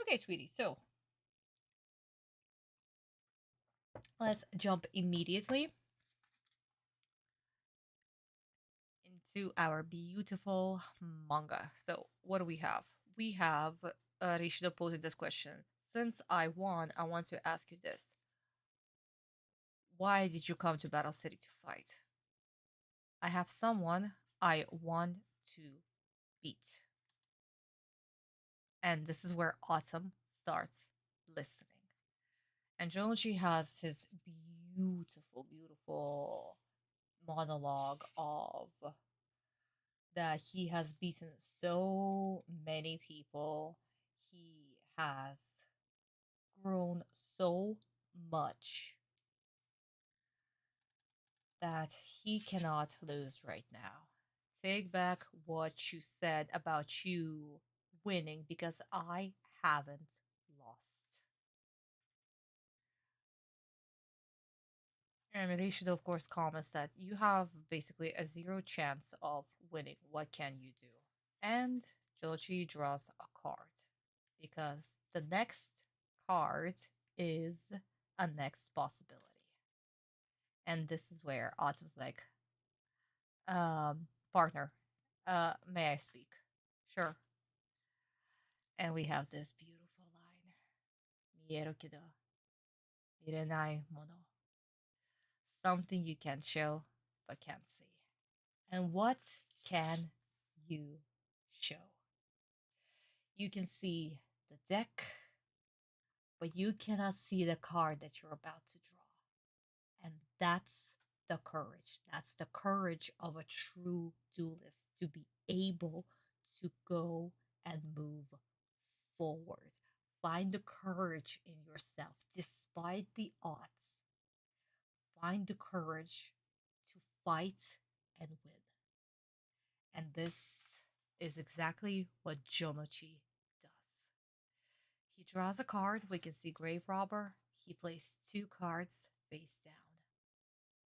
Okay, sweetie, so let's jump immediately into our beautiful manga. So, what do we have? We have Rishido posing this question. Since I won, I want to ask you this. Why did you come to Battle City to fight? I have someone I want to beat. And this is where Atem starts listening. And Jonochi has his beautiful monologue of that he has beaten so many people. He has grown so much that he cannot lose right now. Take back what you said about you winning because I haven't lost. And Rishido, of course, comments that you have basically a 0 chance of winning. What can you do? And Jochi draws a card because the next card is a next possibility. And this is where Atem's like, partner, may I speak? Sure. And we have this beautiful line. Mieru kedo, mirenai mono. Something you can show, but can't see. And what can you show? You can see the deck, but you cannot see the card that you're about to draw. And that's the courage. That's the courage of a true duelist to be able to go and move forward. Find the courage in yourself despite the odds. Find the courage to fight and win. And this is exactly what Jonochi does. He draws a card. We can see Grave Robber. He plays 2 cards face down.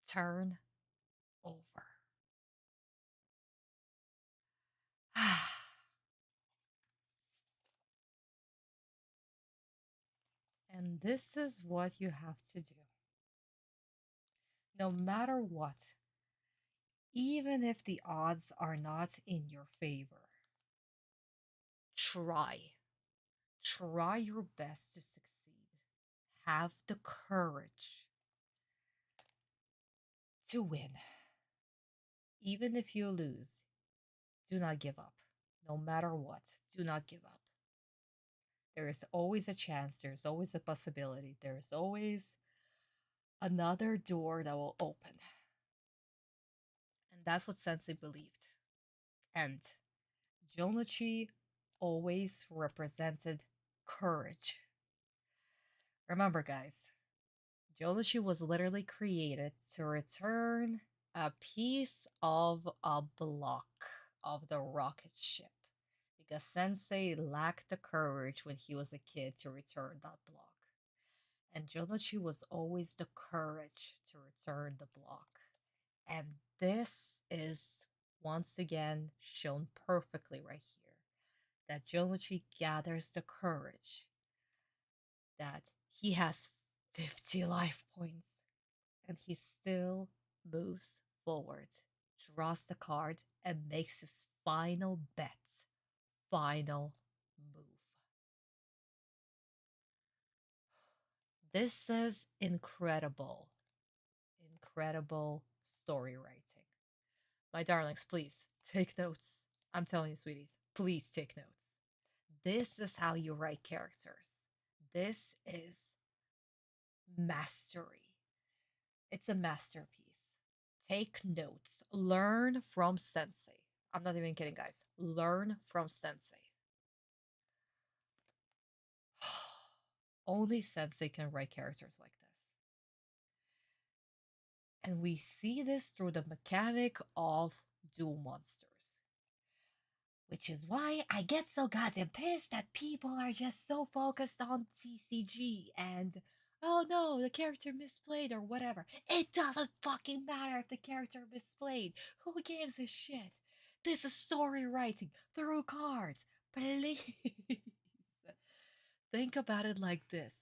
Turn over. And this is what you have to do. No matter what, even if the odds are not in your favor, try. Try your best to succeed. Have the courage to win. Even if you lose, do not give up. No matter what, do not give up. There is always a chance, there's always a possibility, there's always another door that will open. And that's what Sensei believed. And Jonochi always represented courage. Remember, guys, Jonochi was literally created to return a piece of a block of the rocket ship because Sensei lacked the courage when he was a kid to return that block. And Jonochi was always the courage to return the block. And this is once again shown perfectly right here. That Jonochi gathers the courage that he has 50 life points and he still moves forward, draws the card, and makes his final bet, final move. This is incredible. Incredible story writing. My darlings, please take notes. I'm telling you, sweeties, please take notes. This is how you write characters. This is mastery. It's a masterpiece. Take notes. Learn from Sensei. I'm not even kidding, guys. Learn from Sensei. Only Sensei can write characters like this. And we see this through the mechanic of duel monsters. Which is why I get so goddamn pissed that people are just so focused on TCG and, oh no, the character misplayed or whatever. It doesn't fucking matter if the character misplayed. Who gives a shit? This is story writing through cards. Please. Think about it like this.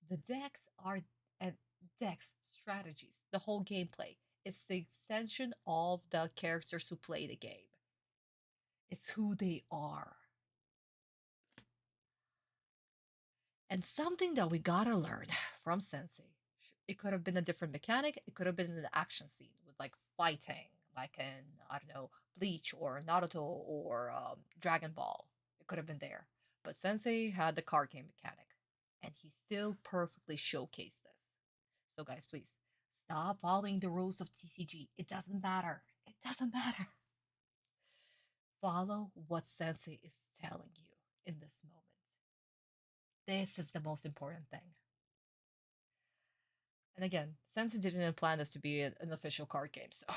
The decks are and decks strategies, the whole gameplay. It's the extension of the characters who play the game. It's who they are. And something that we gotta learn from Sensei. It could have been a different mechanic. It could have been an action scene with like fighting, like in, I don't know, Bleach or Naruto or Dragon Ball. It could have been there. But Sensei had the card game mechanic. And he still perfectly showcased this. So guys, please, stop following the rules of TCG. It doesn't matter. It doesn't matter. Follow what Sensei is telling you in this moment. This is the most important thing. And again, Sensei didn't plan this to be an official card game, so... yeah.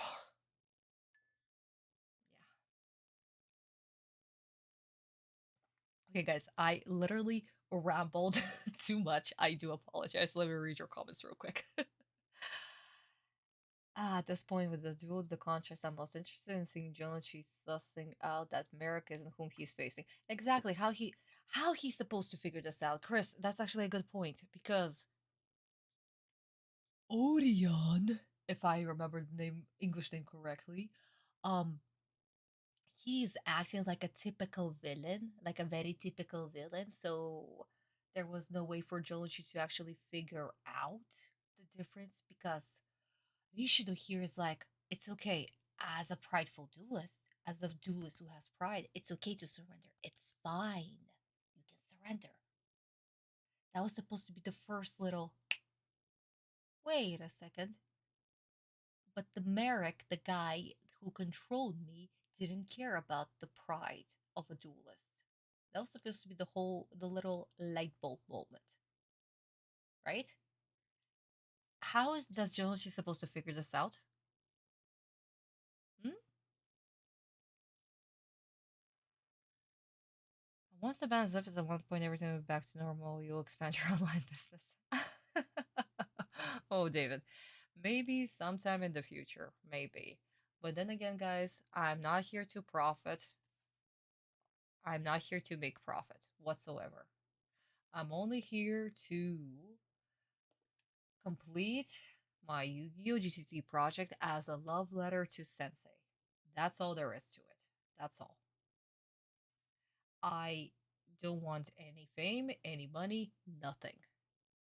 Okay, guys, I literally rambled too much. I do apologize. Let me read your comments real quick. At this point, with the duel, the contrast, I'm most interested in seeing Jonichi sussing out that Marik isn't whom he's facing. Exactly, how he's supposed to figure this out. Chris, that's actually a good point, because Orion, if I remember the name English name correctly, he's acting like a typical villain, like a very typical villain, so there was no way for Jonichi to actually figure out the difference, because Rishido here is like, it's okay, as a prideful duelist, as a duelist who has pride, it's okay to surrender. It's fine. You can surrender. That was supposed to be the first little, wait a second. But the Marik, the guy who controlled me, didn't care about the pride of a duelist. That was supposed to be the little light bulb moment. Right? Does Jonichi supposed to figure this out? Once the ban is lifted at one point, everything will be back to normal. You'll expand your online business. Oh, David. Maybe sometime in the future. Maybe. But then again, guys, I'm not here to profit. I'm not here to make profit whatsoever. I'm only here to complete my Yu-Gi-Oh! GCC project as a love letter to Sensei. That's all there is to it. That's all. I don't want any fame, any money, nothing.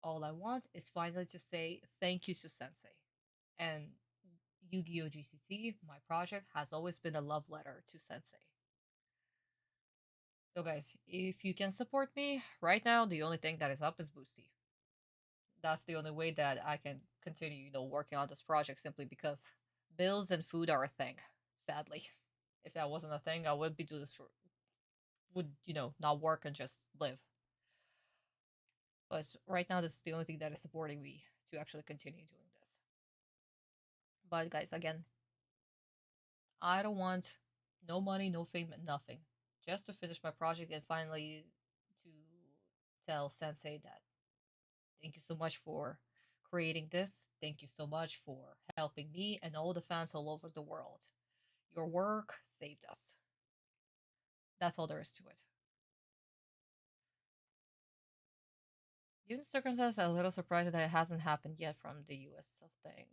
All I want is finally to say thank you to Sensei. And Yu-Gi-Oh! GCC, my project, has always been a love letter to Sensei. So guys, if you can support me, right now the only thing that is up is Boosty. That's the only way that I can continue, working on this project, simply because bills and food are a thing, sadly. If that wasn't a thing, I would be doing this not work and just live. But right now, this is the only thing that is supporting me to actually continue doing this. But guys, again, I don't want no money, no fame, nothing. Just to finish my project and finally to tell Sensei that thank you so much for creating this. Thank you so much for helping me and all the fans all over the world. Your work saved us. That's all there is to it. Given the circumstances, I'm a little surprised that it hasn't happened yet from the US of things.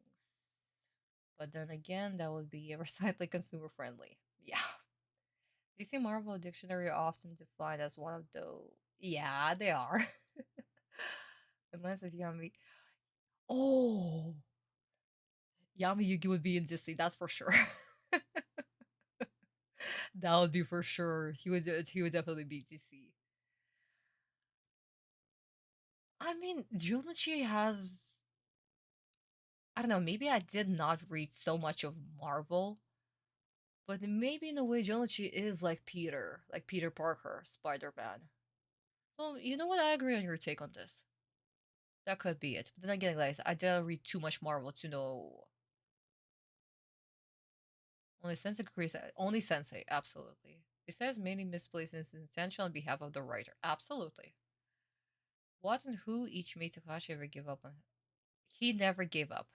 But then again, that would be ever slightly consumer friendly. Yeah. DC Marvel Dictionary are often defined as one of those. Yeah, they are. Unless if Yami. Oh! Yami Yugi would be in Disney, that's for sure. That would be for sure. He would definitely be DC. I mean, Junichi has I don't know, maybe I did not read so much of Marvel, but maybe in a way Jonichi is like Peter Parker, Spider-Man. So you know what? I agree on your take on this. That could be it. But then again, guys, I didn't read too much Marvel to know. Only Sensei, absolutely. Besides many misplacements intentional on behalf of the writer, absolutely. What and who each made Takashi ever give up on? He never gave up.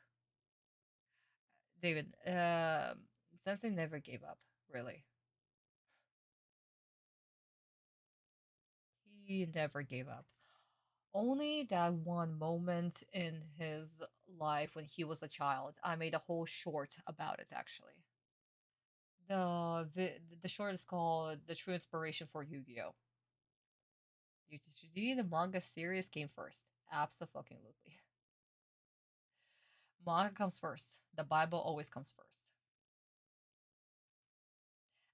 David, Sensei never gave up, really. He never gave up. Only that one moment in his life when he was a child. I made a whole short about it, actually. The short is called "The True Inspiration for Yu-Gi-Oh." UTCG, the manga series came first. Absolutely. Manga comes first. The Bible always comes first.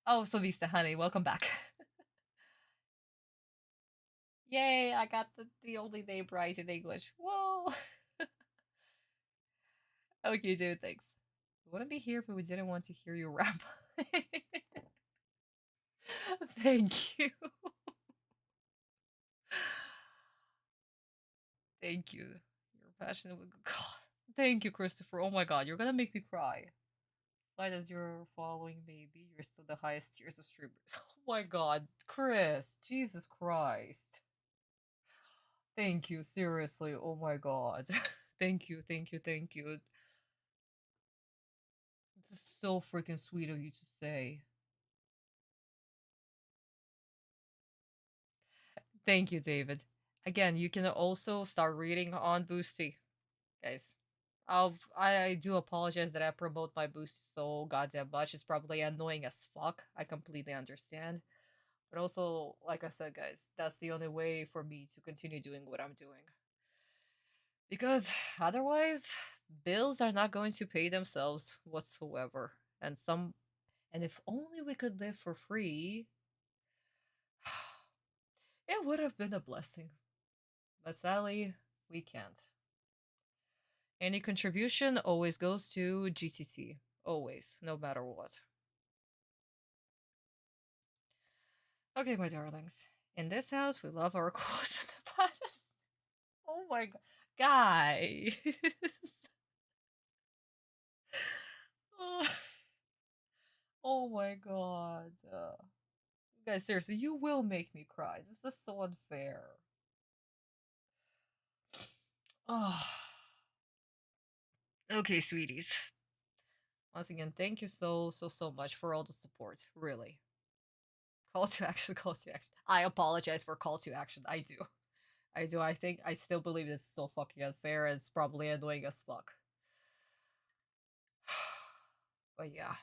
Oh, Sylvista, honey, welcome back. Yay, I got the only name right in English. Whoa! Okay, dude, thanks. We wouldn't be here if we didn't want to hear you rap. Thank you. Thank you. You're passionate with God. Thank you, Christopher. Oh my god, you're gonna make me cry. Slight as you're following, maybe you're still the highest tiers of streamers. Oh my god, Chris. Jesus Christ. Thank you, seriously. Oh my god. Thank you, thank you, thank you. This is so freaking sweet of you to say. Thank you, David. Again, you can also start reading on Boosty, guys. I do apologize that I promote my Boosty so goddamn much. It's probably annoying as fuck. I completely understand. But also, like I said, guys, that's the only way for me to continue doing what I'm doing. Because otherwise, bills are not going to pay themselves whatsoever. And if only we could live for free, it would have been a blessing. But sadly, we can't. Any contribution always goes to GTC. Always, no matter what. Okay, my darlings. In this house, we love our quotes and the bodies. Oh my god. Guys. Oh, oh my god. Guys, seriously, you will make me cry. This is so unfair. Oh. Okay, sweeties. Once again, thank you so much for all the support. Really. Call to action, call to action. I apologize for call to action. I do. I think I still believe this is so fucking unfair and it's probably annoying as fuck. But yeah.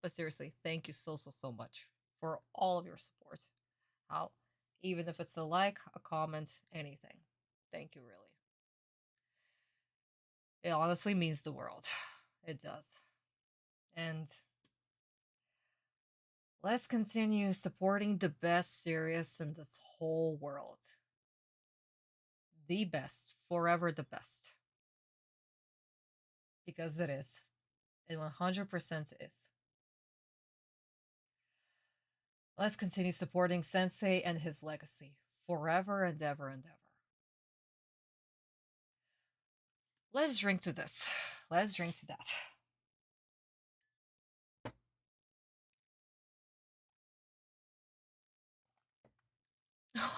But seriously, thank you so much for all of your support. How even if it's a like, a comment, anything. Thank you really. It honestly means the world. It does. And let's continue supporting the best series in this whole world. The best, forever the best. Because it is. It 100% is. Let's continue supporting Sensei and his legacy forever and ever and ever. Let's drink to this. Let's drink to that.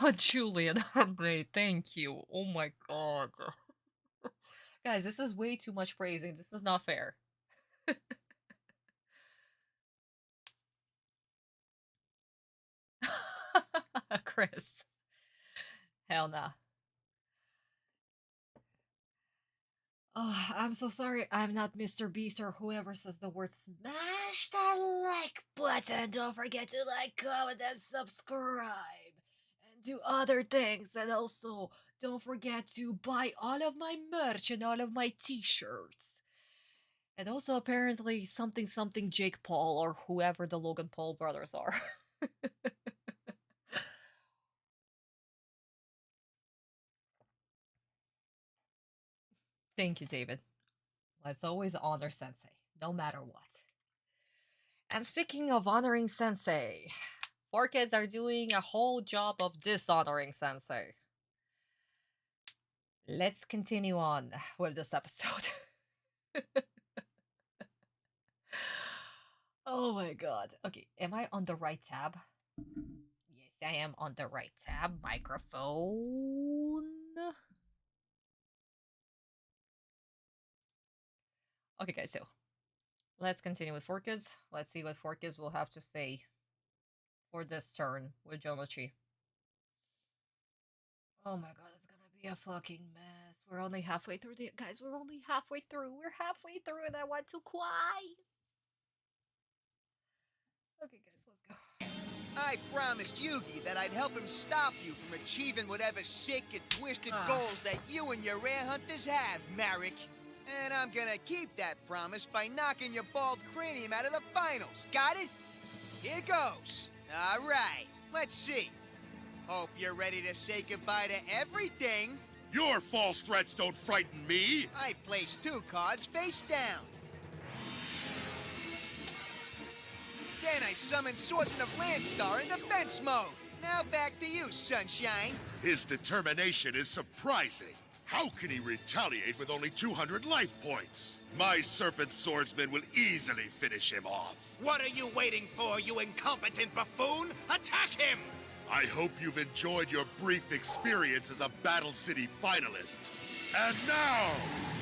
Oh, Julian, Henry, thank you. Oh my god. Guys, this is way too much praising. This is not fair. Chris. Hell nah. Oh, I'm so sorry. I'm not Mr. Beast or whoever says the word smash the like button. Don't forget to like, comment, and subscribe. And do other things. And also, don't forget to buy all of my merch and all of my t-shirts. And also, apparently, something Jake Paul or whoever the Logan Paul brothers are. Thank you, David. Let's always honor Sensei, no matter what. And speaking of honoring Sensei, 4Kids are doing a whole job of dishonoring Sensei. Let's continue on with this episode. Oh my god. Okay, am I on the right tab? Yes, I am on the right tab. Microphone. Okay, guys, so let's continue with 4Kids. Let's see what 4Kids will have to say for this turn with Jonochi. Oh my god, it's gonna be a fucking mess. We're only halfway through the guys, we're only halfway through. We're halfway through and I want to cry. Okay, guys, let's go. I promised Yuugi that I'd help him stop you from achieving whatever sick and twisted goals that you and your rare hunters have, Marik. And I'm gonna keep that promise by knocking your bald cranium out of the finals. Got it? Here goes. All right, let's see. Hope you're ready to say goodbye to everything. Your false threats don't frighten me. I placed 2 cards face down. Then I summoned Swordsman of Landstar in defense mode. Now back to you, Sunshine. His determination is surprising. How can he retaliate with only 200 life points? My Serpent Swordsman will easily finish him off. What are you waiting for, you incompetent buffoon? Attack him! I hope you've enjoyed your brief experience as a Battle City finalist. And now,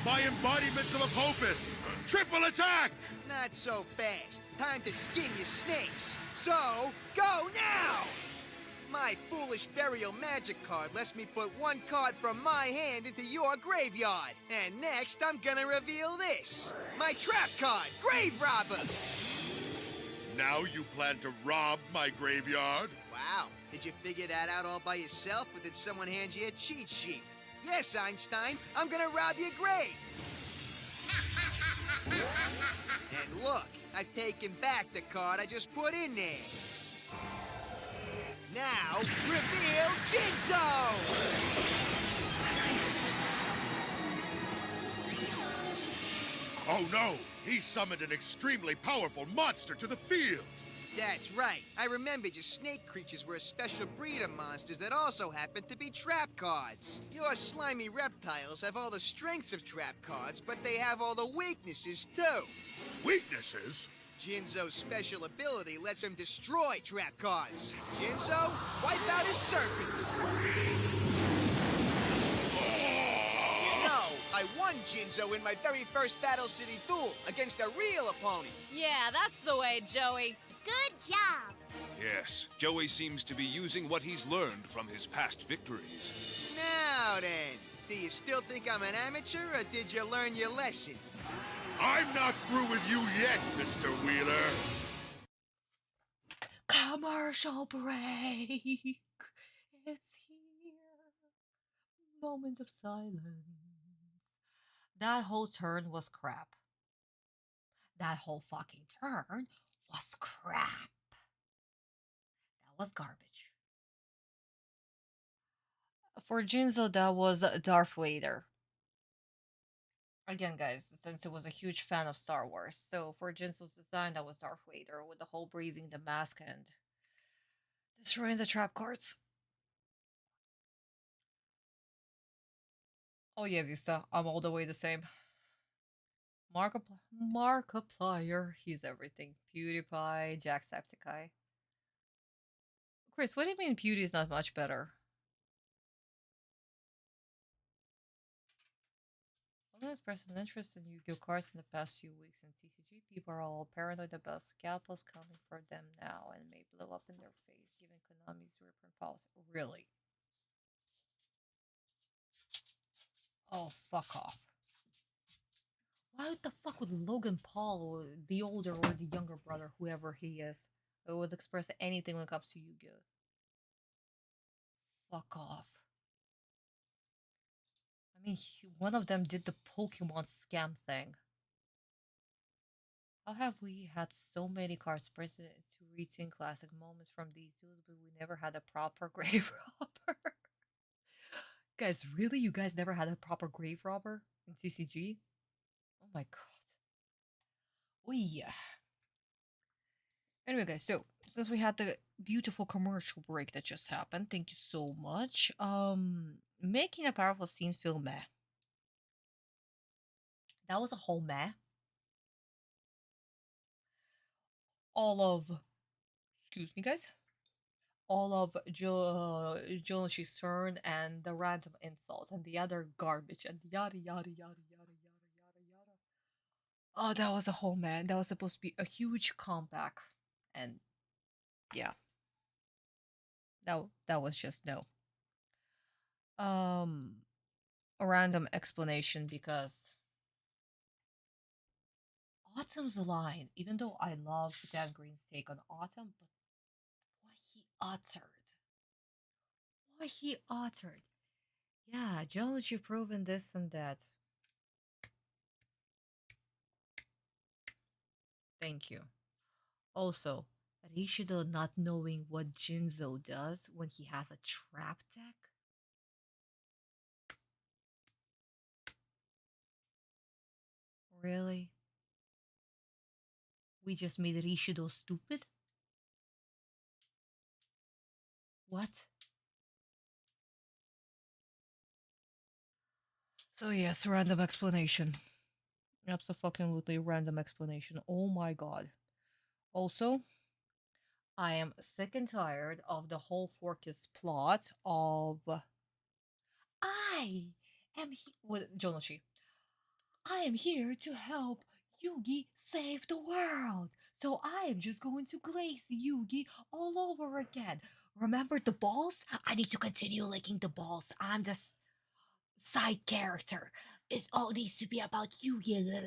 my embodiments of Apopus! Triple attack! Not so fast. Time to skin your snakes. So, go now! My foolish burial magic card lets me put 1 card from my hand into your graveyard. And next, I'm gonna reveal this. My trap card, Grave Robber! Now you plan to rob my graveyard? Wow, did you figure that out all by yourself, or did someone hand you a cheat sheet? Yes, Einstein, I'm gonna rob your grave! And look, I've taken back the card I just put in there. Now, reveal Jinzo! Oh no! He summoned an extremely powerful monster to the field! That's right. I remembered your snake creatures were a special breed of monsters that also happen to be trap cards. Your slimy reptiles have all the strengths of trap cards, but they have all the weaknesses, too. Weaknesses? Jinzo's special ability lets him destroy trap cards. Jinzo, wipe out his serpents. You know, I won Jinzo in my very first Battle City duel against a real opponent. Yeah, that's the way, Joey. Good job. Yes, Joey seems to be using what he's learned from his past victories. Now then, do you still think I'm an amateur, or did you learn your lesson? I'm not through with you yet, Mr. Wheeler. Commercial break. It's here. Moment of silence. That whole turn was crap. That whole fucking turn was crap. That was garbage. For Jinzo, that was Darth Vader. Again, guys, since I was a huge fan of Star Wars, so for Jinzo's design, that was Darth Vader with the whole breathing the mask and destroying the trap cards. Oh yeah, Vista, I'm all the way the same. Markiplier, he's everything. PewDiePie, Jacksepticeye. Chris, what do you mean Pewdie is not much better? Although expressed an interest in Yu-Gi-Oh cards in the past few weeks in TCG, people are all paranoid about scalpels coming for them now and may blow up in their face given Konami's reprint policy. Really? Oh, fuck off. Why the fuck would Logan Paul, or the older or the younger brother, whoever he is, would express anything when it comes to Yu-Gi-Oh? Fuck off. I mean, one of them did the Pokemon scam thing. How have we had so many cards present to retain classic moments from these duels, but we never had a proper grave robber? Guys, really? You guys never had a proper grave robber in TCG? Oh my god. Oh yeah. Anyway, guys, so since we had the beautiful commercial break that just happened, thank you so much. Making a powerful scene feel meh. That was a whole meh. All of, excuse me, guys, all of Jonishi's turn and the random insults and the other garbage and yada yada yada yada yada yada yada. Oh, that was a whole man. That was supposed to be a huge comeback, and yeah, that was just no. A random explanation because Autumn's line. Even though I love Dan Green's take on Autumn, but what he uttered. Yeah, Jones, you've proven this and that. Thank you. Also, Rishido not knowing what Jinzo does when he has a trap deck. Really? We just made Rishido stupid? What? So yes, random explanation. Absolutely random explanation. Oh my god. Also, I am sick and tired of the whole Forkus plot of I am with Jonoshi. I am here to help Yuugi save the world. So I am just going to glaze Yuugi all over again. Remember the balls? I need to continue licking the balls. I'm the side character. It all needs to be about Yuugi.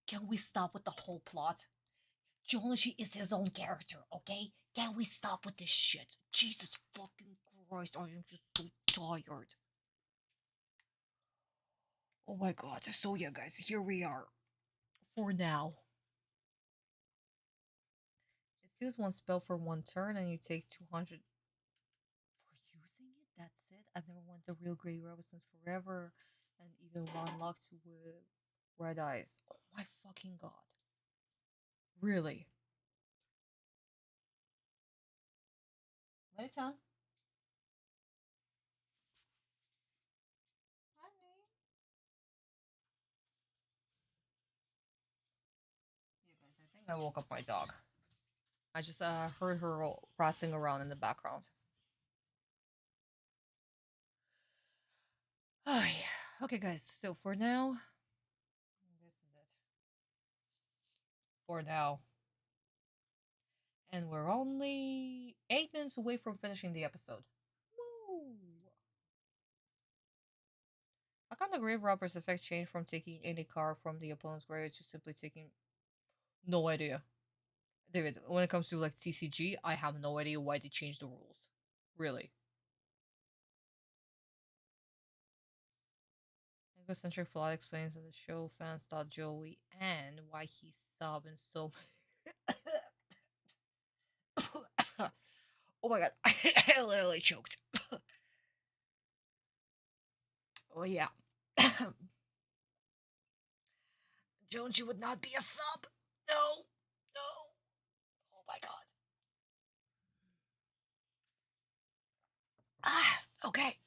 Can we stop with the whole plot? Jonoshi is his own character, okay? Can we stop with this shit? Jesus fucking Christ, I am just so tired. Oh my god, so yeah guys, here we are. For now. It steals one spell for one turn and you take 200 for using it? That's it? I've never won the real Grey Robber since forever and even one luck to Red Eyes. Oh my fucking god. Really? Mary-chan? I woke up my dog. I just heard her prattling around in the background. Oh, yeah. Okay, guys. So for now, this is it. For now. And we're only 8 minutes away from finishing the episode. Woo! How can the Grave Robber's effect change from taking any card from the opponent's grave to simply taking... No idea. David, when it comes to like TCG, I have no idea why they changed the rules. Really. Egocentric plot explains in the show fans thought Joey and why he's sobbing so... Oh my god, I literally choked. Oh yeah. Jonesy would not be a sub. No. No. Oh my god. Ah, okay.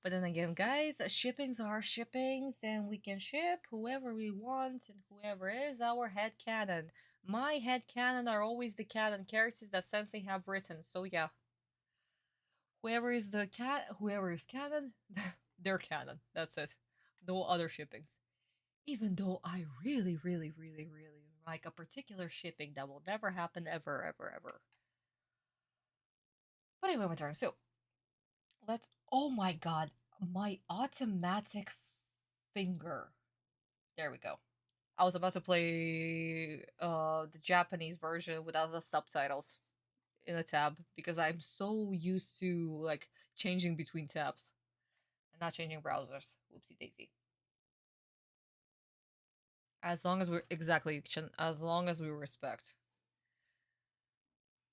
But then again, guys, shippings are shippings, and we can ship whoever we want, and whoever is our head canon. My head canon are always the canon characters that Sensei have written, so yeah. Whoever is canon, they're canon. That's it. No other shippings. Even though I really, really, really, really like a particular shipping that will never happen ever, ever, ever. But anyway, my turn. So, let's... Oh my god. My automatic finger. There we go. I was about to play the Japanese version without the subtitles in a tab because I'm so used to like changing between tabs and not changing browsers. Whoopsie daisy. As long as we respect.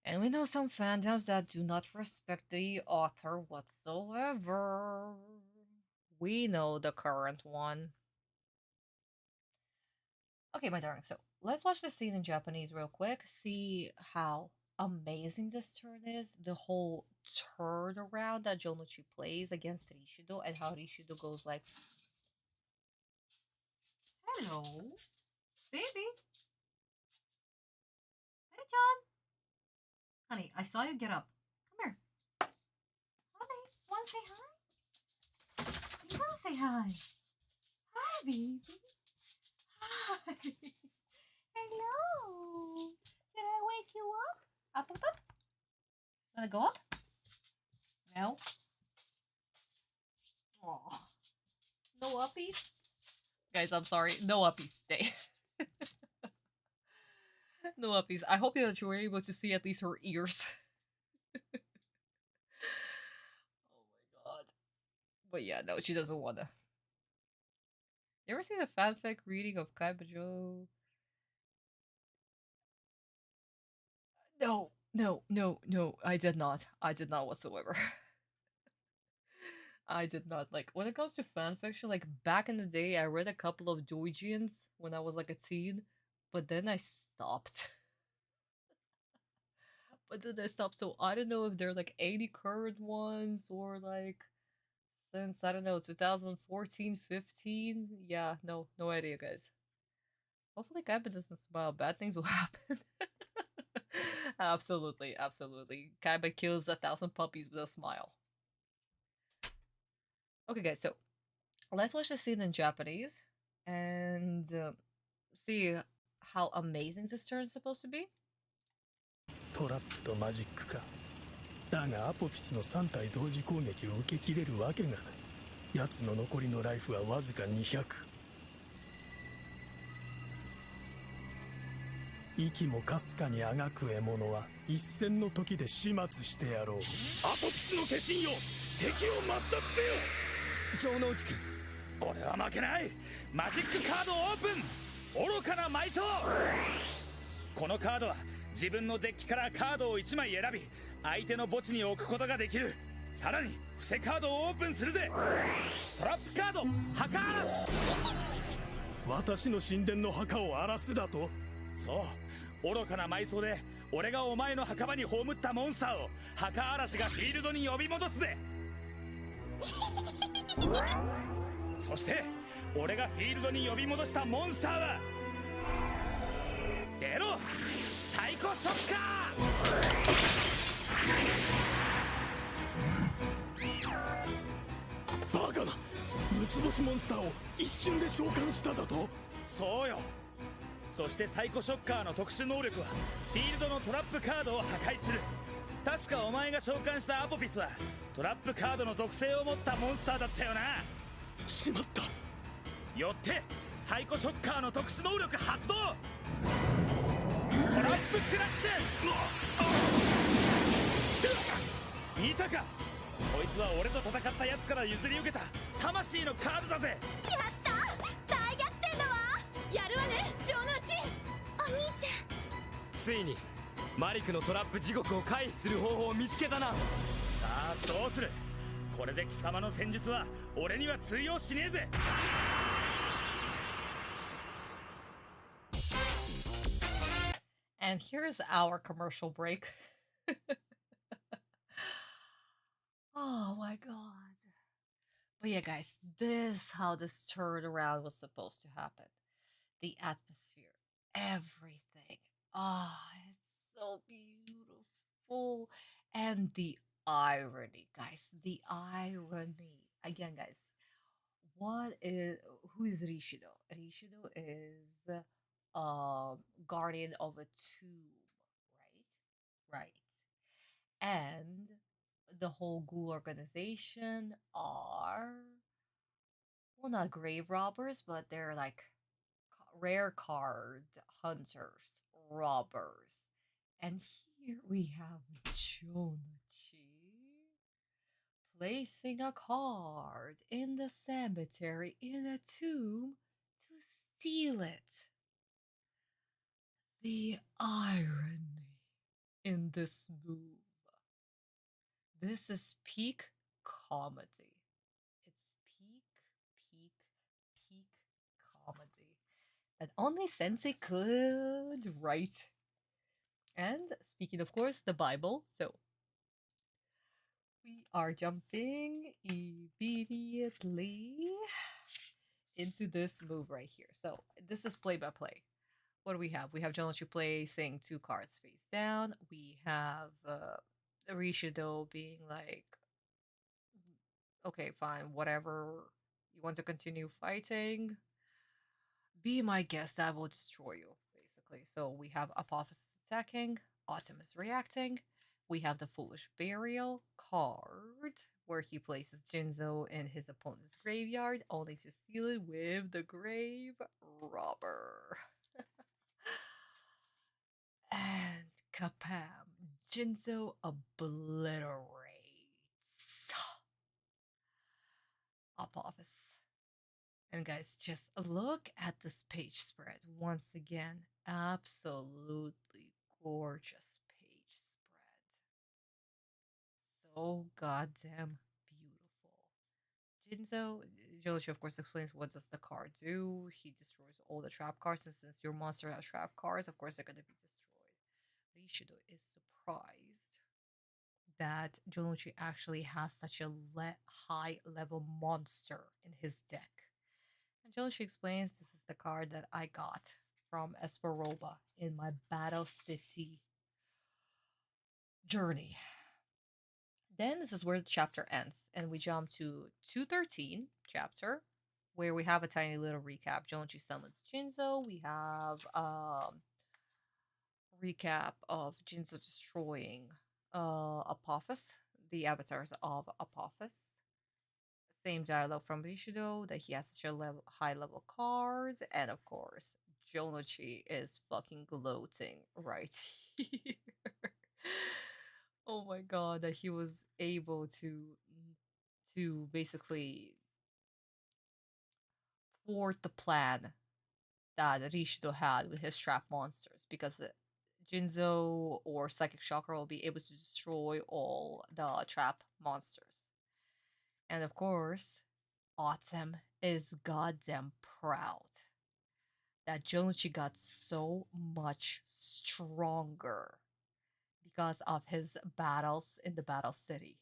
And we know some fandoms that do not respect the author whatsoever. We know the current one. Okay, my darling. So let's watch the scene in Japanese real quick. See how amazing this turn is. The whole turn around that Jonuchi plays against Rishido, and how Rishido goes like, "Hello, baby. Hey, John. Honey, I saw you get up. Come here. Honey, wanna say hi? You wanna say hi? Hi, baby. Hi. Hello. Did I wake you up? Up? Wanna go up? No. Aw. No uppies? Guys, I'm sorry. No uppies today. No uppies. I hope that you were able to see at least her ears. Oh my god. But yeah, no, she doesn't wanna. You ever seen the fanfic reading of Kaibajo? No, I did not. I did not whatsoever. I did not. Like, when it comes to fanfiction, like, back in the day, I read a couple of doujins when I was, like, a teen, but then I stopped. So I don't know if they're, like, any current ones, or, like, since, I don't know, 2014, 15? Yeah, no idea, guys. Hopefully Kaiba doesn't smile. Bad things will happen. Absolutely. Kaiba kills 1,000 puppies with a smile. Okay, guys, so let's watch the scene in Japanese and see how amazing this turn is supposed to be. トラップとマジックか。だがアポピスの3体同時攻撃を受けきれるわけがない。奴の残りのライフはわずか200。息もかすかにあがく獲物は一戦の時で始末してやろう。アポピスの化身よ、敵を抹殺せよ。城之内君、俺は負けない。マジックカードオープン。愚かな埋葬。このカードは自分のデッキからカードを1枚選び、相手の墓地に置くことができる。さらに伏せカードをオープンするぜ。トラップカード墓荒らし。私の神殿の墓を荒らすだと。そう、愚かな埋葬で俺がお前の墓場に葬ったモンスターを墓嵐がフィールドに呼び戻すぜ。そして俺がフィールドに呼び戻したモンスターは出ろ、サイコショッカー。バカな、六つ星モンスターを一瞬で召喚しただと。そうよ。そしてサイコショッカーの特殊能力はフィールドのトラップカードを破壊する。確かお前が召喚したアポピスはトラップカードの特性を持ったモンスターだったよな。しまった。よってサイコショッカーの特殊能力発動。トラップクラッシュ。いたか。こいつは俺と戦ったやつから譲り受けた魂のカードだぜ。やった、大逆転だわ。やるわね、城之内。お兄ちゃん。ついにマリクのトラップ地獄を回避する方法を見つけたな。さあどうする。これで貴様の戦術は俺には通用しねえぜ。And here's our commercial break. Oh my god. But yeah, guys, this how this turnaround was supposed to happen. The atmosphere, everything. Ah, it's so beautiful. And the irony, guys. The irony. Again, guys, who is Rishido? Rishido is guardian of a tomb, right? Right. And the whole GOOOOO organization are, well, not grave robbers, but they're like rare card hunters, robbers. And here we have Jonuchi placing a card in the cemetery in a tomb to steal it. The irony in this move. This is peak comedy. It's peak And only Sensei could write. And speaking, of course, the Bible. So we are jumping immediately into this move right here. So this is play by play. What do we have? We have Jonochi placing 2 cards face down. We have Rishido being like, okay, fine, whatever. You want to continue fighting? Be my guest, I will destroy you, basically. So we have Apophis attacking, Atem is reacting. We have the Foolish Burial card, where he places Jinzo in his opponent's graveyard, only to seal it with the Grave Robber. And kapam, Jinzo obliterates Apophis. And guys, just look at this page spread once again. Absolutely gorgeous page spread. So goddamn beautiful. Jinzo, Joshi of course explains what does the card do. He destroys all the trap cards, and since your monster has trap cards, of course they're gonna be destroyed. Rishido is surprised that Jonochi actually has such a high level monster in his deck. And Jonochi explains this is the card that I got from Esperoba in my Battle City journey. Then this is where the chapter ends, and we jump to 213 chapter, where we have a tiny little recap. Jonochi summons Jinzo. We have recap of Jinzo destroying Apophis, the avatars of Apophis. Same dialogue from Rishido that he has such a high level card, and of course, Jonochi is fucking gloating right here. Oh my god, that he was able to basically thwart the plan that Rishido had with his trap monsters, because Jinzo or Psychic Chakra will be able to destroy all the trap monsters. And of course, Atem is goddamn proud that Jonochi got so much stronger because of his battles in the Battle City,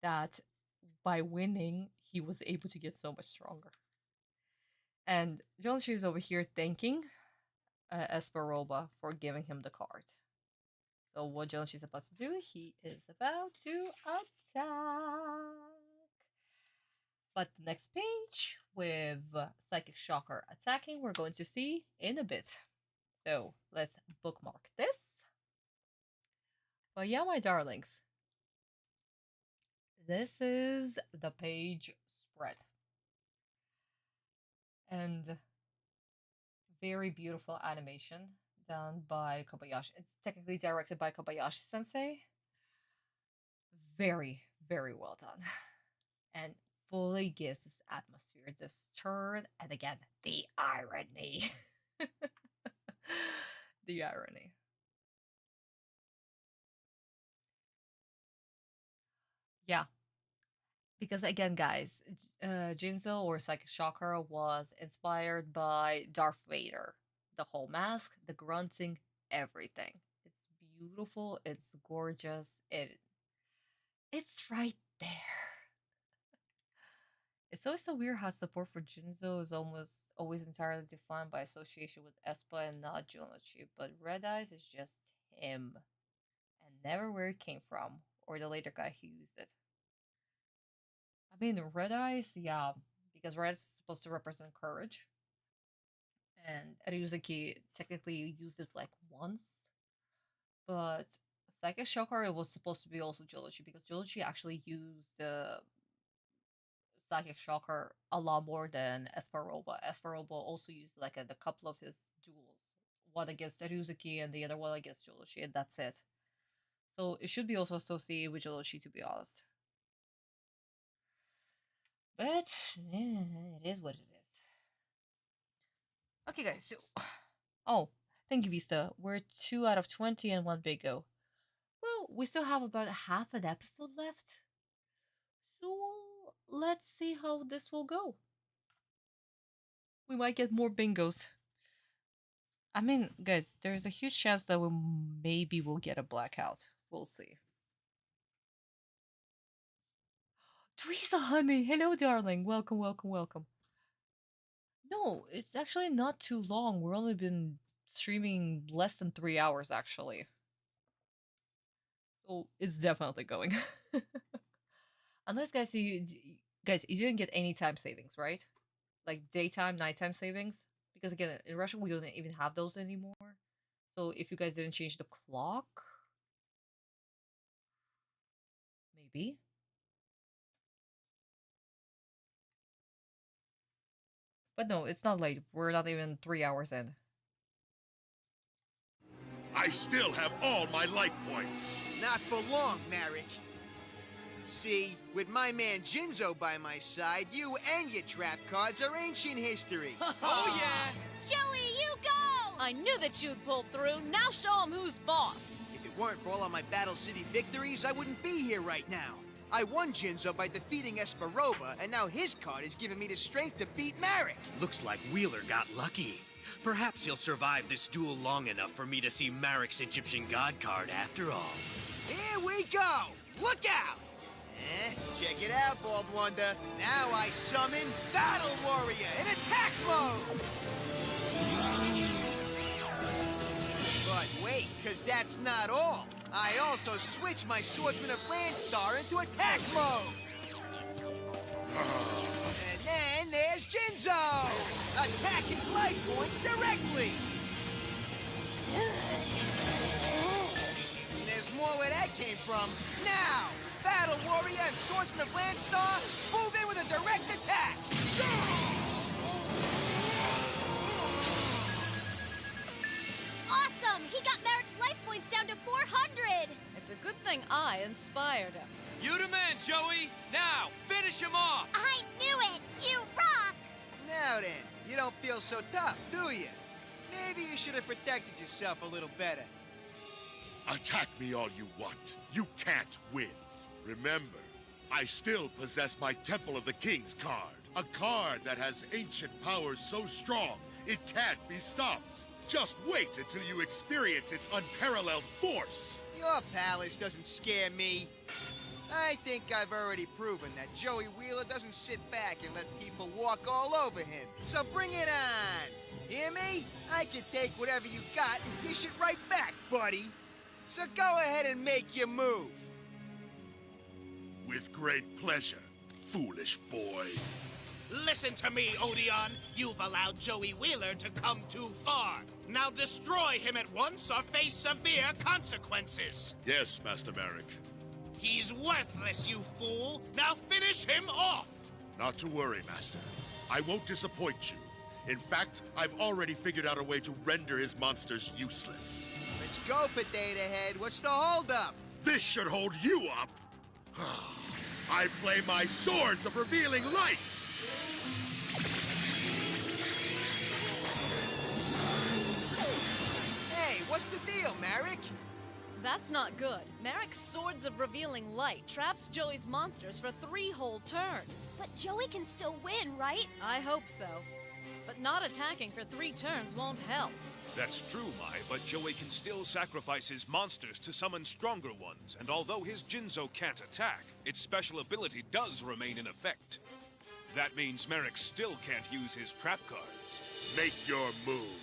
that by winning, he was able to get so much stronger. And Jonochi is over here thanking Esperoba for giving him the card. So what Jonochi is about to do, he is about to attack. But the next page, with Psychic Shocker attacking, we're going to see in a bit. So let's bookmark this. But yeah, my darlings, this is the page spread. And very beautiful animation done by Kobayashi. It's technically directed by Kobayashi sensei. Very, very well done. And fully gives this atmosphere, this turn, and again, the irony. The irony. Yeah. Because again, guys, Jinzo or Psychic Shocker was inspired by Darth Vader. The whole mask, the grunting, everything. It's beautiful, it's gorgeous, it's right there. It's always so weird how support for Jinzo is almost always entirely defined by association with Espa and not Jonochi, but Red Eyes is just him, and never where it came from, or the later guy who used it. I mean, Red Eyes, yeah, because Red is supposed to represent courage, and Ryuzuki technically used it like once, but Psychic Shocker was supposed to be also Jonochi, because Jonochi actually used Psychic Shocker a lot more than Esperoba. Esperoba also used like a couple of his duels, one against Ryuzuki and the other one against Jonochi, and that's it. So it should be also associated with Jonochi, to be honest. But it is what it is. Okay, guys. So, oh, thank you, Vista. We're 2 out of 20 and 1 big go. Well, we still have about half an episode left. So let's see how this will go. We might get more bingos. I mean, guys, there's a huge chance that maybe we'll get a blackout. We'll see. Teresa, honey, hello, darling. Welcome, welcome, welcome. No, it's actually not too long. We're only been streaming less than 3 hours, actually. So it's definitely going. Unless, guys, you didn't get any time savings, right? Like daytime, nighttime savings. Because again, in Russia we don't even have those anymore. So if you guys didn't change the clock, maybe. But no, it's not late. We're not even 3 hours in. I still have all my life points. Not for long, Marik. See, with my man Jinzo by my side, you and your trap cards are ancient history. Oh, yeah! Joey, you go! I knew that you'd pull through. Now show him who's boss. If it weren't for all of my Battle City victories, I wouldn't be here right now. I won Jinzo by defeating Esperova, and now his card is giving me the strength to beat Marik. Looks like Wheeler got lucky. Perhaps he'll survive this duel long enough for me to see Marik's Egyptian god card after all. Here we go! Look out! Check it out, Bald Wonder. Now I summon Battle Warrior in attack mode! But wait, because that's not all. I also switch my Swordsman of Landstar into attack mode! And then there's Jinzo! Attack his life points directly! And there's more where that came from. Now! Battle Warrior and Swordsman of Landstar move in with a direct attack! Awesome! He got Marik's life points down to 400! It's a good thing I inspired him. You the man, Joey! Now, finish him off! I knew it! You rock! Now then, you don't feel so tough, do you? Maybe you should have protected yourself a little better. Attack me all you want. You can't win. Remember, I still possess my Temple of the Kings card. A card that has ancient powers so strong, it can't be stopped. Just wait until you experience its unparalleled force. Your palace doesn't scare me. I think I've already proven that Joey Wheeler doesn't sit back and let people walk all over him. So bring it on. Hear me? I can take whatever you got and dish it right back, buddy. So go ahead and make your move. With great pleasure, foolish boy. Listen to me, Odeon. You've allowed Joey Wheeler to come too far. Now destroy him at once or face severe consequences. Yes, Master Marik. He's worthless, you fool. Now finish him off. Not to worry, Master. I won't disappoint you. In fact, I've already figured out a way to render his monsters useless. Let's go, Potato Head. What's the holdup? This should hold you up. I play my Swords of Revealing Light! Hey, what's the deal, Marik? That's not good. Marik's Swords of Revealing Light traps Joey's monsters for 3 whole turns. But Joey can still win, right? I hope so. But not attacking for 3 turns won't help. That's true, Mai, but Joey can still sacrifice his monsters to summon stronger ones, and although his Jinzo can't attack, its special ability does remain in effect. That means Marik still can't use his trap cards. Make your move.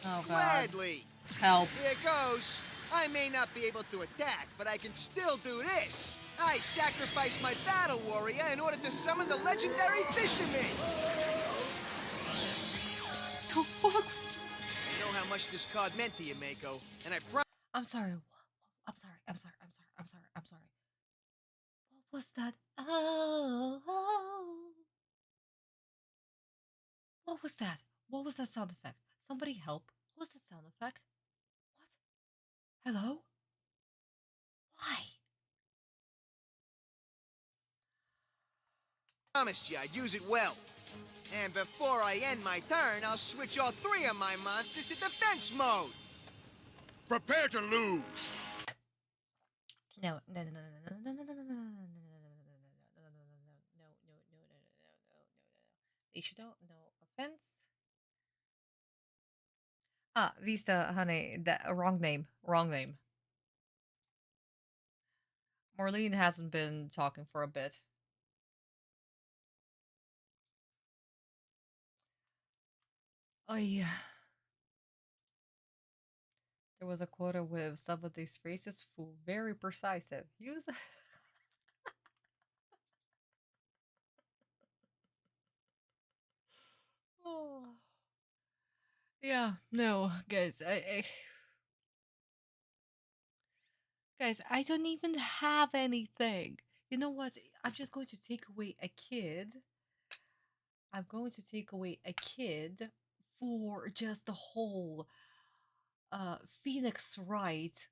Oh, God. Gladly. Help. Here goes. I may not be able to attack, but I can still do this. I sacrifice my Battle Warrior in order to summon the legendary Fisherman. The fuck? I know how much this card meant to you, Mako, and I promise. I'm sorry. I'm sorry. What was that? Oh. What was that? What was that sound effect? Somebody help. What was that sound effect? What? Hello? Why? Promised you I'd use it well. And before I end my turn, I'll switch all 3 of my monsters to defense mode. Prepare to lose. No. Rishido, no offense. Ah, Vista, honey. That wrong name. Wrong name. Marlene hasn't been talking for a bit. Oh yeah. There was a quota with some of these phrases for very precise. Use. Oh. Yeah, no, guys, guys, I don't even have anything. You know what? I'm just going to take away a kid. I'm going to take away a kid for just the whole Phoenix Wright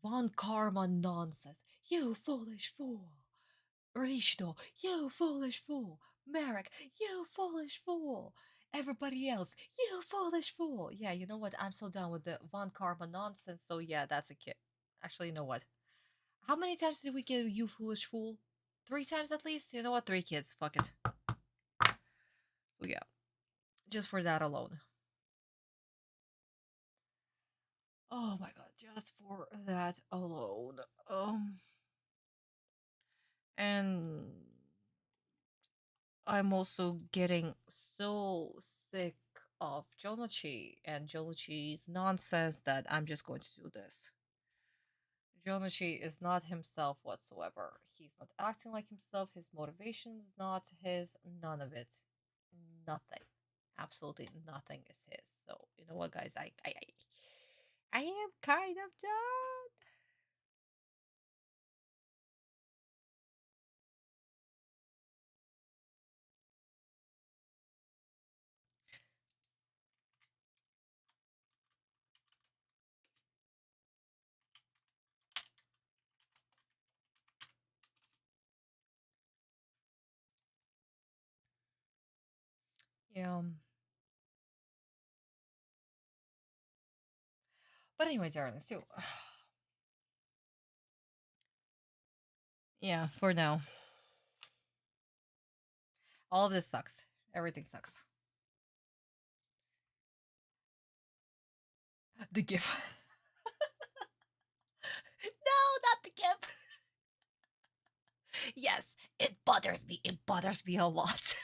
Von Karma nonsense. You foolish fool. Rishido, you foolish fool. Marik, you foolish fool. Everybody else, you foolish fool. Yeah, you know what? I'm so done with the Von Karma nonsense. So yeah, that's a kid. Actually, you know what? How many times did we get you foolish fool? 3 times at least? You know what? 3 kids. Fuck it. So yeah, just for that alone. Oh my god, just for that alone. And I'm also getting so sick of Jonachi and Jonachi's nonsense that I'm just going to do this. Jonachi is not himself whatsoever. He's not acting like himself. His motivation is not his. None of it. Nothing. Absolutely nothing is his. So you know what, guys? I am kind of done. Yeah. But anyway, darling, so yeah, for now. All of this sucks. Everything sucks. The GIF. No, not the GIF. Yes, it bothers me. It bothers me a lot.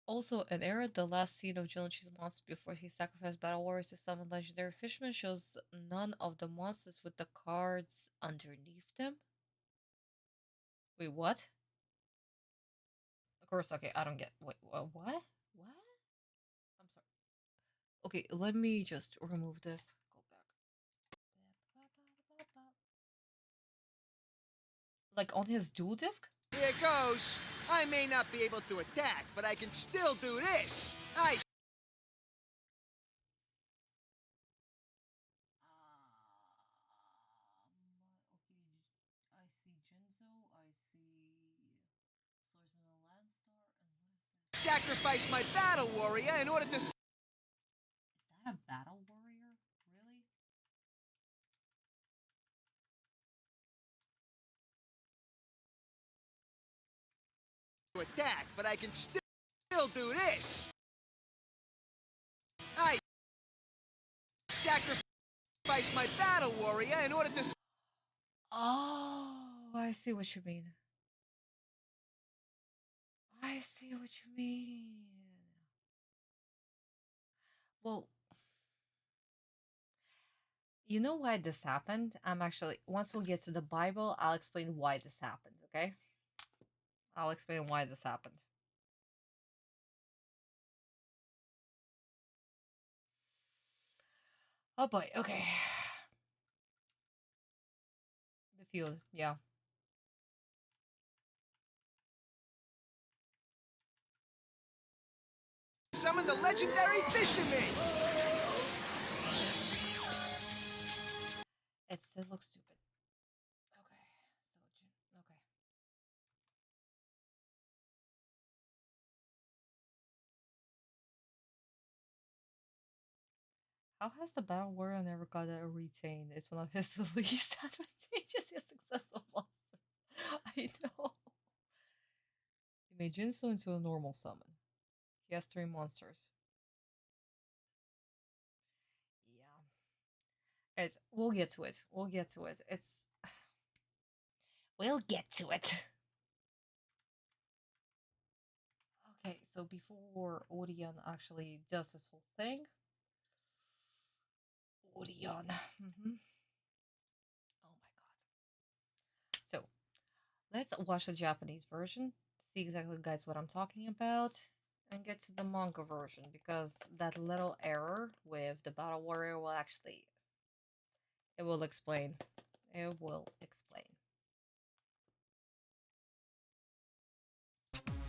Also, an era the last scene of Jonachi's monster before he sacrificed battle warriors to summon legendary fishermen shows none of the monsters with the cards underneath them. Wait, what? Of course, okay, I don't get. Wait, what? What? I'm sorry. Okay, let me just remove this. Go back. Like on his dual disc? Here goes. I may not be able to attack, but I can still do this. Okay, I see Jinzo, I see Swordsman and Landstar, and what is this? Sacrifice my battle warrior in order to... Is that a battle warrior? Really? attack, but I can still do this. I sacrifice my battle warrior in order to... Oh, I see what you mean. I see what you mean. Well, you know why this happened? I'm actually, once we get to the Bible, I'll explain why this happened, okay? I'll explain why this happened. Oh boy, okay. The field, yeah. Summon the legendary fisherman! It still looks stupid. Okay, so, okay. How has the battle warrior never got a retain? It's one of his least advantageous yet successful monsters. I know. He made Jinso into a normal summon. He has 3 monsters. Yeah. We'll get to it. We'll get to it. We'll get to it. Okay, so before Orion actually does this whole thing. Orion. Oh my god. So, let's watch the Japanese version, see exactly, guys, what I'm talking about, and get to the manga version, because that little error with the Battle Warrior will actually... It will explain. It will explain.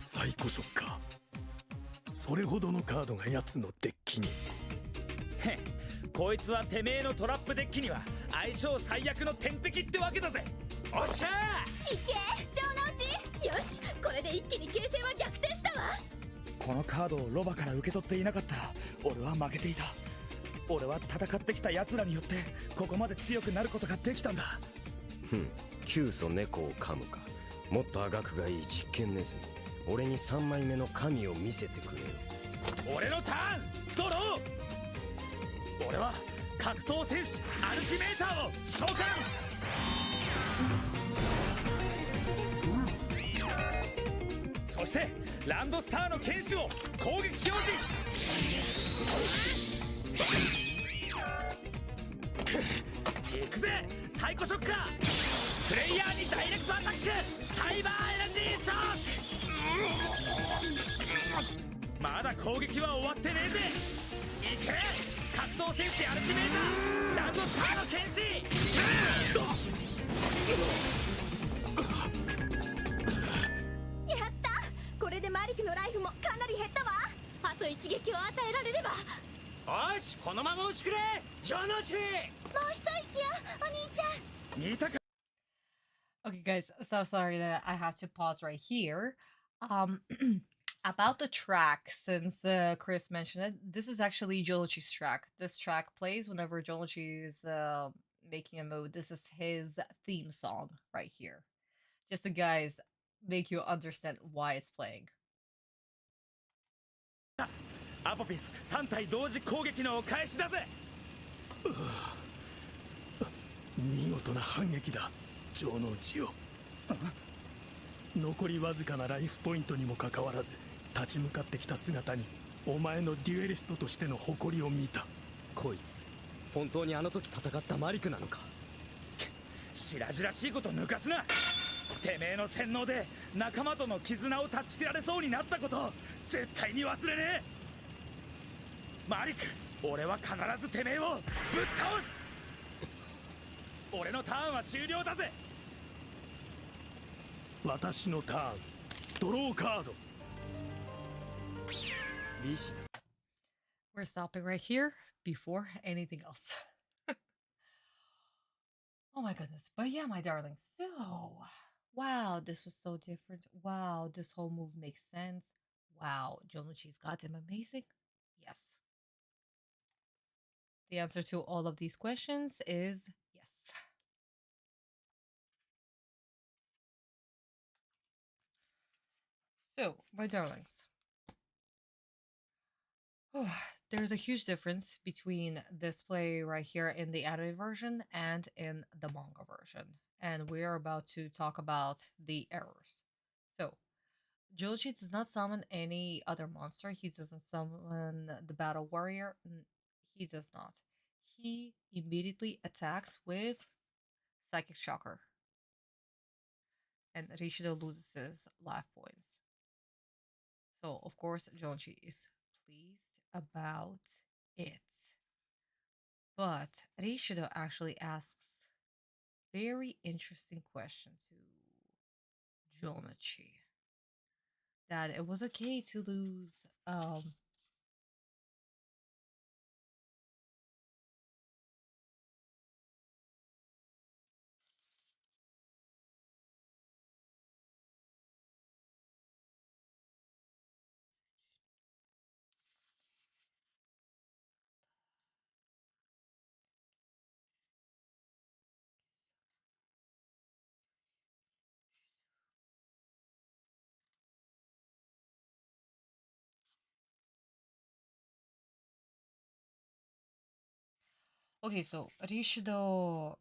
サイコショッカーそれほどのカードが奴のデッキにへっこいつはてめえのトラップデッキには相性最悪の天敵ってわけだぜおっしゃーいけ城之内よしこれで一気に形勢は逆転したわこのカードをロバから受け取っていなかったら俺は負けていた俺は戦ってきた奴らによってここまで強くなることができたんだ急祖猫を噛むかもっとあがくがいい実験ネズミ俺に3枚目の神を見せてくれよ俺のターンドロー俺は格闘戦士アルティメーターを召喚そしてランドスターの剣士を攻撃表示行くぜサイコショッカープレイヤーにダイレクトアタックサイバーエナジーショックまだ攻撃は終わってねえぜ行け格闘戦士アルティメーターランドスターの剣士やったこれでマリクのライフもかなり減ったわあと一撃を与えられればよしこのまま押しくれジョノチもう一息よお兄ちゃん見たか Okay, guys, so sorry that I have to pause right here. About the track, since Chris mentioned it, this is actually Jolochi's track. This track plays whenever Jolochi is making a move. This is his theme song right here. Just to, guys, make you understand why it's playing. アポピス3体同時攻撃のお返しだぜ見事な反撃だ城之内よ残りわずかなライフポイントにもかかわらず立ち向かってきた姿にお前のデュエリストとしての誇りを見たこいつ本当にあの時戦ったマリクなのか白々しいこと抜かすなてめえの洗脳で仲間との絆を断ち切られそうになったこと絶対に忘れねえマリク俺は必ずてめえをぶっ倒す俺のターンは終了だぜ私のターンドローカードリシド We're stopping right here before anything else. Oh my goodness. But yeah, my darling. So, wow, this was so different. Wow, this whole move makes sense. Wow, Jolochi's got him amazing. Yes. The answer to all of these questions is yes. So, my darlings. There's a huge difference between this play right here in the anime version and in the manga version. And we're about to talk about the errors. So, Joshi does not summon any other monster. He doesn't summon the Battle Warrior. He does not. He immediately attacks with Psychic Shocker. And Rishido loses his life points. So, of course, Joshi is pleased about it. But Rishido actually asks very interesting question to Jonichi. That it was okay to lose Okay, so Rishido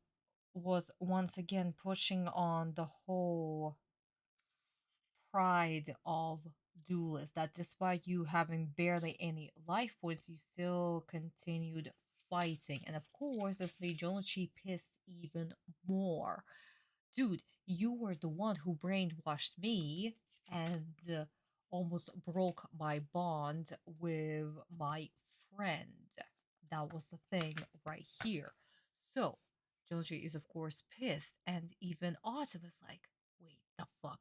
was once again pushing on the whole pride of duelists, that despite you having barely any life points, you still continued fighting. And of course, this made Jonochi piss even more. Dude, you were the one who brainwashed me and almost broke my bond with my friend. That was the thing right here. So, Joji is of course pissed, and even Autumn is like, wait, the fuck?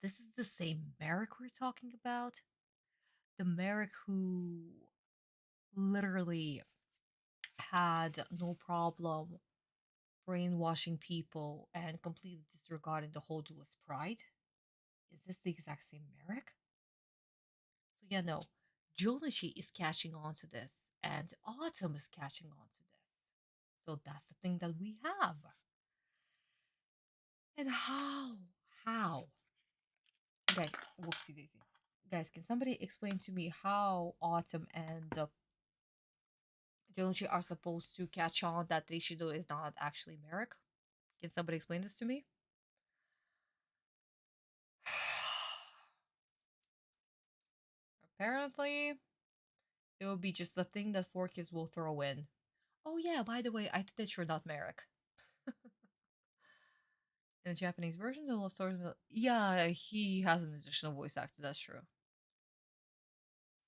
This is the same Merrick we're talking about? The Merrick who literally had no problem brainwashing people and completely disregarding the whole duelist pride? Is this the exact same Merrick? So yeah, no. Jolishi is catching on to this, and Autumn is catching on to this. So that's the thing that we have. And how? Guys, whoopsie daisy. Guys, can somebody explain to me how Autumn and Jolishi are supposed to catch on that Rishido is not actually Merrick? Can somebody explain this to me? Apparently, it will be just the thing that 4 kids will throw in. Oh yeah, by the way, I think that you're not Merrick. In the Japanese version, the love story. Yeah, he has an additional voice actor. That's true.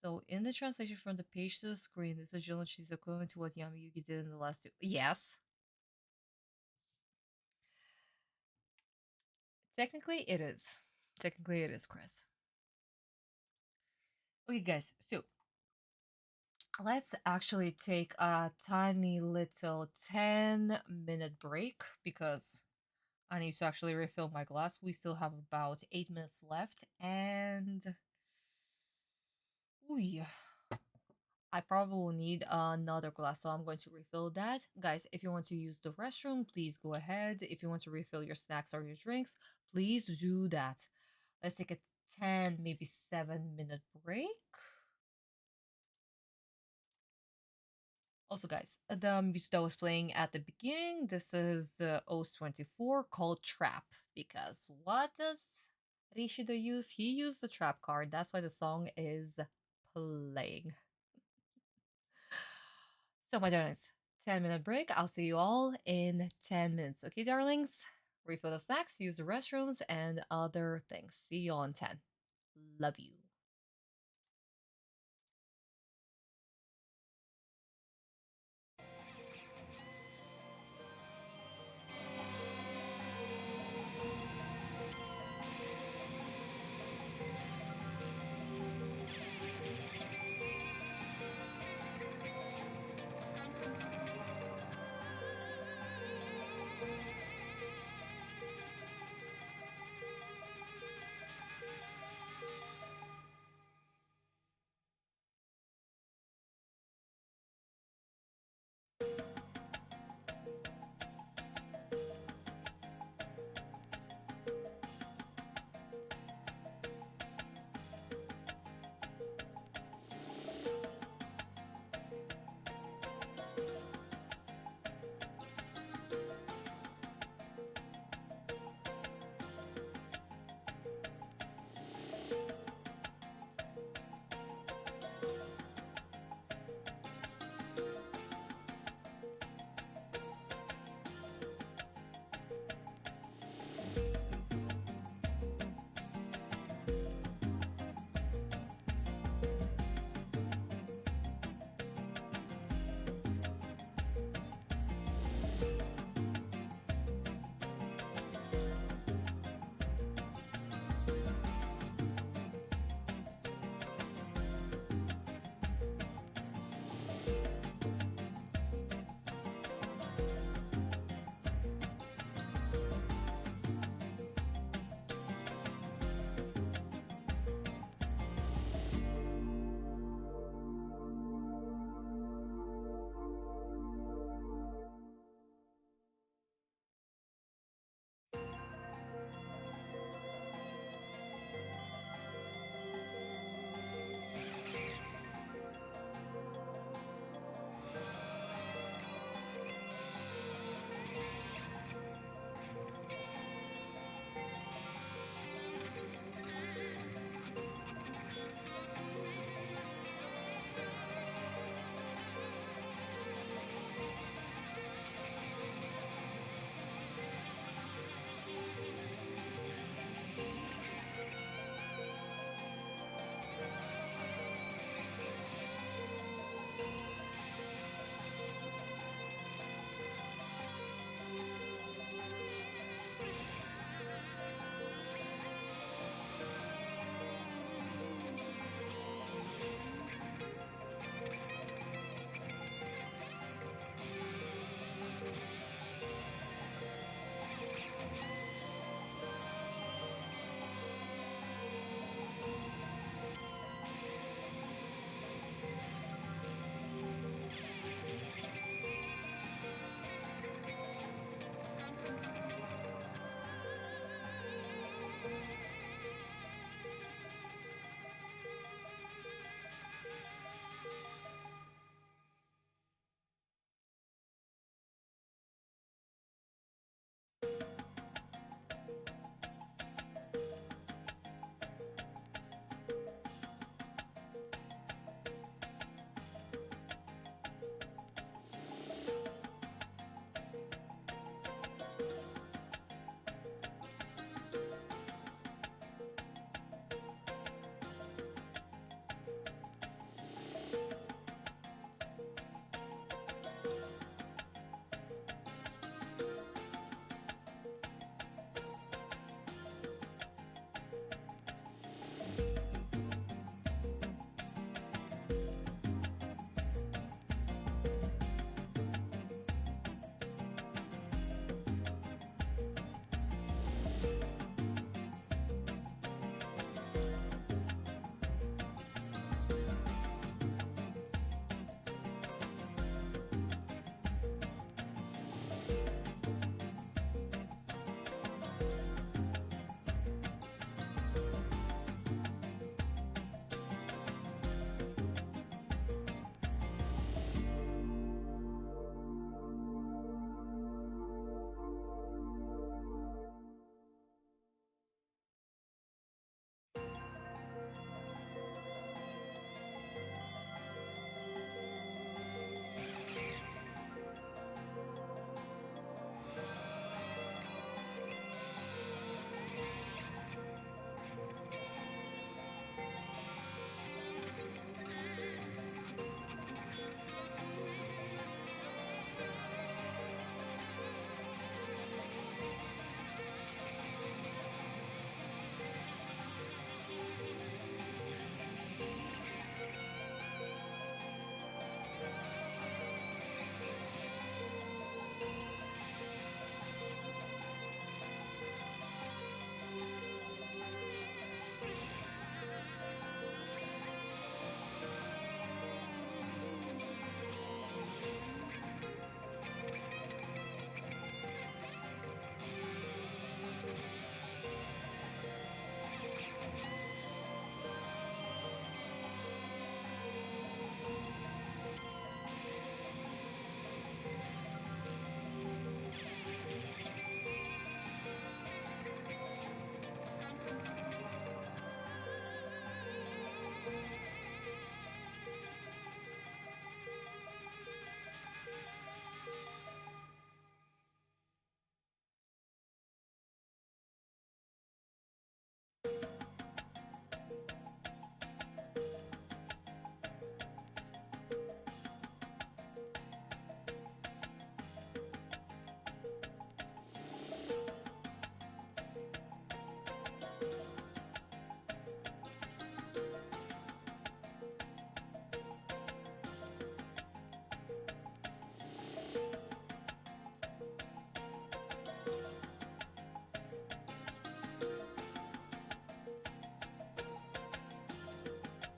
So in the translation from the page to the screen, this is Junichi's equivalent to what Yuugi did in the last two. Yes. Technically, it is. Technically, it is, Chris. Okay, guys. So let's actually take a tiny little 10-minute break because I need to actually refill my glass. We still have about 8 minutes left, and ooh, I probably will need another glass, so I'm going to refill that. Guys, if you want to use the restroom, please go ahead. If you want to refill your snacks or your drinks, please do that. Let's take a 10, maybe 7-minute break. Also, guys, the music that was playing at the beginning, this is OS24 called Trap. Because what does Rishido use? He used the trap card. That's why the song is playing. So, my darlings, 10-minute break. I'll see you all in 10 minutes. Okay, darlings? Refill the snacks, use the restrooms, and other things. See you all in 10. Love you.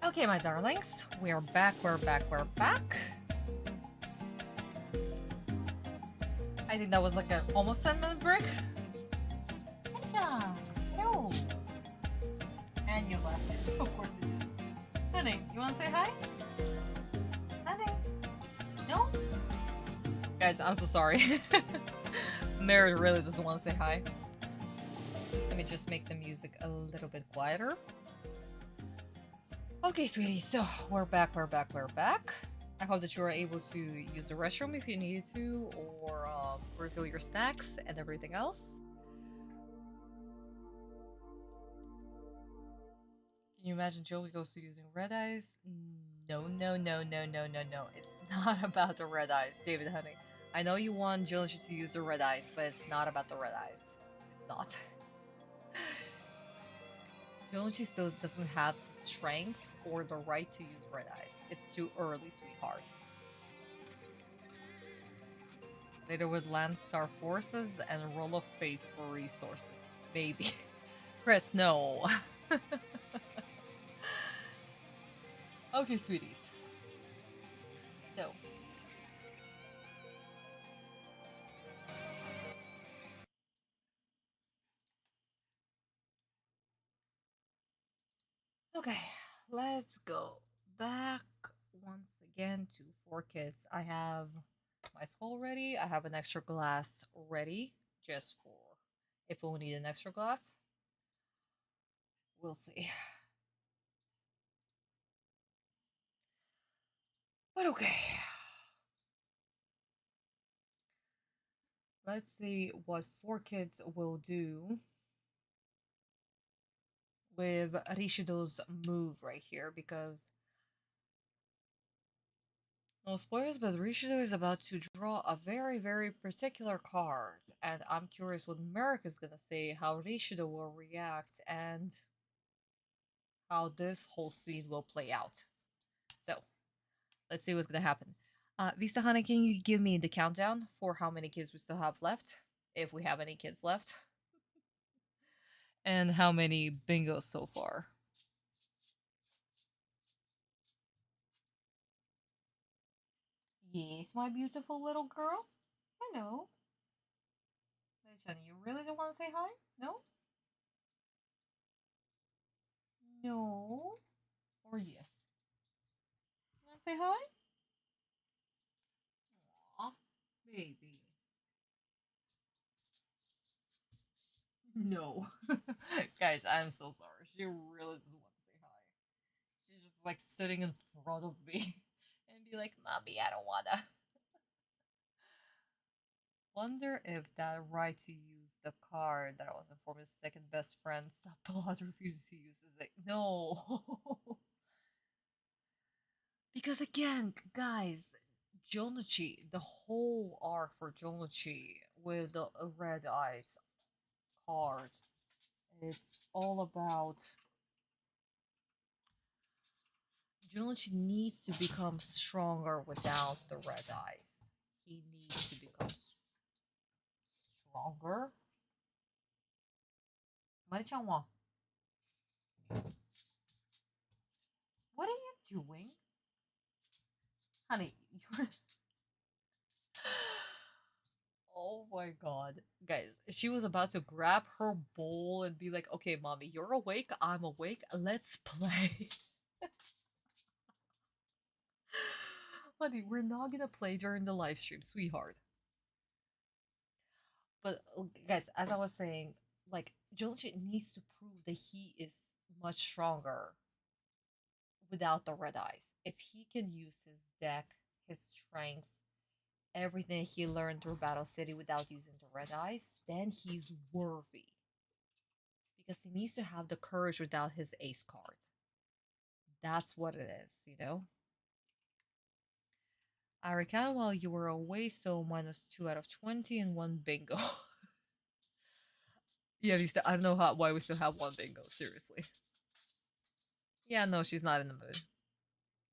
Okay, my darlings, we're back, we're back, we're back. I think that was like a almost 10-minute break. No. And you left. Of course you did. Honey, you want to say hi? Honey? No? Guys, I'm so sorry. Mary really doesn't want to say hi. Let me just make the music a little bit quieter. Okay, sweeties, so we're back, we're back, we're back. I hope that you are able to use the restroom if you needed to, or refill your snacks and everything else. Can you imagine Joey goes to using red eyes? No, no, no, no, no, no, no. It's not about the red eyes, David, honey. I know you want Jonesy to use the red eyes, but it's not about the red eyes. It's not. Jonesy still doesn't have the strength or the right to use red eyes. It's too early, sweetheart. Later with Landstar forces and Roll of Fate for resources. Maybe. Chris, no. Okay, sweeties. So. Okay, let's go back once again to 4 kids. I have my skull ready. I have an extra glass ready just for if we'll need an extra glass. We'll see. But okay. Let's see what 4 kids will do with Rishido's move right here, because no spoilers, but Rishido is about to draw a very, very particular card, and I'm curious what Marik is gonna say, how Rishido will react, and how this whole scene will play out. So, let's see what's gonna happen. Vista Honey, can you give me the countdown for how many kids we still have left? If we have any kids left. And how many bingos so far? Yes, my beautiful little girl. Hello. Jenny, you really don't want to say hi? No? No? Or yes? You want to say hi? Aw, baby. No. Guys, I'm so sorry. She really doesn't want to say hi. She's just like sitting in front of me and be like, Mommy, I don't wanna. Wonder if that right to use the card that I was informed his second best friend Subplot refuses to use is like, no. Because again, guys, Jonuchi, the whole arc for Jonuchi with the red eyes card, it's all about Jonuchi needs to become stronger without the red eyes. He needs to become stronger. Marichan, what are you doing? Honey, you're... Oh my god. Guys, she was about to grab her bowl and be like, okay, mommy, you're awake, I'm awake, let's play. Honey, we're not gonna play during the live stream, sweetheart. But, guys, as I was saying, like, Jonuchi needs to prove that he is much stronger without the red eyes. If he can use his deck, his strength, everything he learned through Battle City without using the red eyes, then he's worthy. Because he needs to have the courage without his ace card. That's what it is, you know? I recount while you were away, so -2 out of 20 and 1 bingo. Yeah, I don't know why we still have 1 bingo, seriously. Yeah, no, she's not in the mood.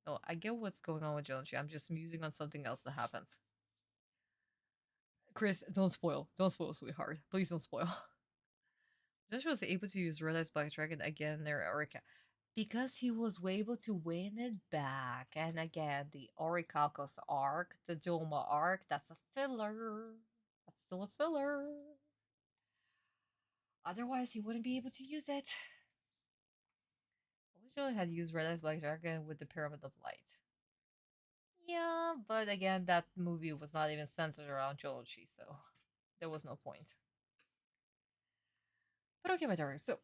No, I get what's going on with Jonesy. I'm just musing on something else that happens. Chris, don't spoil. Don't spoil, sweetheart. Please don't spoil. Jonesy was able to use Red Eyes Black Dragon again there, Erika. because he was able to win it back. And again, the Orichalcos arc, the Doma arc, that's a filler. That's still a filler. Otherwise, he wouldn't be able to use it. I wish I had used Red Eyes Black Dragon with the Pyramid of Light. Yeah, but again, that movie was not even centered around Joji, so there was no point. But okay, my darling, so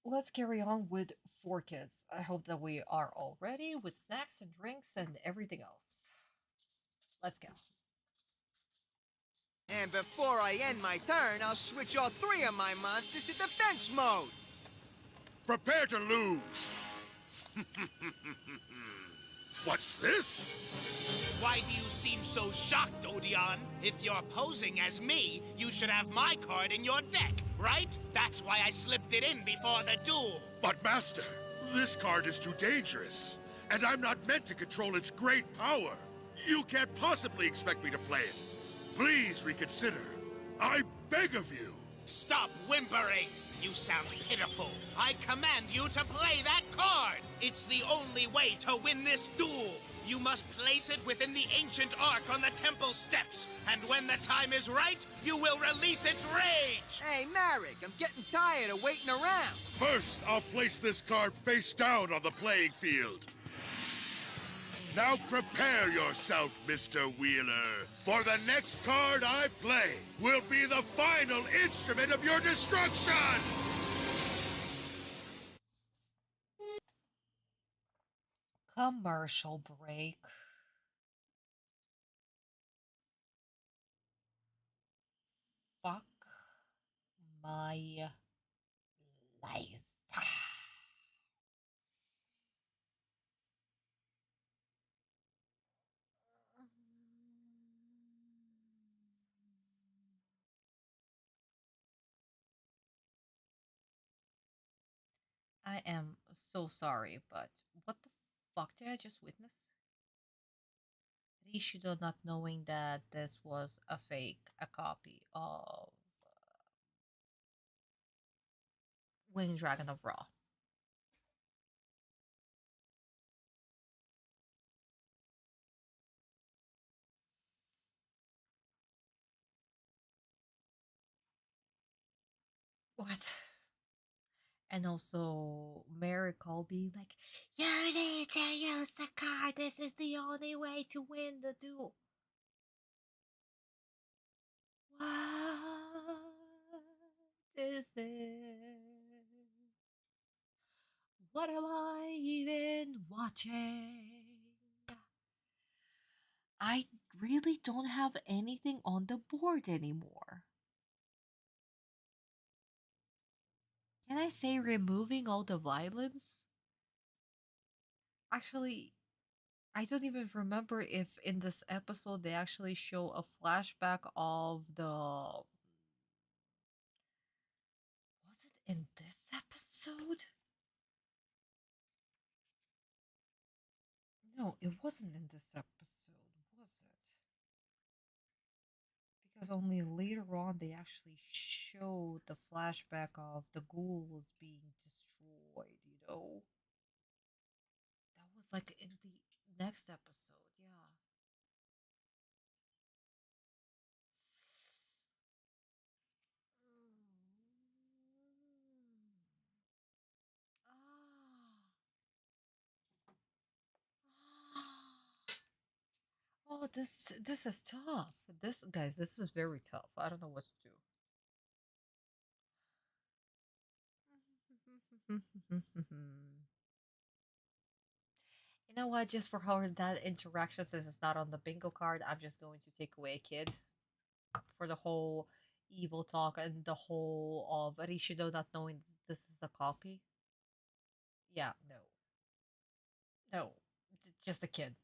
let's carry on with 4Kids. I hope that we are all ready with snacks and drinks and everything else. Let's go. And before I end my turn, I'll switch all 3 of my monsters to defense mode. Prepare to lose. What's this? Why do you seem so shocked, Odeon? If you're posing as me, you should have my card in your deck, right? That's why I slipped it in before the duel. But Master, this card is too dangerous, and I'm not meant to control its great power. You can't possibly expect me to play it. Please reconsider. I beg of you. Stop whimpering! You sound pitiful. I command you to play that card! It's the only way to win this duel! You must place it within the ancient ark on the temple steps, and when the time is right, you will release its rage! Hey, Marik, I'm getting tired of waiting around. First, I'll place this card face down on the playing field. Now prepare yourself, Mr. Wheeler, for the next card I play will be the final instrument of your destruction! Commercial break. Fuck my life. I am so sorry, but what the fuck did I just witness? Rishido not knowing that this was a fake, a copy of Winged Dragon of Ra. What? And also, Marik all being like, "You need to use the card. This is the only way to win the duel." What is this? What am I even watching? I really don't have anything on the board anymore. Can I say removing all the violence? Actually, I don't even remember if in this episode they actually show a flashback of the... Was it in this episode? No, it wasn't in this episode, was it? Because only later on they actually showed the flashback of the ghouls being destroyed, you know? That was like in the next episode, yeah. Oh, this is tough. This guys, this is very tough. I don't know what to do. You know what? Just for how that interaction, since it's not on the bingo card, I'm just going to take away a kid for the whole evil talk and the whole of Rishido not knowing this is a copy. Yeah, no. No. Just a kid.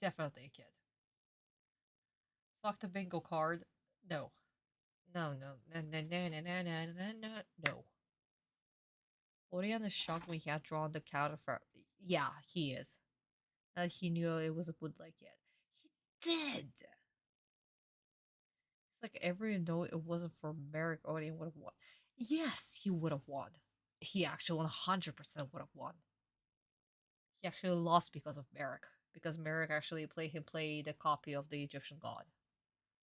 Definitely a kid. Fuck the bingo card. No. No, no, no, no, no, no, no, no, no, no, no. Orion is shocked when he had drawn the counter for. Yeah, he is. He knew it was a bootleg yet. He did. It's like everyone know it wasn't for Marik, Orion would have won. Yes, he would have won. He actually 100% would have won. He actually lost because of Marik. Because Marik actually played a copy of the Egyptian god.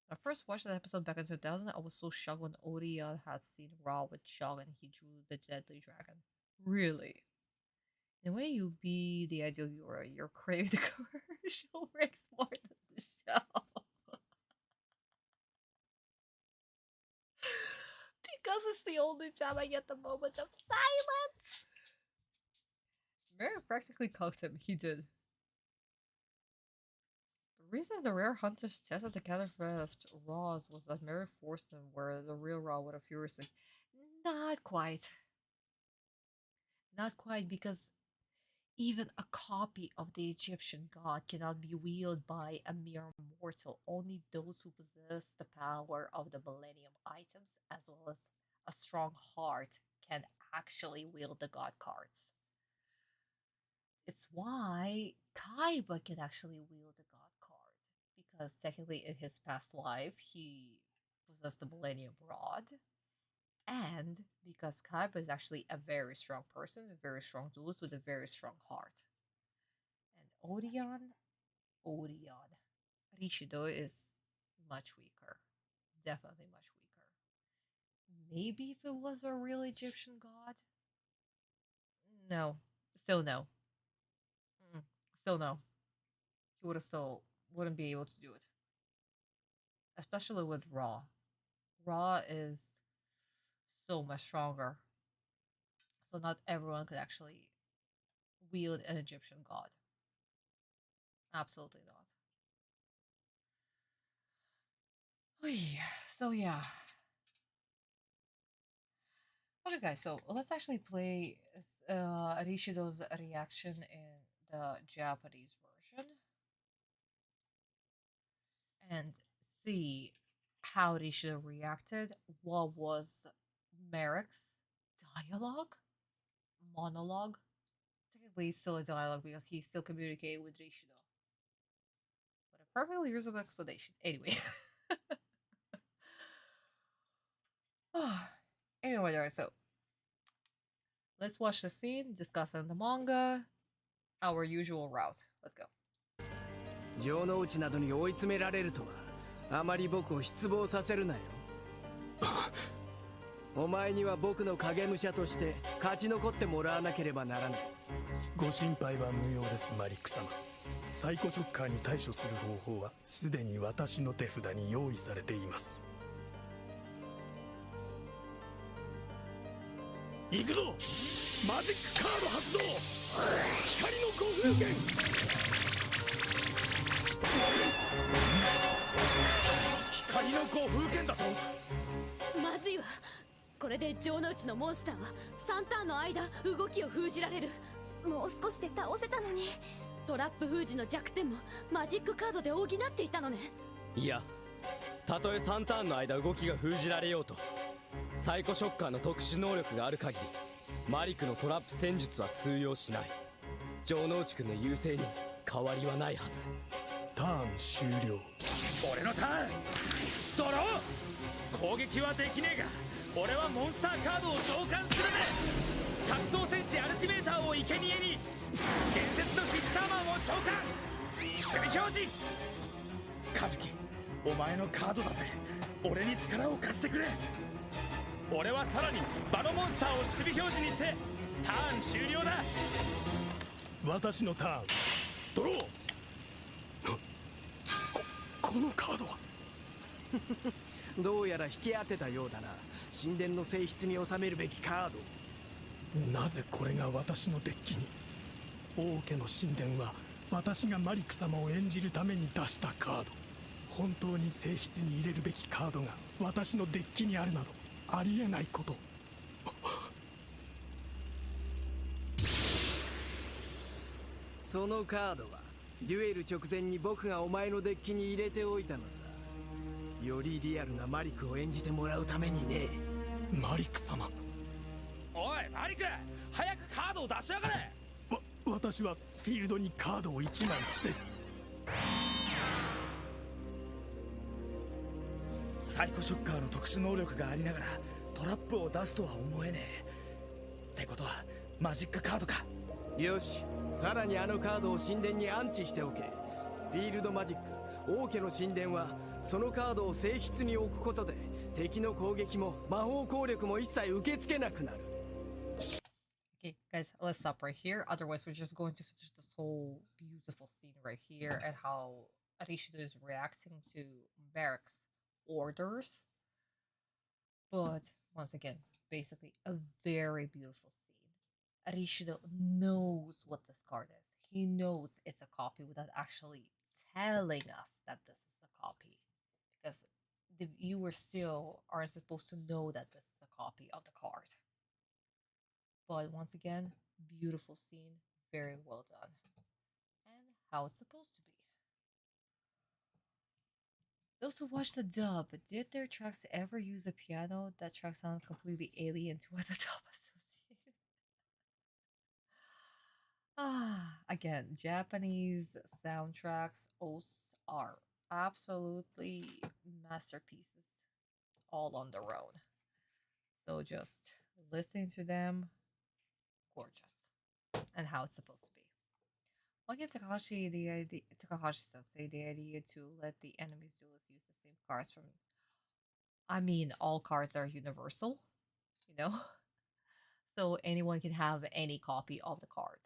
When I first watched that episode back in 2000, I was so shocked when Orion had seen Ra with Chug and he drew the deadly dragon. Really? The way you be the ideal viewer, you're craving the commercial breaks more than the show. Because it's the only time I get the moment of silence. Marik practically cooked him. He did. The reason the rare hunters tested the counterfeit Raws was that Marik forced them, where the real Raw would have furiously. Not quite. Not quite, because even a copy of the Egyptian god cannot be wielded by a mere mortal. Only those who possess the power of the Millennium items, as well as a strong heart, can actually wield the god cards. It's why Kaiba can actually wield the god card, because technically in his past life he possessed the Millennium Rod, and because Kaiba is actually a very strong person, a very strong duelist with a very strong heart. And Orion, Rishido is much weaker. Definitely much weaker. Maybe if it was a real Egyptian god? No. Still no. Still no. He wouldn't be able to do it. Especially with Ra. Ra is so much stronger. So not everyone could actually wield an Egyptian god. Absolutely not. So yeah. Okay guys, so let's actually play Rishido's reaction in the Japanese version. And see how Rishido reacted. What was Marik's dialogue? Monologue? Technically it's still a dialogue because he's still communicating with Rishido. But a perfectly usable explanation. Anyway. Anyway, alright, so let's watch the scene, discuss in the manga, our usual route. Let's go. 城之内などに追い詰められるとはあまり僕を失望させるなよ。お前には僕の影武者として勝ち残ってもらわなければならない。ご心配は無用ですマリック様。サイコショッカーに対処する方法はすでに私の手札に用意されています。行くぞマジックカード発動光の五風剣光の五風剣だとまずいわこれで城之内のモンスターは3ターンの間動きを封じられるもう少しで倒せたのにトラップ封じの弱点もマジックカードで補っていたのねいやたとえ3ターンの間動きが封じられようとサイコショッカーの特殊能力がある限りマリクのトラップ戦術は通用しない城之内くんの優勢に変わりはないはずターン終了俺のターンドロー攻撃はできねえが俺はモンスターカードを召喚するぜ格闘戦士アルティメーターを生贄に伝説のフィッシャーマンを召喚守備表示カジキお前のカードだぜ俺に力を貸してくれ俺はさらに場のモンスターを守備表示にしてターン終了だ私のターンドローこのカードはどうやら引き当てたようだな神殿の性質に収めるべきカードなぜこれが私のデッキに王家の神殿は私がマリク様を演じるために出したカード本当に性質に入れるべきカードが私のデッキにあるなどありえないことそのカードはデュエル直前に僕がお前のデッキに入れておいたのさよりリアルなマリクを演じてもらうためにねマリク様おいマリク早くカードを出しやがれ私はフィールドにカードを1枚伏せるサイコショッカーの特殊能力がありながらトラップを出すとは思えねえってことはマジックカードかよしさらにあのカードを神殿に安置しておけ。フィールドマジック王家の神殿はそのカードを聖室に置くことで敵の攻撃も魔法攻略も一切受け付けなくなる。 Okay, guys, let's stop right here. Otherwise, we're just going to finish this whole beautiful scene right here and how Rishido is reacting to Marik's orders. But once again, basically a very beautiful scene. Rishido knows what this card is. He knows it's a copy without actually telling us that this is a copy. Because the viewers still aren't supposed to know that this is a copy of the card. But once again, beautiful scene, very well done. And how it's supposed to be. Those who watched the dub, did their tracks ever use a piano? That track sounds completely alien to what the dub associated. Again, Japanese soundtracks, OSTs are absolutely masterpieces all on their own. So just listening to them, gorgeous. And how it's supposed to be. I'll give Takahashi Sensei the idea to let the enemies duelists use the same cards from. I mean, all cards are universal, you know? So anyone can have any copy of the card.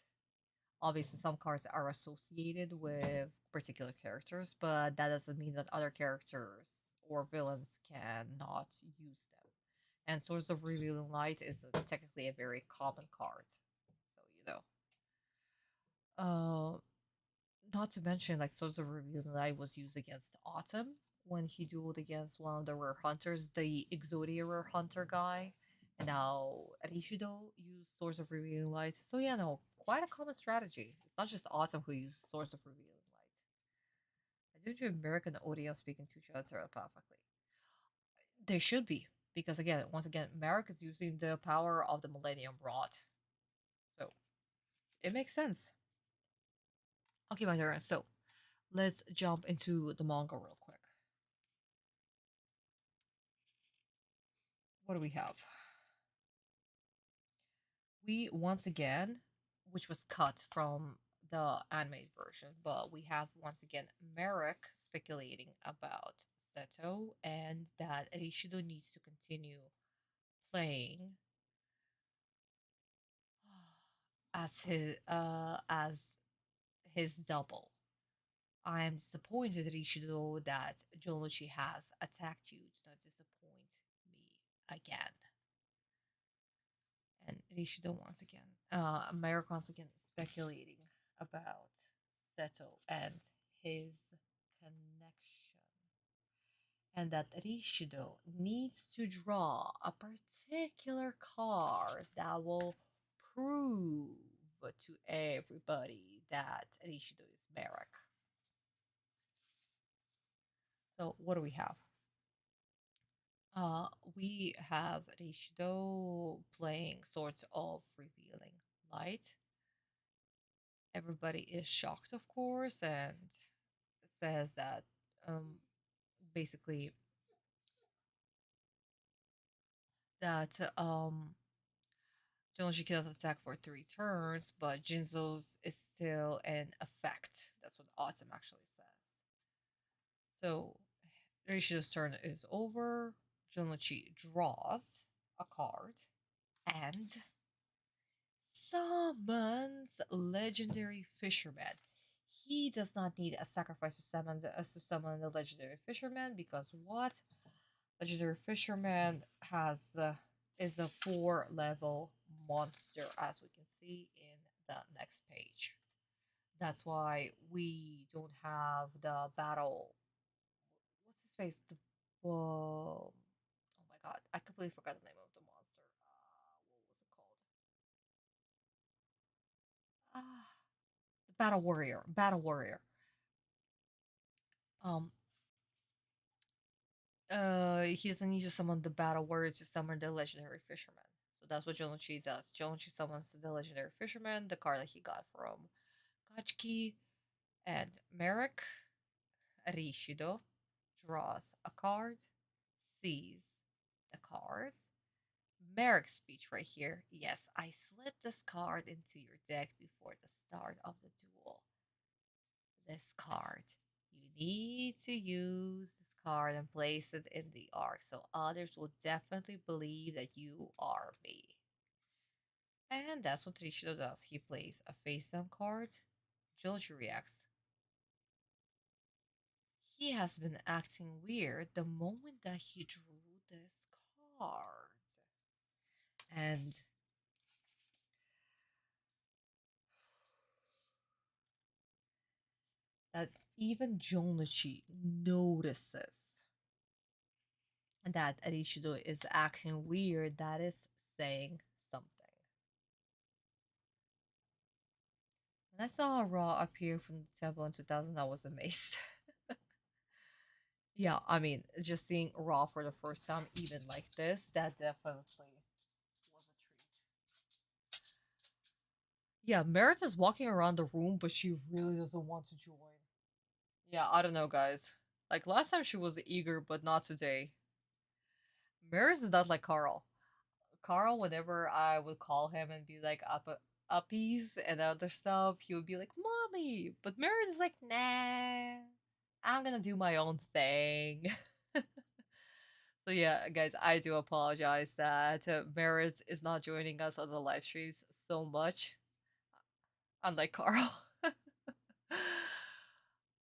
Obviously, some cards are associated with particular characters, but that doesn't mean that other characters or villains cannot use them. And Source of Revealing Light is technically a very common card. So, you know. Not to mention, like, Source of Revealing Light was used against Atem when he dueled against one of the rare hunters, the Exodia rare hunter guy. And now Rishido used Source of Revealing Light. So yeah, no, quite a common strategy. It's not just Atem who uses Source of Revealing Light. I do enjoy American audience speaking to each other telepathically. They should be, because again, once again, Marik is using the power of the Millennium Rod. So it makes sense. Okay, my turn. So let's jump into the manga real quick. What do we have? We once again, which was cut from the animated version, but we have once again Marik speculating about Seto and that Rishido needs to continue playing as his double. I am disappointed, Rishido, that Jonuchi has attacked you. Do not disappoint me again. And Rishido once again, Marik once again speculating about Seto and his connection. And that Rishido needs to draw a particular card that will prove to everybody that Rishido is Marik. So what do we have? We have Rishido playing Swords of Revealing Light. Everybody is shocked, of course, and says that basically that Jonoshi cannot attack for 3 turns, but Jinzo's is still an effect. That's what Atem actually says. So Rishido's turn is over. Jonochi draws a card and summons Legendary Fisherman. He does not need a sacrifice to summon the Legendary Fisherman because what? Legendary Fisherman has is a 4-level monster, as we can see in the next page. That's why we don't have the battle. What's his face? Oh my god, I completely forgot the name of the monster. What was it called? The Battle Warrior. Battle Warrior. He doesn't need to summon the Battle Warrior to summon the Legendary Fisherman. So that's what Jonochi does. Jonochi summons the Legendary Fisherman, the card that he got from Kachiki, and Marik. Rishido draws a card, sees the cards, Marik's speech right here. Yes, I slipped this card into your deck before the start of the duel. This card. You need to use this card and place it in the arc so others will definitely believe that you are me. And that's what Rishido does. He plays a face down card. Joji reacts. He has been acting weird the moment that he drew this card. And that even Jonichi notices that Rishido is acting weird. That is saying something. When I saw Raw appear from the temple in 2000, I was amazed. Yeah, I mean, just seeing Raw for the first time, even like this, that definitely was a treat. Yeah, Merit is walking around the room, but she really doesn't want to join. Yeah, I don't know, guys. Like, last time she was eager, but not today. Merit is not like Carl. Carl, whenever I would call him and be like, uppies and other stuff, he would be like, Mommy! But Merit is like, nah, I'm gonna do my own thing. So yeah, guys, I do apologize that Merit is not joining us on the live streams so much. Unlike Carl.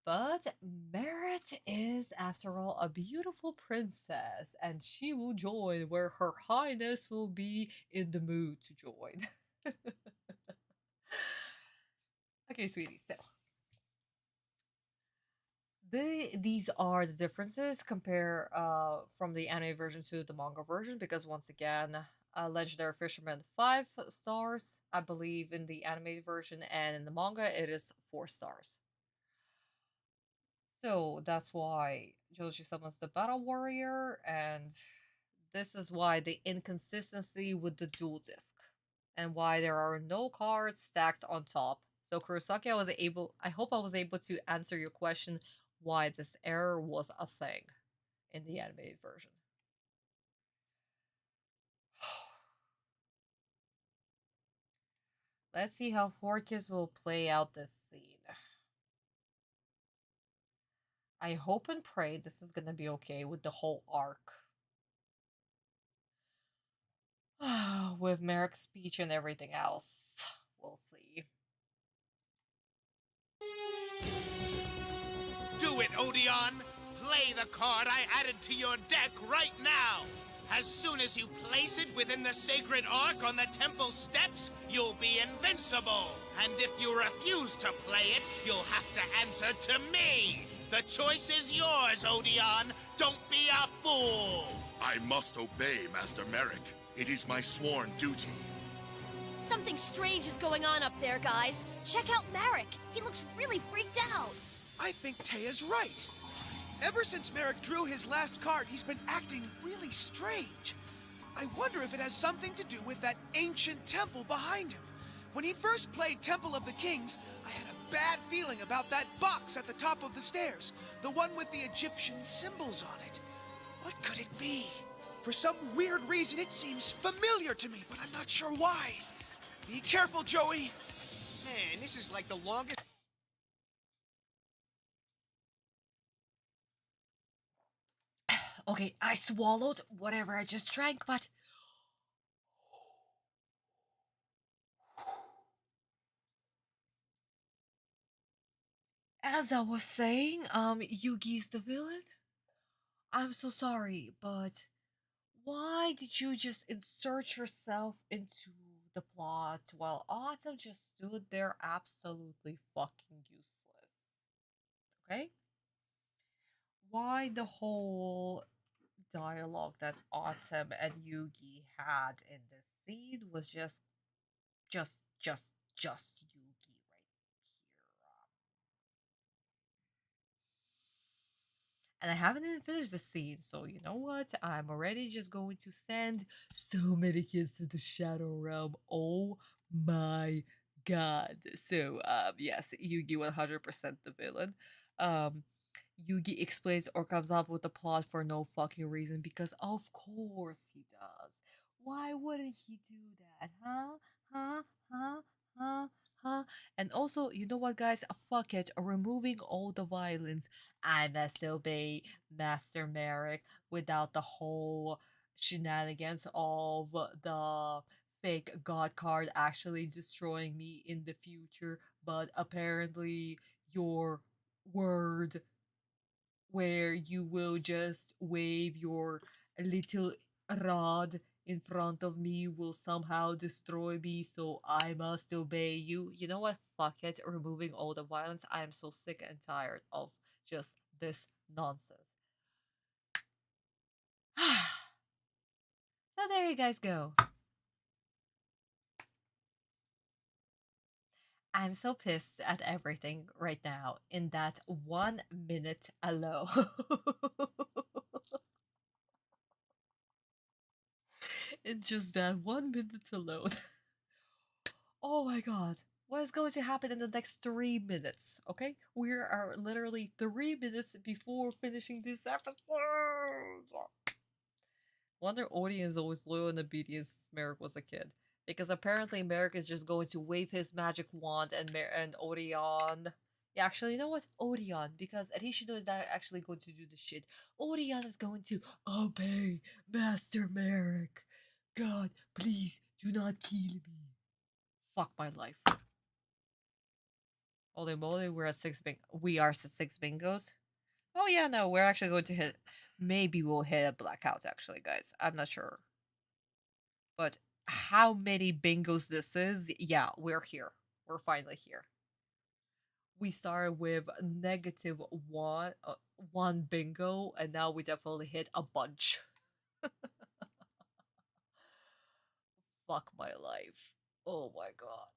But Merit is, after all, a beautiful princess, and she will join where Her Highness will be in the mood to join. Okay, sweetie, so these are the differences compare from the anime version to the manga version, because once again, Legendary Fisherman 5 stars, I believe, in the animated version, and in the manga it is 4 stars. So that's why Joji summons the Battle Warrior, and this is why the inconsistency with the dual disc, and why there are no cards stacked on top. So Kurosaki, I hope I was able to answer your question why this error was a thing in the animated version. Let's see how Forkis will play out this scene. I hope and pray this is gonna be okay with the whole arc. With Marik's speech and everything else. We'll see. Do it, Odeon! Play the card I added to your deck right now! As soon as you place it within the sacred ark on the temple steps, you'll be invincible! And if you refuse to play it, you'll have to answer to me! The choice is yours, Odeon! Don't be a fool! I must obey, Master Marik. It is my sworn duty. Something strange is going on up there, guys. Check out Marik. He looks really freaked out. I think Taya's right. Ever since Marik drew his last card, he's been acting really strange. I wonder if it has something to do with that ancient temple behind him. When he first played Temple of the Kings, I had a bad feeling about that box at the top of the stairs, the one with the Egyptian symbols on it. What could it be? For some weird reason, it seems familiar to me, but I'm not sure why. Be careful, Joey. Man, this is like the longest... Okay, I swallowed whatever I just drank, but... As I was saying, Yuugi's the villain? I'm so sorry, but why did you just insert yourself into the plot while Atem just stood there absolutely fucking useless? Okay? Why the whole dialogue that Atem and Yuugi had in this scene was just Yuugi right here. And I haven't even finished the scene, so you know what? I'm already just going to send so many kids to the Shadow Realm. Oh my god. So, yes, Yuugi 100% the villain. Yuugi explains or comes up with the plot for no fucking reason, because of course he does. Why wouldn't he do that? Huh? Huh? Huh? Huh? Huh? And also, you know what, guys? Fuck it. Removing all the violence. I must obey Master Marik without the whole shenanigans of the fake god card actually destroying me in the future. But apparently, your word where you will just wave your little rod in front of me will somehow destroy me, so I must obey you. You know what? Fuck it. Removing all the violence. I am so sick and tired of just this nonsense. So there you guys go. I'm so pissed at everything right now in that 1 minute alone. In just that 1 minute alone. Oh my god. What is going to happen in the next 3 minutes? Okay? We are literally 3 minutes before finishing this episode. Wonder audience is always loyal and obedient since Merrick was a kid. Because apparently Merrick is just going to wave his magic wand and Odeon. Yeah, actually, you know what? Odeon, because Rishido is not actually going to do the shit. Odeon is going to obey Master Merrick. God, please do not kill me. Fuck my life. Holy moly, we're at 6 we are at 6 bingos. Oh yeah, no, we're actually going to hit. Maybe we'll hit a blackout, actually, guys. I'm not sure. But how many bingos this is? Yeah, we're here. We're finally here. We started with -1, 1 bingo, and now we definitely hit a bunch. Fuck my life. Oh my god.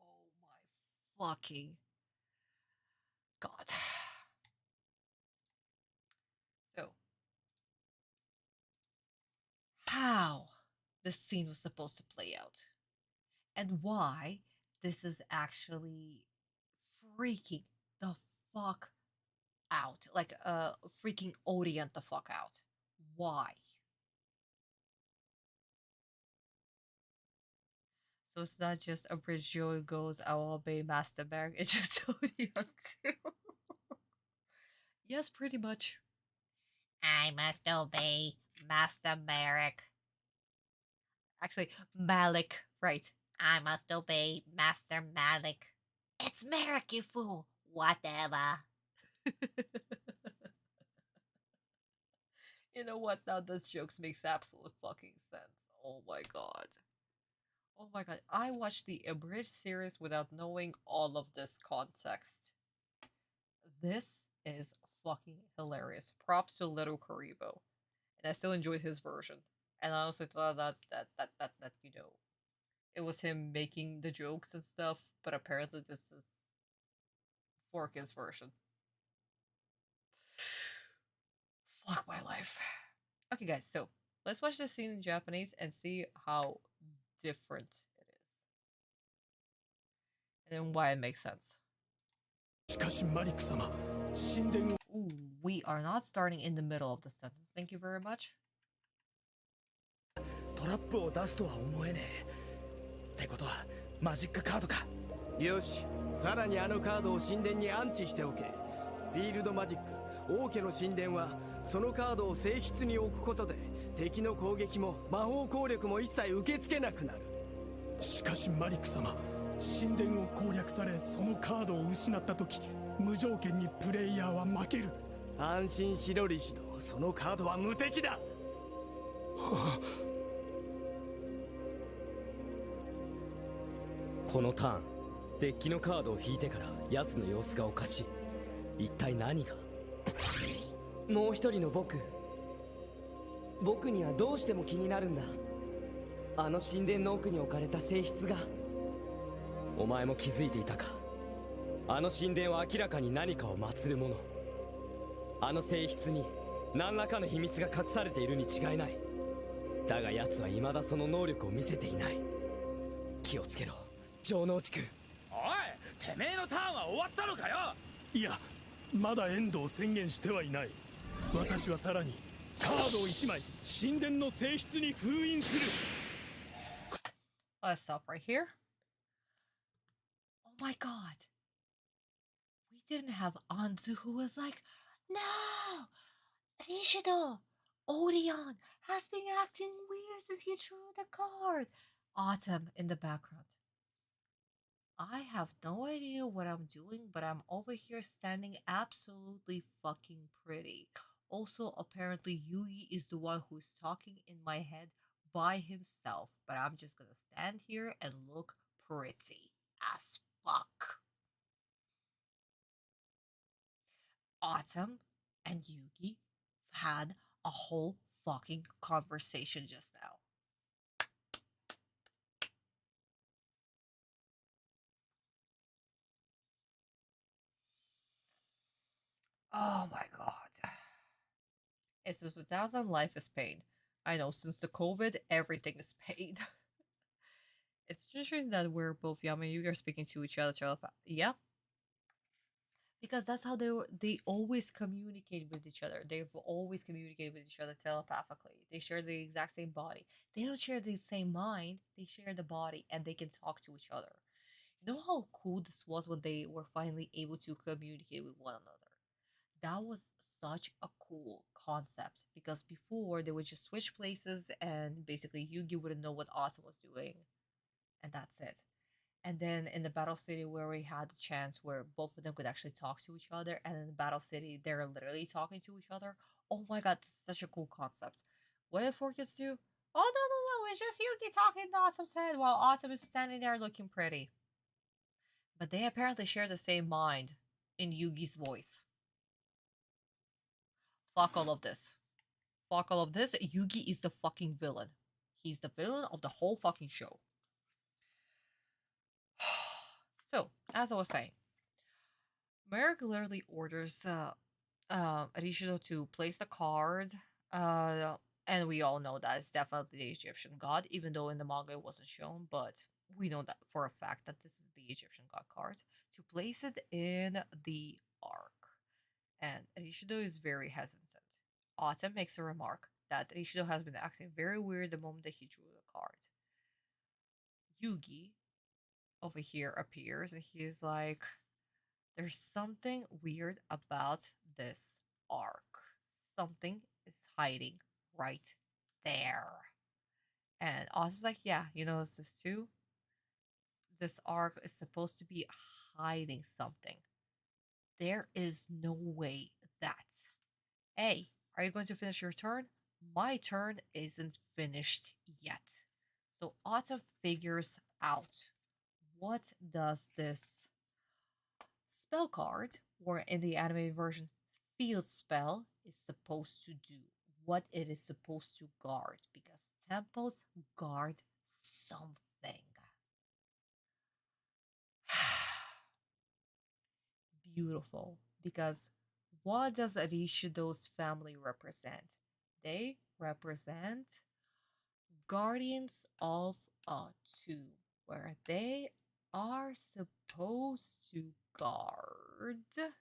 Oh my fucking god. So, how this scene was supposed to play out, and why this is actually freaking the fuck out, like freaking Orient the fuck out. Why? So it's not just a bridge Joey goes, I will obey Master Marik, it's just Orient too. Yes, pretty much. I must obey Master Marik. Actually, Malik, right. I must obey Master Malik. It's Marik, you fool. Whatever. You know what? Now those jokes makes absolute fucking sense. Oh my god. Oh my god. I watched the abridged series without knowing all of this context. This is fucking hilarious. Props to Little Karibo. And I still enjoyed his version. And I also thought that you know, it was him making the jokes and stuff, but apparently this is Fork's version. Fuck my life. Okay, guys, so let's watch this scene in Japanese and see how different it is. And then why it makes sense. Ooh, we are not starting in the middle of the sentence. Thank you very much. トラップを出すとは思えねえ。ってことはマジックカードか。よし、さらにあのカードを神殿に安置しておけ。フィールドマジック、王家の神殿はそのカードを聖室に置くことで敵の攻撃も魔法攻略も一切受け付けなくなる。しかしマリック様、神殿を攻略されそのカードを失った時、無条件にプレイヤーは負ける。安心しろリシド、そのカードは無敵だ。このターン、デッキのカードを引いてから奴の様子がおかしい。一体何が。もう一人の僕にはどうしても気になるんだ。あの神殿の奥に置かれた聖室が。お前も気づいていたか。あの神殿は明らかに何かを祀るもの。あの聖室に何らかの秘密が隠されているに違いない。だが奴は未だその能力を見せていない。気をつけろ、城之内くん。おい、てめえのターンは終わったのかよ。いや、まだエンドを宣言してはいない。私はさらにカードを1枚神殿の性質に封印する。 Let's stop right here. Oh my god. We didn't have Anzu who was like, no! Rishido! Odeon has been acting weird since he drew the card. Atem in the background. I have no idea what I'm doing, but I'm over here standing absolutely fucking pretty. Also, apparently, Yuugi is the one who's talking in my head by himself, but I'm just gonna stand here and look pretty as fuck. Atem and Yuugi had a whole fucking conversation just now. Oh my god. It's the 2000 life is pain. I know, since the COVID, everything is pain. It's interesting that we're both Yama and Yugi are speaking to each other. Yeah. Because that's how they always communicate with each other. They've always communicated with each other telepathically. They share the exact same body. They don't share the same mind. They share the body and they can talk to each other. You know how cool this was when they were finally able to communicate with one another? That was such a cool concept because before they would just switch places and basically Yugi wouldn't know what Atem was doing, and that's it. And then in the Battle City, where we had the chance where both of them could actually talk to each other, and in the Battle City, they're literally talking to each other. Oh my god, this is such a cool concept. What did Four Kids do? Oh no, it's just Yugi talking in Atem's head while Atem is standing there looking pretty. But they apparently share the same mind in Yugi's voice. Fuck all of this. Fuck all of this. Yugi is the fucking villain. He's the villain of the whole fucking show. So, as I was saying, Marik literally orders Rishido to place the card, and we all know that it's definitely the Egyptian god, even though in the manga it wasn't shown, but we know that for a fact that this is the Egyptian god card, to place it in the ark. And Rishido is very hesitant. Atem makes a remark that Rishido has been acting very weird the moment that he drew the card. Yuugi over here appears and he's like, there's something weird about this arc. Something is hiding right there. And Atem's like, yeah, you notice this too? This arc is supposed to be hiding something. There is no way that. Hey, are you going to finish your turn? My turn isn't finished yet. So Atem figures out, what does this spell card, or in the animated version, field spell, is supposed to do? What it is supposed to guard? Because temples guard something. Beautiful. Because what does Rishido's family represent? They represent guardians of Atu, where they are supposed to guard the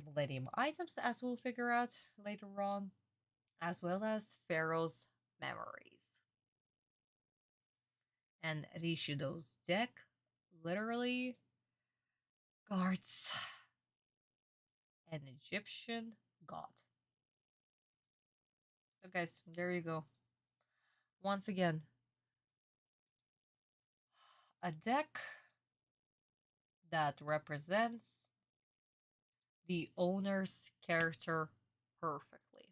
Millennium items, as we'll figure out later on, as well as Pharaoh's memories. And Rishido's deck literally guards an Egyptian god. So guys, there you go. Once again, a deck that represents the owner's character perfectly.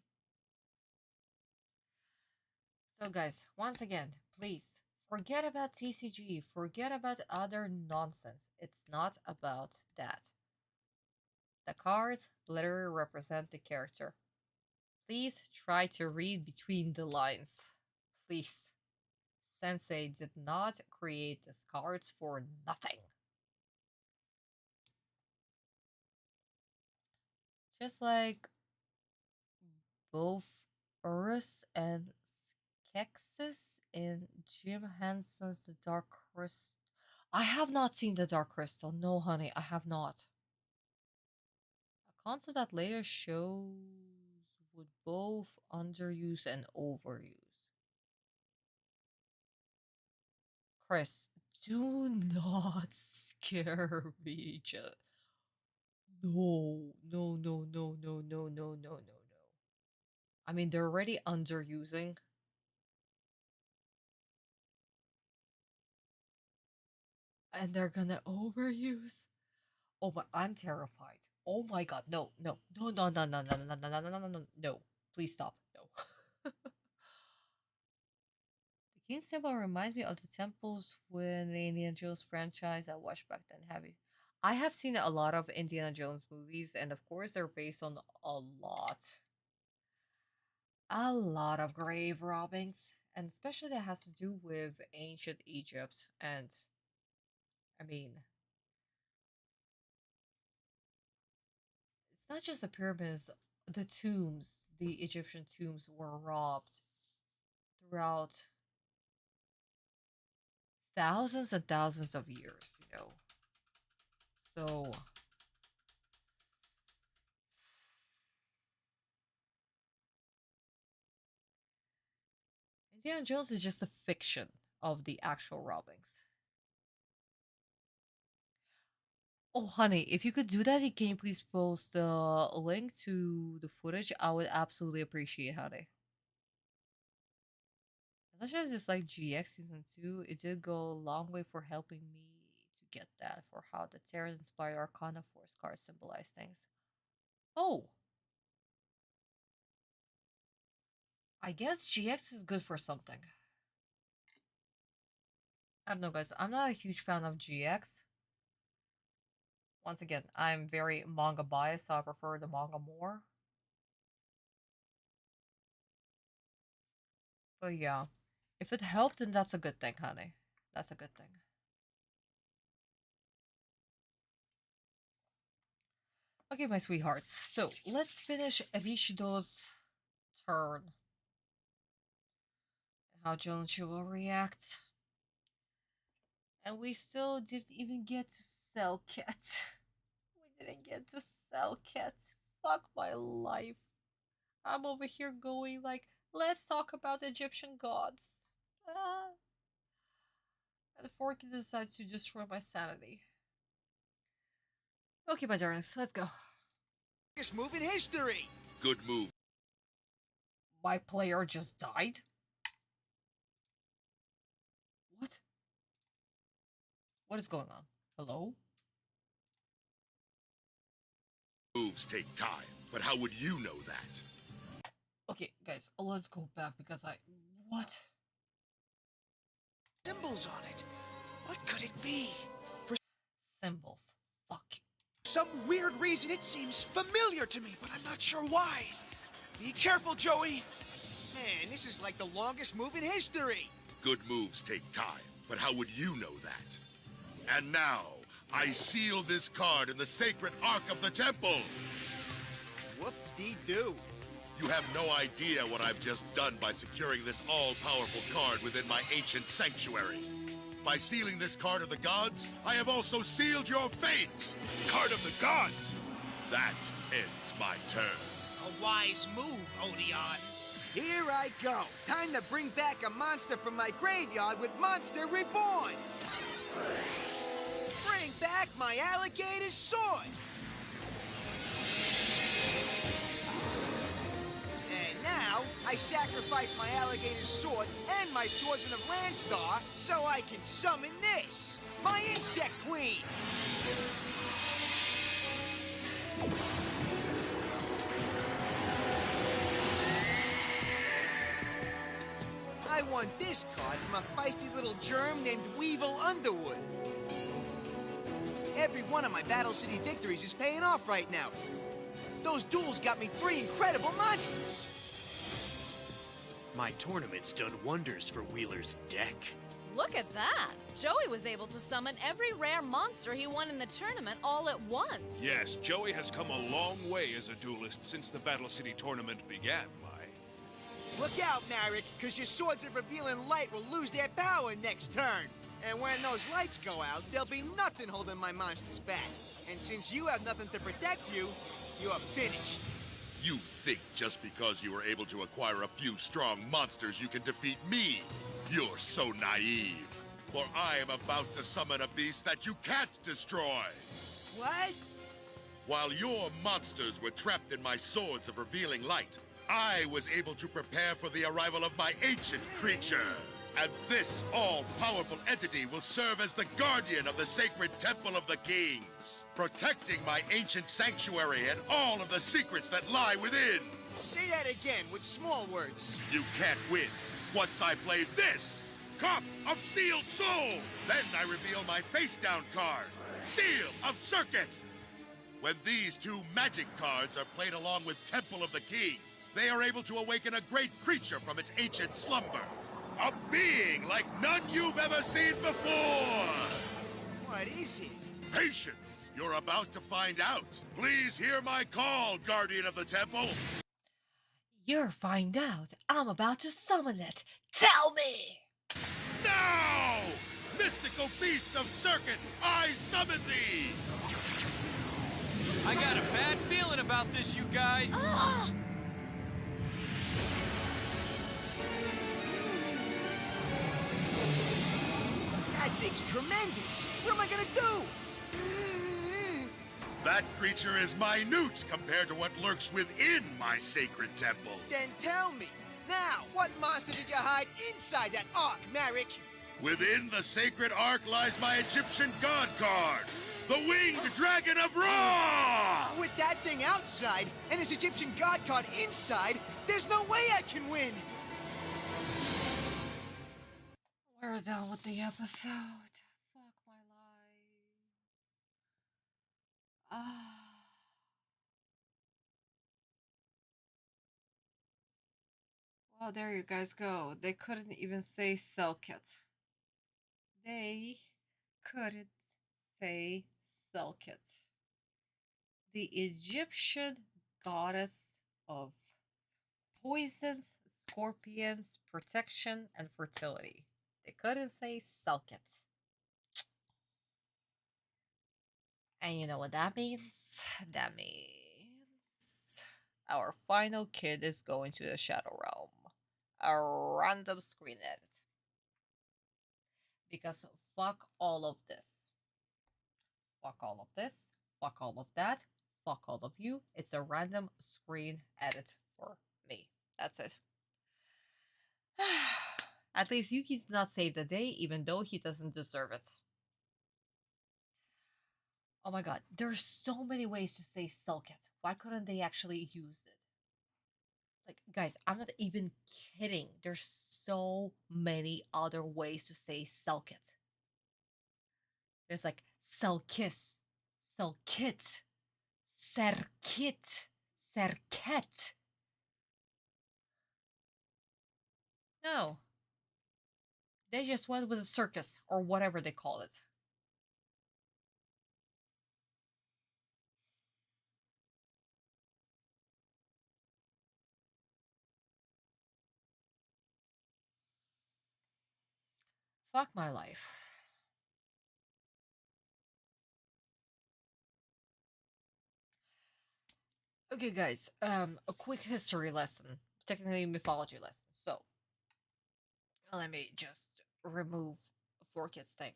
So guys, once again, please forget about TCG, forget about other nonsense. It's not about that. The cards literally represent the character. Please try to read between the lines. Please. Sensei did not create these cards for nothing. Just like both Urus and Skeksis in Jim Henson's The Dark Crystal. I have not seen The Dark Crystal. No, honey, I have not. A concept that later shows would both underuse and overuse. Chris, do not scare me. Just no. I mean, they're already underusing. And they're gonna overuse. Oh my, I'm terrified. Oh my god, no. No. Please stop. No. The King's Temple reminds me of the temples when the Indiana Jones franchise I watched back then. I have seen a lot of Indiana Jones movies, and of course they're based on a lot of grave robbings, and especially that has to do with ancient Egypt. And I mean, it's not just the pyramids, the tombs, the Egyptian tombs were robbed throughout thousands and thousands of years, you know. So Indiana Jones is just a fiction of the actual robbings. Oh, honey, if you could do that, can you please post the link to the footage? I would absolutely appreciate it, honey. As much as it's like GX Season 2, it did go a long way for helping me to get that, for how the Terran-inspired Arcana Force cards symbolize things. Oh! I guess GX is good for something. I don't know, guys. I'm not a huge fan of GX. Once again, I'm very manga biased, so I prefer the manga more. But yeah, if it helped, then that's a good thing, honey. That's a good thing. Okay, my sweethearts. So, let's finish Rishido's turn. And how Joneshu will react. And we still didn't even get to sell Cat. We didn't get to sell Cat. Fuck my life. I'm over here going like, let's talk about Egyptian gods. And Forky decides to destroy my sanity. Okay, my darlings, let's go. Biggest move in history. Good move. My player just died? What? What is going on? Hello? Moves take time, but how would you know that? Okay, guys, let's go back because what? Symbols on it. What could it be? For symbols. Fuck. Some weird reason it seems familiar to me, but I'm not sure why. Be careful, Joey. Man, this is like the longest move in history. Good moves take time, but how would you know that? And now, I seal this card in the sacred ark of the temple. Whoop-dee-doo. You have no idea what I've just done by securing this all-powerful card within my ancient sanctuary. By sealing this card of the gods, I have also sealed your fate! Card of the gods! That ends my turn. A wise move, Odeon. Here I go. Time to bring back a monster from my graveyard with Monster Reborn! Bring back my alligator sword! And now, I sacrifice my alligator sword and my Swordsman of Landstar so I can summon this, my Insect Queen! I won this card from a feisty little germ named Weevil Underwood. Every one of my Battle City victories is paying off right now. Those duels got me 3 incredible monsters. My tournament's done wonders for Wheeler's deck. Look at that! Joey was able to summon every rare monster he won in the tournament all at once. Yes, Joey has come a long way as a duelist since the Battle City tournament began, Look out, Marik, because your Swords of Revealing Light will lose their power next turn. And when those lights go out, there'll be nothing holding my monsters back. And since you have nothing to protect you, you are finished. You think just because you were able to acquire a few strong monsters you can defeat me? You're so naive. For I am about to summon a beast that you can't destroy. What? While your monsters were trapped in my swords of revealing light, I was able to prepare for the arrival of my ancient creature. And this all-powerful entity will serve as the guardian of the sacred Temple of the Kings, protecting my ancient sanctuary and all of the secrets that lie within. Say that again with small words. You can't win once I play this Cup of Sealed Soul. Then I reveal my face-down card, Seal of Circuit. When these two magic cards are played along with Temple of the Kings, they are able to awaken a great creature from its ancient slumber. A being like none you've ever seen before! What is it? Patience! You're about to find out. Please hear my call, Guardian of the Temple. You'll find out. I'm about to summon it. Tell me! Now! Mystical Beast of Circuit, I summon thee! I got a bad feeling about this, you guys. That thing's tremendous. What am I gonna do? That creature is minute compared to what lurks within my sacred temple. Then tell me, now, what monster did you hide inside that ark, Marik? Within the sacred ark lies my Egyptian god card, the winged dragon of Ra! With that thing outside and his Egyptian god card inside, there's no way I can win. We're done with the episode. Fuck my life. Well, there you guys go. They couldn't even say Selkit. They couldn't say Selkit. The Egyptian goddess of poisons, scorpions, protection, and fertility. They couldn't say Selkit. And you know what that means? That means our final kid is going to the Shadow Realm. A random screen edit. Because fuck all of this. Fuck all of this. Fuck all of that. Fuck all of you. It's a random screen edit for me. That's it. At least Yuki's not saved the day, even though he doesn't deserve it. Oh my god, there's so many ways to say Selkit. Why couldn't they actually use it? Like, guys, I'm not even kidding. There's so many other ways to say Selkit. There's like Selkis, Selkit, Serkit, Serket. No. They just went with a circus, or whatever they call it. Fuck my life. Okay, guys, a quick history lesson. Technically, mythology lesson. So, let me just remove 4Kids thing.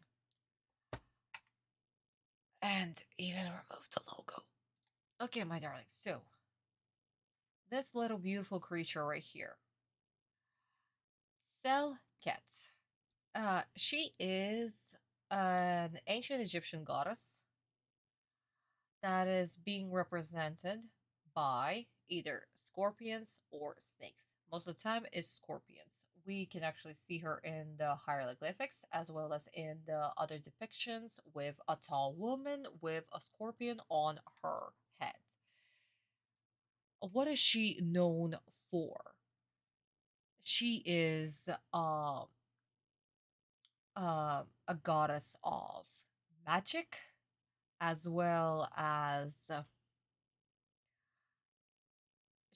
And even remove the logo. Okay, my darling. So, this little beautiful creature right here. Selket. She is an ancient Egyptian goddess that is being represented by either scorpions or snakes. Most of the time it's scorpions. We can actually see her in the hieroglyphics as well as in the other depictions with a tall woman with a scorpion on her head. What is she known for? She is a goddess of magic as well as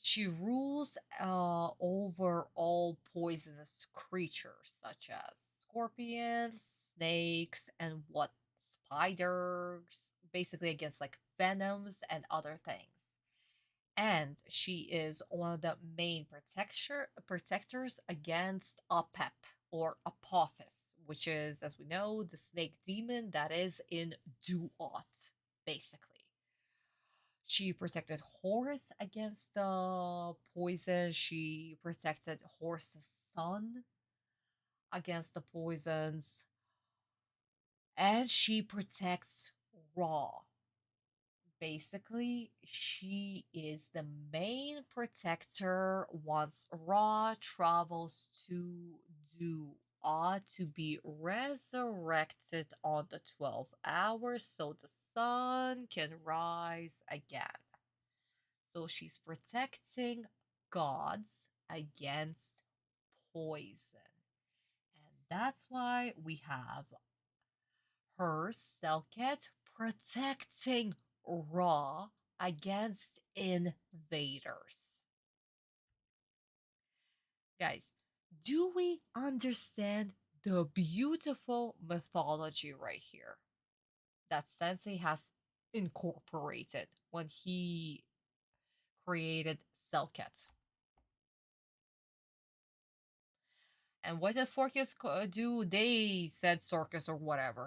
she rules over all poisonous creatures such as scorpions, snakes, and what spiders, basically against like venoms and other things. And she is one of the main protectors against Apep or Apophis, which is, as we know, the snake demon that is in Duat, basically. She protected Horus against the poison. She protected Horus's son against the poisons. And she protects Ra. Basically, she is the main protector once Ra travels to Duat to be resurrected on the 12 hours so the sun can rise again. So she's protecting gods against poison. And that's why we have her Selket protecting Ra against invaders. Guys, do we understand the beautiful mythology right here that Sensei has incorporated when he created Selket? And what did Forcus do? They said circus or whatever.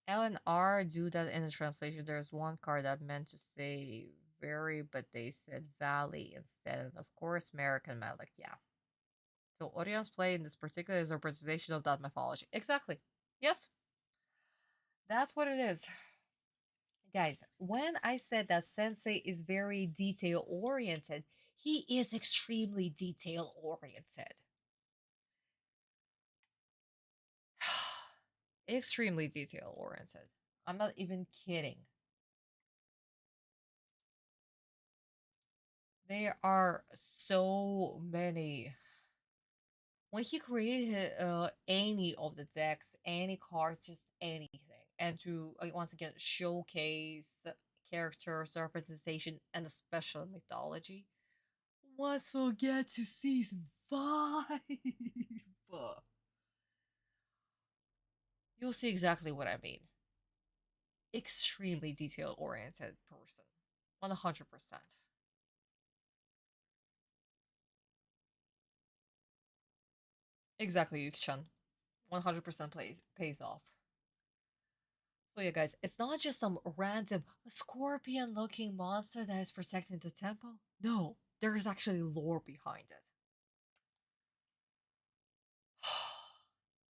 L and R do that in the translation. There's one card that meant to say very, but they said valley instead. And of course, American Malik, yeah. So Orion's play in this particular is a representation of that mythology. Exactly. Yes. That's what it is. Guys, when I said that Sensei is very detail-oriented, he is extremely detail-oriented. Extremely detail-oriented. I'm not even kidding. There are so many. When he created any of the decks, any cards, just anything, and to once again showcase characters, representation, and the special mythology, let's forget to season 5. You'll see exactly what I mean. Extremely detail-oriented person. 100%. Exactly, Yuki-chan. 100% pays off. So yeah, guys, it's not just some random scorpion-looking monster that is protecting the temple. No, there is actually lore behind it.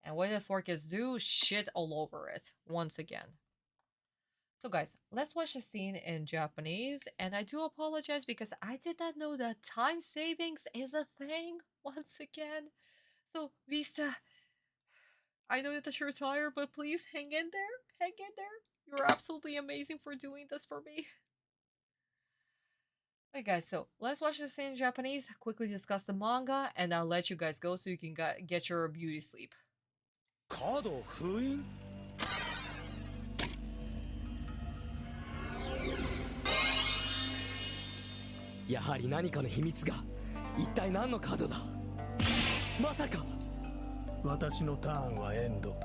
And what did Forcus do? Shit all over it, once again. So guys, let's watch the scene in Japanese, and I do apologize because I did not know that time savings is a thing, once again. So, Vista, I know that you're tired, but please hang in there. Hang in there. You're absolutely amazing for doing this for me. Okay, guys, so let's watch this in Japanese, quickly discuss the manga, and I'll let you guys go so you can get your beauty sleep. カードを封印? やはり何かの秘密が。一体何のカードだ。まさか。私のターンはエンド。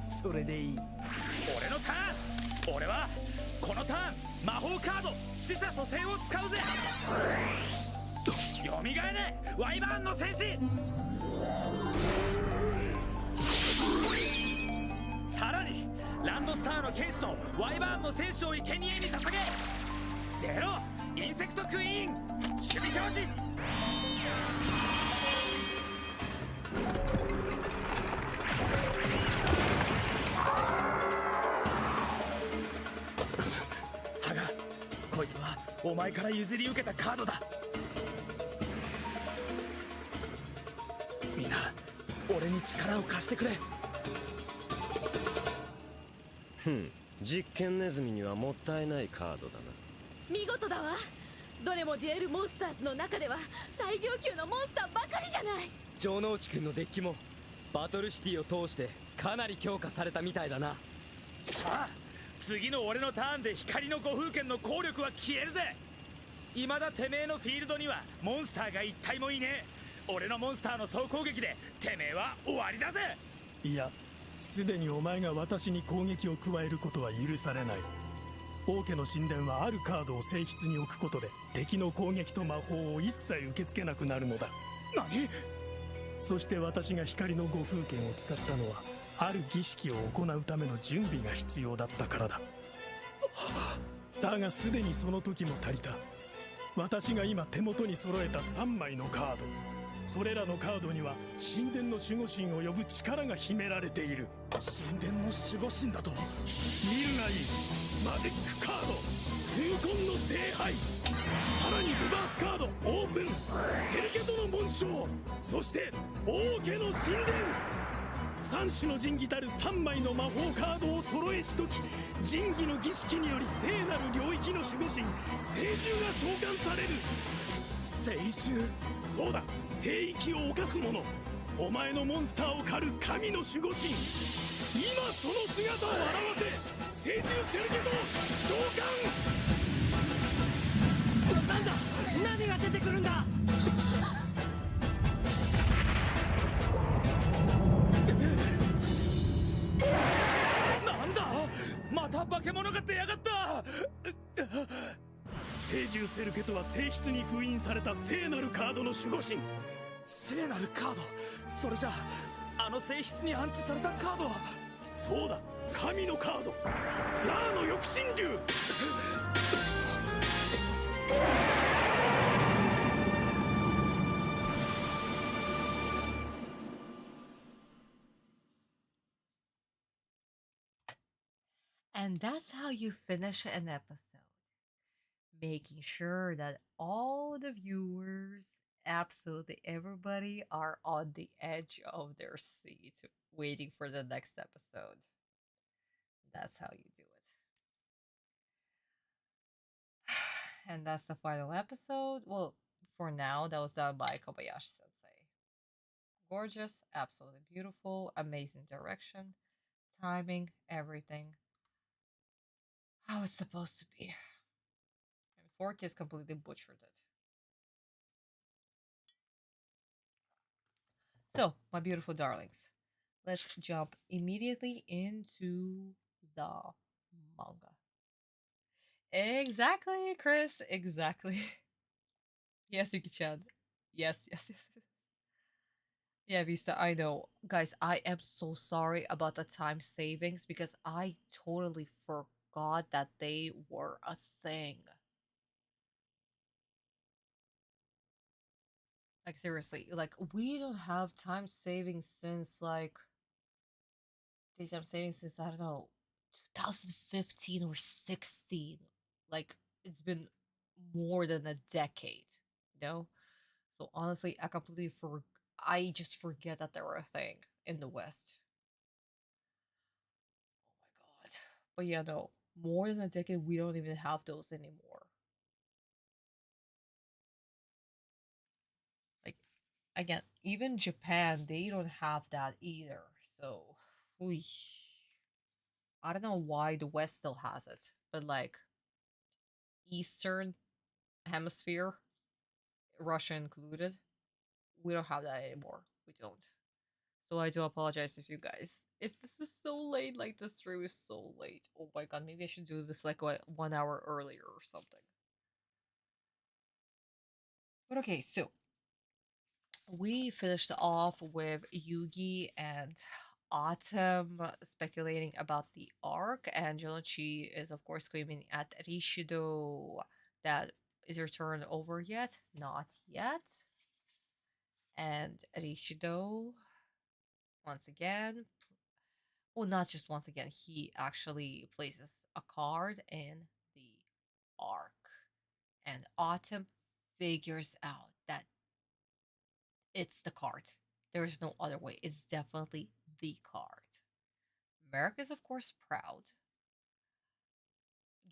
それでいい。俺のターン。俺はこのターン魔法カード死者蘇生を使うぜ。蘇れワイバーンの戦士。さらにランドスターの剣士とワイバーンの戦士を生贄に捧げ。出ろインセクトクイーン守備表示。ハガ、こいつはお前から譲り受けたカードだ。みんな俺に力を貸してくれ。実験ネズミにはもったいないカードだな。見事だわ。どれもデュエルモンスターズの中では最上級のモンスターばかりじゃない。城之内くんのデッキもバトルシティを通してかなり強化されたみたいだな。さあ次の俺のターンで光の五風剣の効力は消えるぜ。未だてめえのフィールドにはモンスターが一体もいねえ。俺のモンスターの総攻撃でてめえは終わりだぜ。いや、すでにお前が私に攻撃を加えることは許されない。王家の神殿はあるカードを聖室に置くことで敵の攻撃と魔法を一切受け付けなくなるのだ。何？そして私が光の御風剣を使ったのはある儀式を行うための準備が必要だったからだ。だがすでにその時も足りた。私が今手元に揃えた3枚のカード、それらのカードには神殿の守護神を呼ぶ力が秘められている。神殿の守護神だと？見るがいい。マジックカード痛恨の聖杯、さらにリバースカードオープン、セルケトの紋章、そして王家の神殿。三種の神器たる3枚の魔法カードを揃えしとき、神器の儀式により聖なる領域の守護神聖獣が召喚される。聖獣、そうだ、聖域を犯す者、お前のモンスターを狩る神の守護神、今その姿を現せ。聖獣セルケト召喚。なんだ、何が出てくるんだ。なんだ、また化け物が出やがった。聖獣セルケトは聖室に封印された聖なるカードの守護神。聖なるカード、それじゃあの聖室に安置されたカードは。そうだ、神のカード、ラーの翼神竜。And that's how you finish an episode. Making sure that all the viewers, absolutely everybody, are on the edge of their seat waiting for the next episode. That's how you do it. And that's the final episode. Well, for now, that was done by Kobayashi Sensei. Gorgeous, absolutely beautiful, amazing direction, timing, everything. How it's supposed to be. And 4Kids completely butchered it. So, my beautiful darlings, let's jump immediately into the manga. Exactly, Chris. Exactly. Yes, Yuki-chan. Yes. Yeah, Vista, I know. Guys, I am so sorry about the time savings because I totally forgot that they were a thing. Like, seriously, like, we don't have time savings since, like, daytime savings since, I don't know, 2015 or 16. Like, it's been more than a decade, you know? So, honestly, I just forget that they were a thing in the West. Oh my god. But yeah, no, more than a decade, we don't even have those anymore. Like, again, even Japan, they don't have that either. So, I don't know why the West still has it, but like Eastern Hemisphere, Russia included, we don't have that anymore. We don't. So I do apologize if this is so late, like the stream is so late. Oh my god, maybe I should do this like 1 hour earlier or something. But okay, so we finished off with Yuugi and Atem speculating about the arc, and Jonichi is of course screaming at Rishido that is your turn over yet? Not yet. And Rishido, once again, well, not just once again, he actually places a card in the arc. And Autumn figures out that it's the card. There's no other way. It's definitely the card. Merrick is, of course, proud.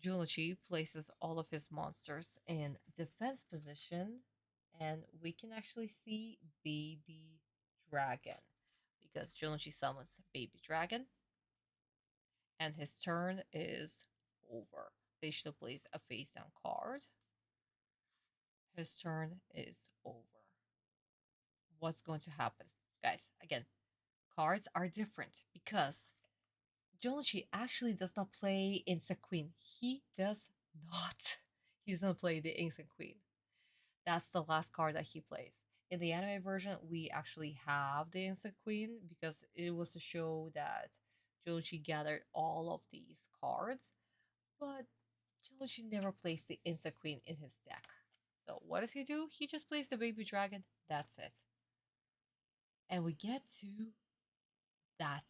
Junichi places all of his monsters in defense position, and we can actually see Baby Dragon because Junichi summons Baby Dragon, and his turn is over. Rishido plays a face down card. His turn is over. what's going to happen. Guys, again, cards are different because Jonochi actually does not play Insect Queen. He does not. He doesn't play the Insect Queen. That's the last card that he plays. In the anime version, we actually have the Insect Queen because it was to show that Jonochi gathered all of these cards, but Jonochi never plays the Insect Queen in his deck. So what does he do? He just plays the baby dragon. That's it. And we get to that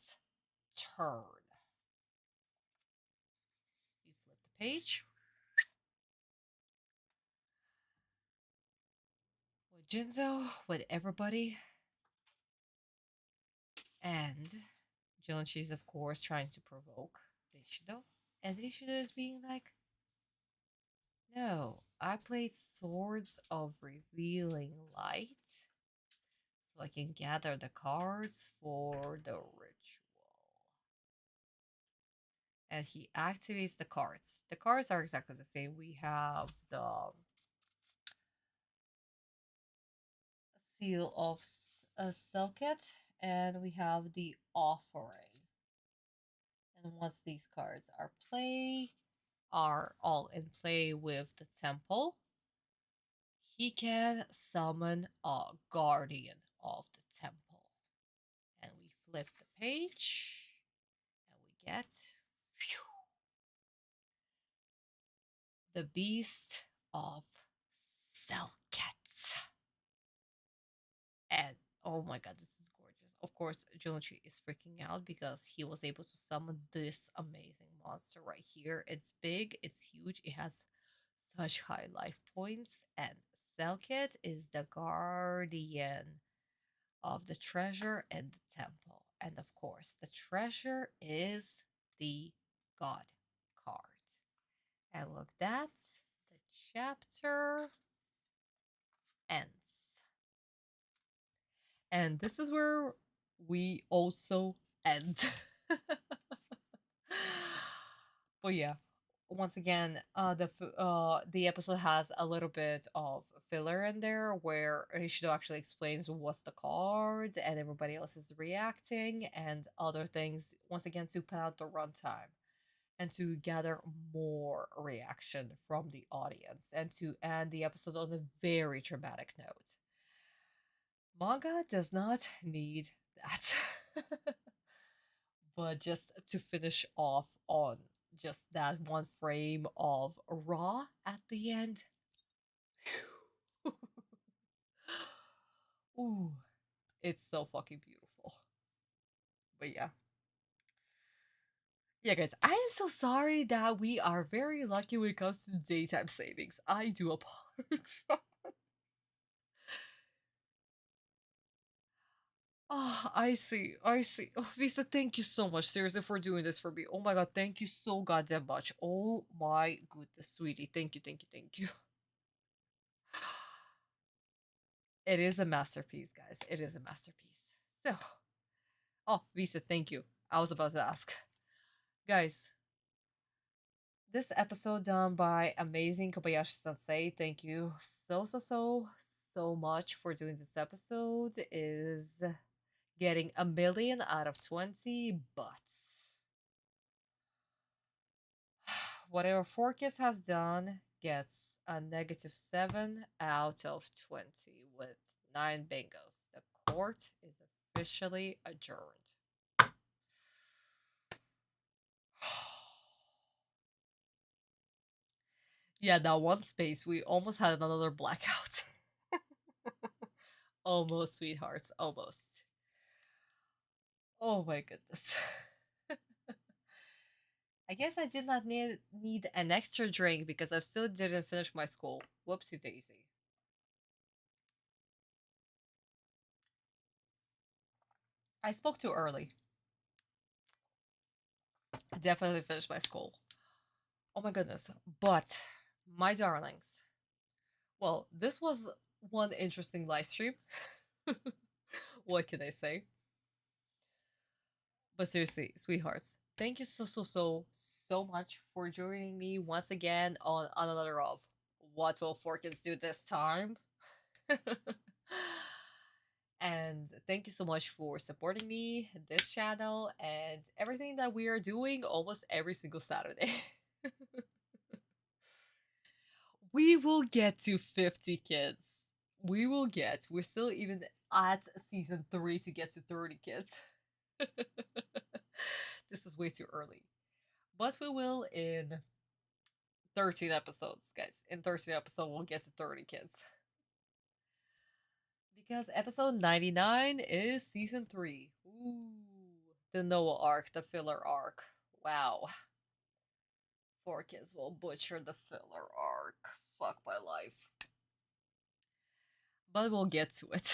turn. You flip the page. With Jinzo, with everybody. And Jonochi is, of course, trying to provoke Rishido. And Rishido is being like, no, I played Swords of Revealing Light so I can gather the cards for the ritual. And he activates the cards. The cards are exactly the same. We have the Seal of Selket, and we have the Offering. And once these cards are all in play with the temple, he can summon a guardian of the temple. And we flip the page, and we get the Beast of Selket. And oh my god, this is gorgeous. Of course, Jonochi is freaking out because he was able to summon this amazing monster right here. It's big, it's huge, it has such high life points, and Selket is the guardian of the treasure and the temple. And of course, the treasure is the god card. And with that, the chapter ends. And this is where we also end. But yeah, once again, the episode has a little bit of filler in there where Rishido actually explains what's the card and everybody else is reacting and other things. Once again, to put out the runtime and to gather more reaction from the audience and to end the episode on a very dramatic note. Manga does not need that. But just to finish off on just that one frame of Raw at the end. Ooh, it's so fucking beautiful. But yeah. Yeah, guys, I am so sorry that we are very lucky when it comes to daytime savings. I do apologize. Oh, I see. I see. Oh, Visa, thank you so much, seriously, for doing this for me. Oh my god, thank you so goddamn much. Oh my goodness, sweetie. Thank you, thank you, thank you. It is a masterpiece, guys. It is a masterpiece. So, oh, Visa, thank you. I was about to ask. Guys, this episode done by amazing Kobayashi Sensei. Thank you so much for doing this episode. Is getting a million out of 20, but whatever Forecast has done gets a -7 out of 20 with 9 bingos. The court is officially adjourned. Yeah, that one space, we almost had another blackout. Almost, sweethearts, almost. Oh my goodness. I guess I did not need an extra drink because I still didn't finish my school. Whoopsie daisy. I spoke too early. I definitely finished my school. Oh my goodness. But, my darlings. Well, this was one interesting live stream. What can I say? But seriously, sweethearts, thank you so much for joining me once again on another of What Will Forkins Do This Time? And thank you so much for supporting me, this channel, and everything that we are doing almost every single Saturday. We will get to 50 kids. We will get. We're still even at season 3 to get to 30 kids. This is way too early. But we will in 13 episodes, guys. In 13 episodes, we'll get to 30 kids. Because episode 99 is season 3. Ooh. The Noah arc, the filler arc. Wow. 4 kids will butcher the filler arc. Fuck my life. But we'll get to it.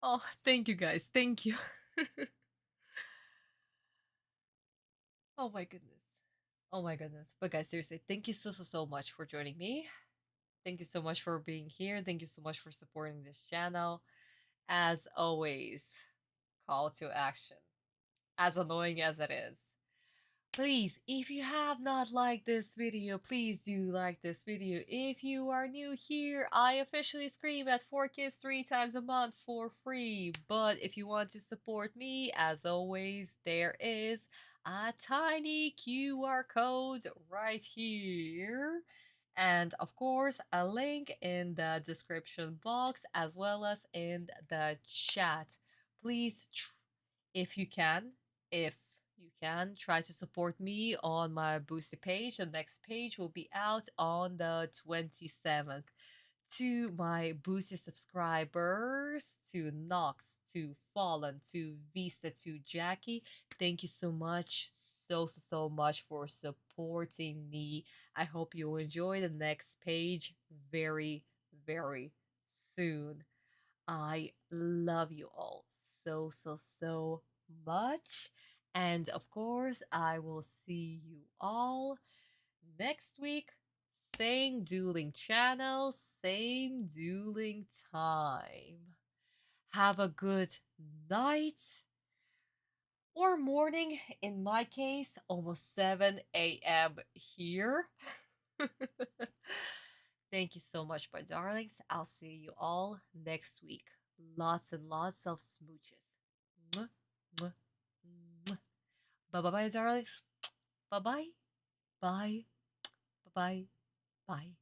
Oh, thank you guys. Thank you. Oh my goodness. Oh my goodness. But guys, seriously, thank you so much for joining me. Thank you so much for being here. Thank you so much for supporting this channel. As always, call to action. As annoying as it is. Please, if you have not liked this video, please do like this video. If you are new here, I officially stream at 4Kids 3 times a month for free. But if you want to support me, as always, there is a tiny QR code right here. And of course, a link in the description box as well as in the chat. Please, if you can, try to support me on my Boosty page. The next page will be out on the 27th. To my Boosty subscribers, to Nox, to Fallen, to Vista, to Jackie, thank you so much, so much for supporting me. I hope you'll enjoy the next page very soon. I love you all so much. And of course, I will see you all next week. Same dueling channel, same dueling time. Have a good night or morning. In my case, almost 7 a.m. here. Thank you so much, my darlings. I'll see you all next week. Lots and lots of smooches. Mwah, mwah, mwah. Bye-bye, darlings. Bye-bye. Bye. Bye-bye. Bye.